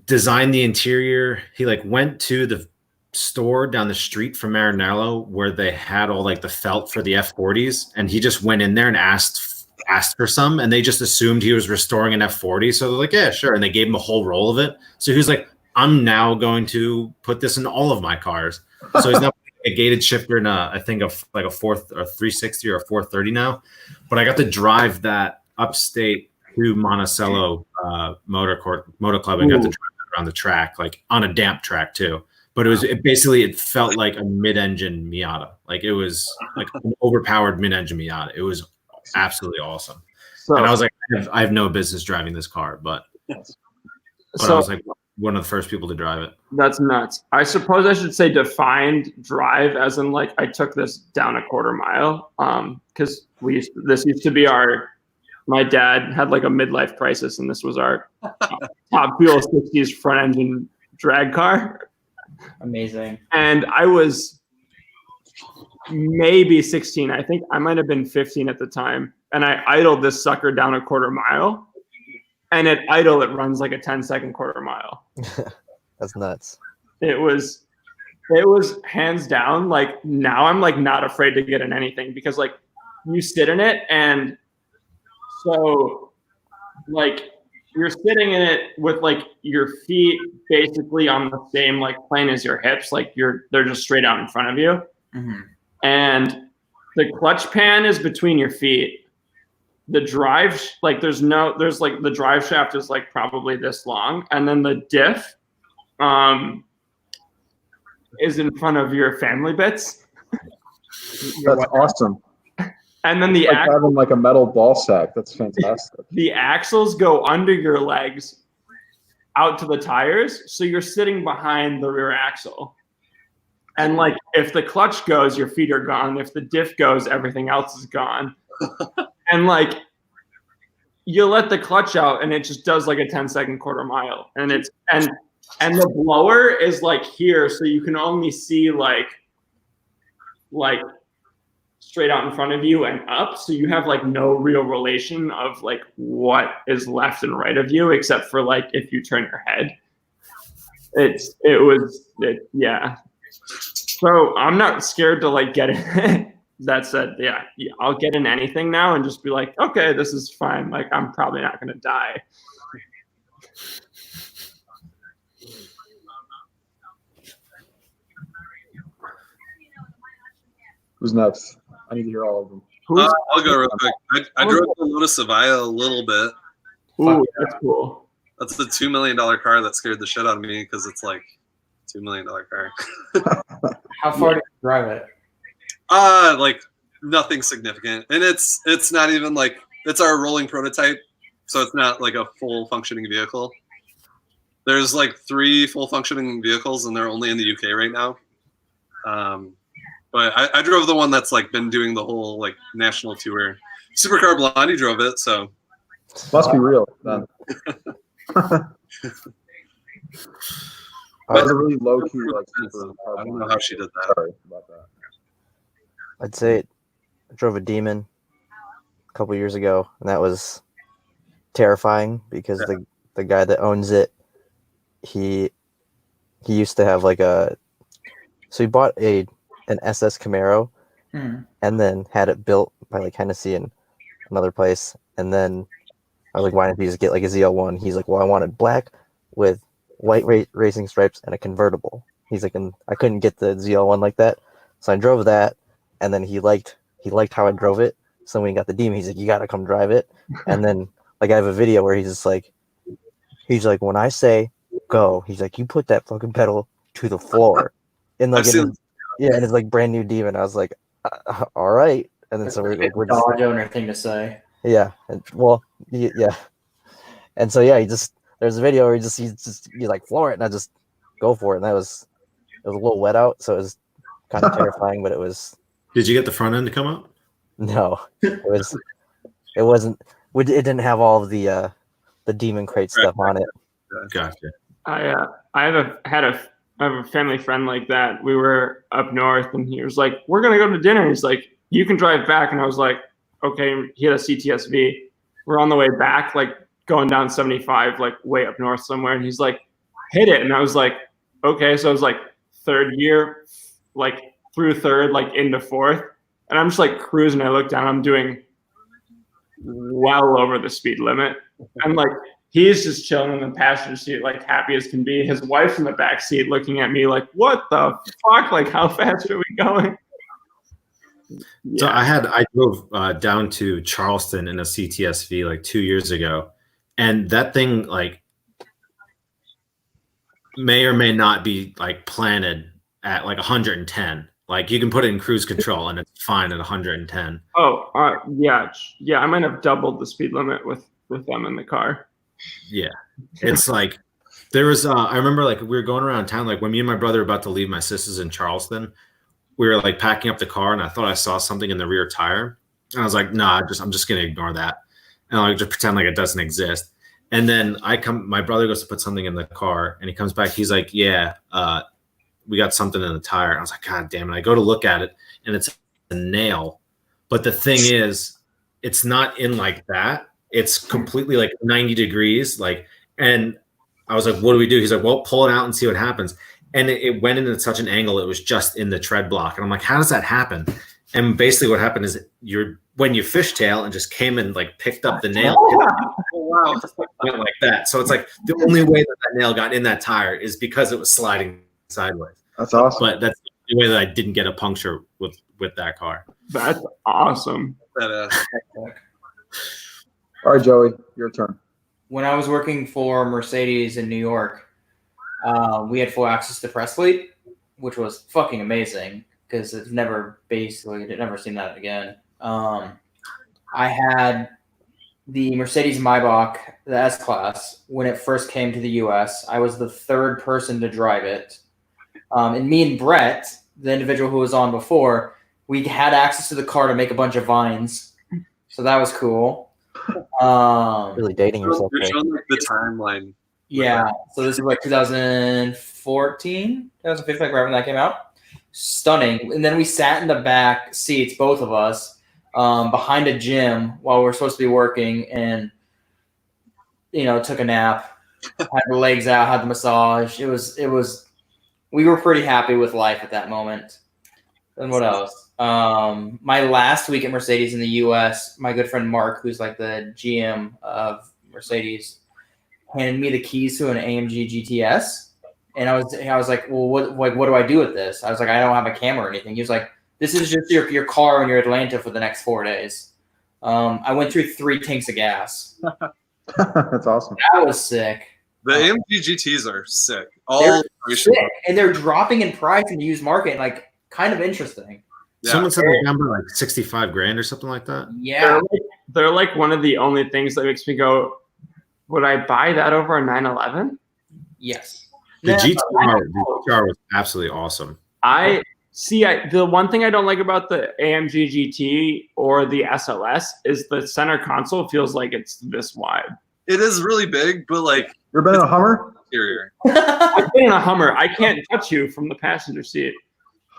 designed the interior. He like went to the store down the street from Maranello where they had all like the felt for the F40s, and he just went in there and asked for some, and they just assumed he was restoring an F40. So they're like, yeah, sure. And they gave him a whole roll of it. So he was like, I'm now going to put this in all of my cars. So he's now a gated shifter in I think a 360 or a 430 now. But I got to drive that upstate to Monticello Motor Club and got to drive it around the track, like on a damp track too. But it felt like a mid-engine Miata. Like it was like an overpowered mid-engine Miata. It was absolutely awesome. And I was like, I have no business driving this car, but I was like one of the first people to drive it. That's nuts. I suppose I should say defined drive, as in like I took this down a quarter mile. Because this used to be my dad had like a midlife crisis, and this was our top fuel 60s front engine drag car. Amazing. And I was maybe 16. I think I might have been 15 at the time. And I idled this sucker down a quarter mile. And at idle, it runs like a 10-second quarter mile. That's nuts. It was hands down. Like now I'm like not afraid to get in anything, because like you sit in it, and so like you're sitting in it with like your feet basically on the same like plane as your hips. Like they're just straight out in front of you. Mm-hmm. And the clutch pan is between your feet. The drive, like there's like the drive shaft is like probably this long, and then the diff is in front of your family bits. That's awesome. And then the having like a metal ball sack. That's fantastic. The axles go under your legs out to the tires, so you're sitting behind the rear axle. And like if the clutch goes, your feet are gone. If the diff goes, everything else is gone. And like you let the clutch out, and it just does like a 10-second quarter mile. And it's and the blower is like here, so you can only see like straight out in front of you and up. So you have like no real relation of like what is left and right of you, except for like if you turn your head. Yeah. So I'm not scared to like get it. That said, yeah, I'll get in anything now and just be like, okay, this is fine. Like, I'm probably not going to die. Who's next? I need to hear all of them. I'll go real quick. I drove the Lotus Avaya a little bit. Ooh, that's cool. That's the $2 million car that scared the shit out of me, because it's like $2 million car. How far did you drive it? Like nothing significant, and it's not even like it's our rolling prototype, so it's not like a full functioning vehicle. There's like 3 full functioning vehicles, and they're only in the UK right now. But I drove the one that's like been doing the whole like national tour. Supercar Blondie drove it, so must be real. Then. That's a really low key. Like, I don't know how she did that. Sorry about that. I'd say I drove a Demon a couple years ago, and that was terrifying because the guy that owns it, he used to have like so he bought an SS Camaro and then had it built by like Hennessy in another place, and then I was like, why didn't you just get like a ZL1? He's like, well, I wanted black with white racing stripes and a convertible. He's like, and I couldn't get the ZL1 like that, so I drove that. And then he liked how I drove it. So when he got the Demon, he's like, you got to come drive it. And then like I have a video where he's like, when I say go, he's like, you put that fucking pedal to the floor. And like, and it's like brand new Demon. I was like, all right. And then so we're just owner thing to say. Yeah. And, yeah. And so yeah, there's a video where you like floor it, and I just go for it. And it was a little wet out, so it was kind of terrifying, but it was. Did you get the front end to come up? No, it wasn't. it didn't have all of the demon crate stuff on it. Gotcha. I have a family friend like that. We were up north, and he was like, "We're gonna go to dinner." He's like, "You can drive back," and I was like, "Okay." He had a CTSV. We're on the way back, like going down 75, like way up north somewhere, and he's like, "Hit it," and I was like, "Okay." So I was like third gear, like through third, like into fourth, and I'm just like cruising. I look down, I'm doing well over the speed limit, and like he's just chilling in the passenger seat, like happy as can be. His wife's in the back seat looking at me like, "What the fuck? Like, how fast are we going?" So I drove down to Charleston in a CTSV like 2 years ago, and that thing like may or may not be like planted at like 110. Like you can put it in cruise control and it's fine at 110. Oh, yeah. I might have doubled the speed limit with them in the car. Yeah, it's like there was. I remember like we were going around town. Like when me and my brother were about to leave my sister's in Charleston, we were like packing up the car, and I thought I saw something in the rear tire, and I was like, "Nah, I'm just gonna ignore that," and I'll just pretend like it doesn't exist. And then my brother goes to put something in the car, and he comes back. He's like, "Yeah, we got something in the tire." And I was like, "God damn it!" I go to look at it, and it's a nail. But the thing is, it's not in like that. It's completely like 90 degrees, like, and I was like, "What do we do?" He's like, "Well, pull it out and see what happens." And it went into such an angle, it was just in the tread block. And I'm like, how does that happen? And basically what happened is when you fishtail and just came and like picked up the nail, went like that. So it's like the only way that nail got in that tire is because it was sliding sideways. That's awesome. But that's the way that I didn't get a puncture with that car. That's awesome. All right, Joey, your turn. When I was working for Mercedes in New York, we had full access to press fleet, which was fucking amazing because I'd never seen that again. I had the Mercedes Maybach, the S-Class, when it first came to the U.S. I was the third person to drive it. And me and Brett, the individual who was on before, we had access to the car to make a bunch of vines. So that was cool. Really dating yourself. You're showing like the timeline. Yeah. So this is like 2014, 2015, like right when that came out. Stunning. And then we sat in the back seats, both of us, behind a gym while we were supposed to be working, and took a nap, had the legs out, had the massage. It was. We were pretty happy with life at that moment. And what else? My last week at Mercedes in the U.S., my good friend Mark, who's like the GM of Mercedes, handed me the keys to an AMG GTS, and I was like, well, what do I do with this? I was like, I don't have a camera or anything. He was like, this is just your car when you're in Atlanta for the next 4 days. I went through 3 tanks of gas. That's awesome. That was sick. The AMG GTs are sick. They're sick, and they're dropping in price in the used market, and like kind of interesting. Yeah. Someone said the number like 65 grand or something like that. Yeah, They're like one of the only things that makes me go, would I buy that over a 911? yes. The GTR was absolutely awesome. The one thing I don't like about the AMG GT or the SLS is the center console feels like it's this wide. It is really big, but like You ever been in a Hummer? interior. I've been in a Hummer. I can't touch you from the passenger seat.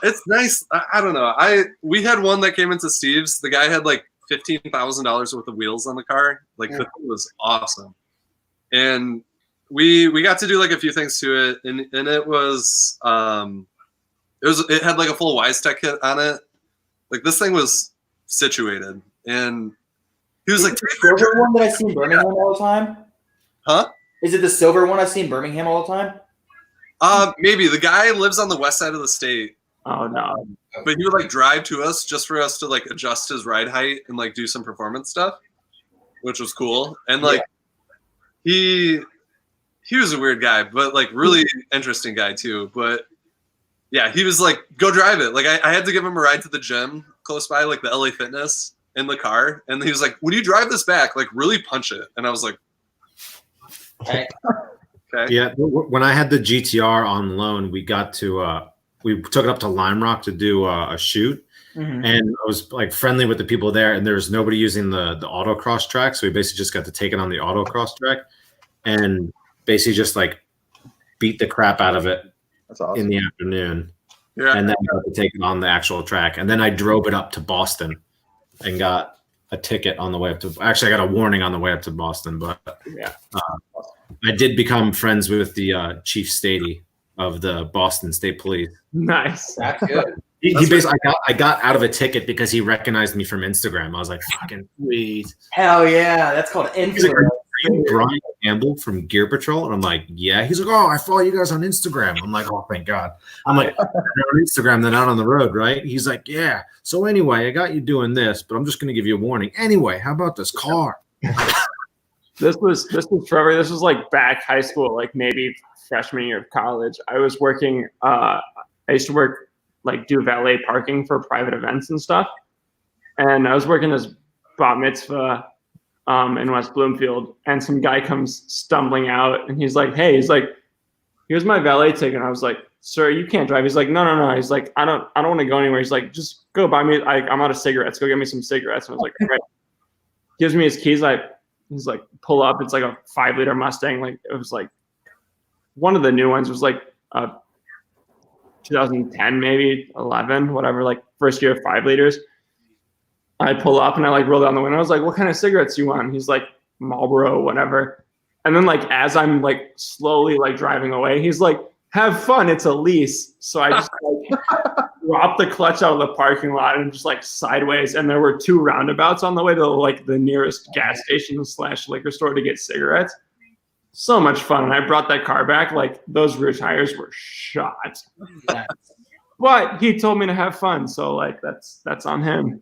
It's nice. I don't know. We had one that came into Steve's. The guy had like $15,000 worth of wheels on the car. Like the thing was awesome, and we got to do like a few things to it, and it was it had like a full Wisec kit on it. Like this thing was situated, and he was like, the silver one that I see in Birmingham all the time? huh? Is it the silver one I see in Birmingham all the time? Maybe the guy lives on the west side of the state. Oh no. But he would like drive to us just for us to like adjust his ride height and like do some performance stuff, which was cool. And like he was a weird guy, but like really interesting guy too. But yeah, he was like, go drive it. Like I had to give him a ride to the gym close by, like the LA Fitness, in the car. And he was like, would you drive this back? Like really punch it. And I was like, Okay. okay. Yeah, when I had the GTR on loan, we got to we took it up to Lime Rock to do a shoot, Mhm. And I was like friendly with the people there, and there was nobody using the autocross track. So we basically just got to take it on the autocross track and basically just like beat the crap out of it That's awesome. in the afternoon. Yeah. And then I got to take it on the actual track. And then I drove it up to Boston and got a ticket on the way up to, actually I got a warning on the way up to Boston, but Yeah. I did become friends with the Chief Stady of the Boston State Police. Nice. That's good. He basically, I got out of a ticket because he recognized me from Instagram. I was like, fucking sweet. Hell yeah, that's called He's like, influence. are you Brian Campbell from Gear Patrol? And I'm like, yeah. He's like, oh, I follow you guys on Instagram. I'm like, oh, thank God. I'm like, on Instagram, then out on the road, right? He's like, yeah. So anyway, I got you doing this, but I'm just going to give you a warning. Anyway, how about this car? This was Trevor. This was like back high school, like maybe freshman year of college. I was working. I used to work like do valet parking for private events and stuff. And I was working this bat mitzvah in West Bloomfield, and some guy comes stumbling out, and he's like, "Hey," he's like, "Here's my valet ticket." And I was like, "Sir, you can't drive." He's like, "No." He's like, "I don't want to go anywhere." He's like, "Just go buy me. I'm out of cigarettes. Go get me some cigarettes." And I was like, "All right." Gives me his keys. He's like, pull up. It's like a 5-liter Mustang. Like it was like one of the new ones. It was like 2010, maybe 11, whatever. Like first year of 5 liters. I pull up and I like roll down the window. I was like, "What kind of cigarettes do you want?" And he's like, "Marlboro, whatever." And then like as I'm like slowly like driving away, he's like, "Have fun. It's a lease." So I just like dropped the clutch out of the parking lot and just like sideways. And there were 2 roundabouts on the way to like the nearest gas station / liquor store to get cigarettes. So much fun. And I brought that car back. Like those rear tires were shot. But he told me to have fun. So like that's on him.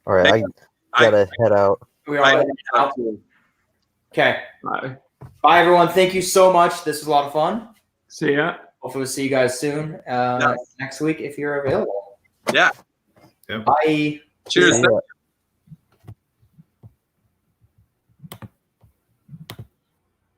All right, I gotta head out. We are out. Okay. Bye. Bye, everyone. Thank you so much. This was a lot of fun. See ya. Hopefully, we'll see you guys soon next week if you're available. Yeah. Yep. Bye. Cheers. See ya.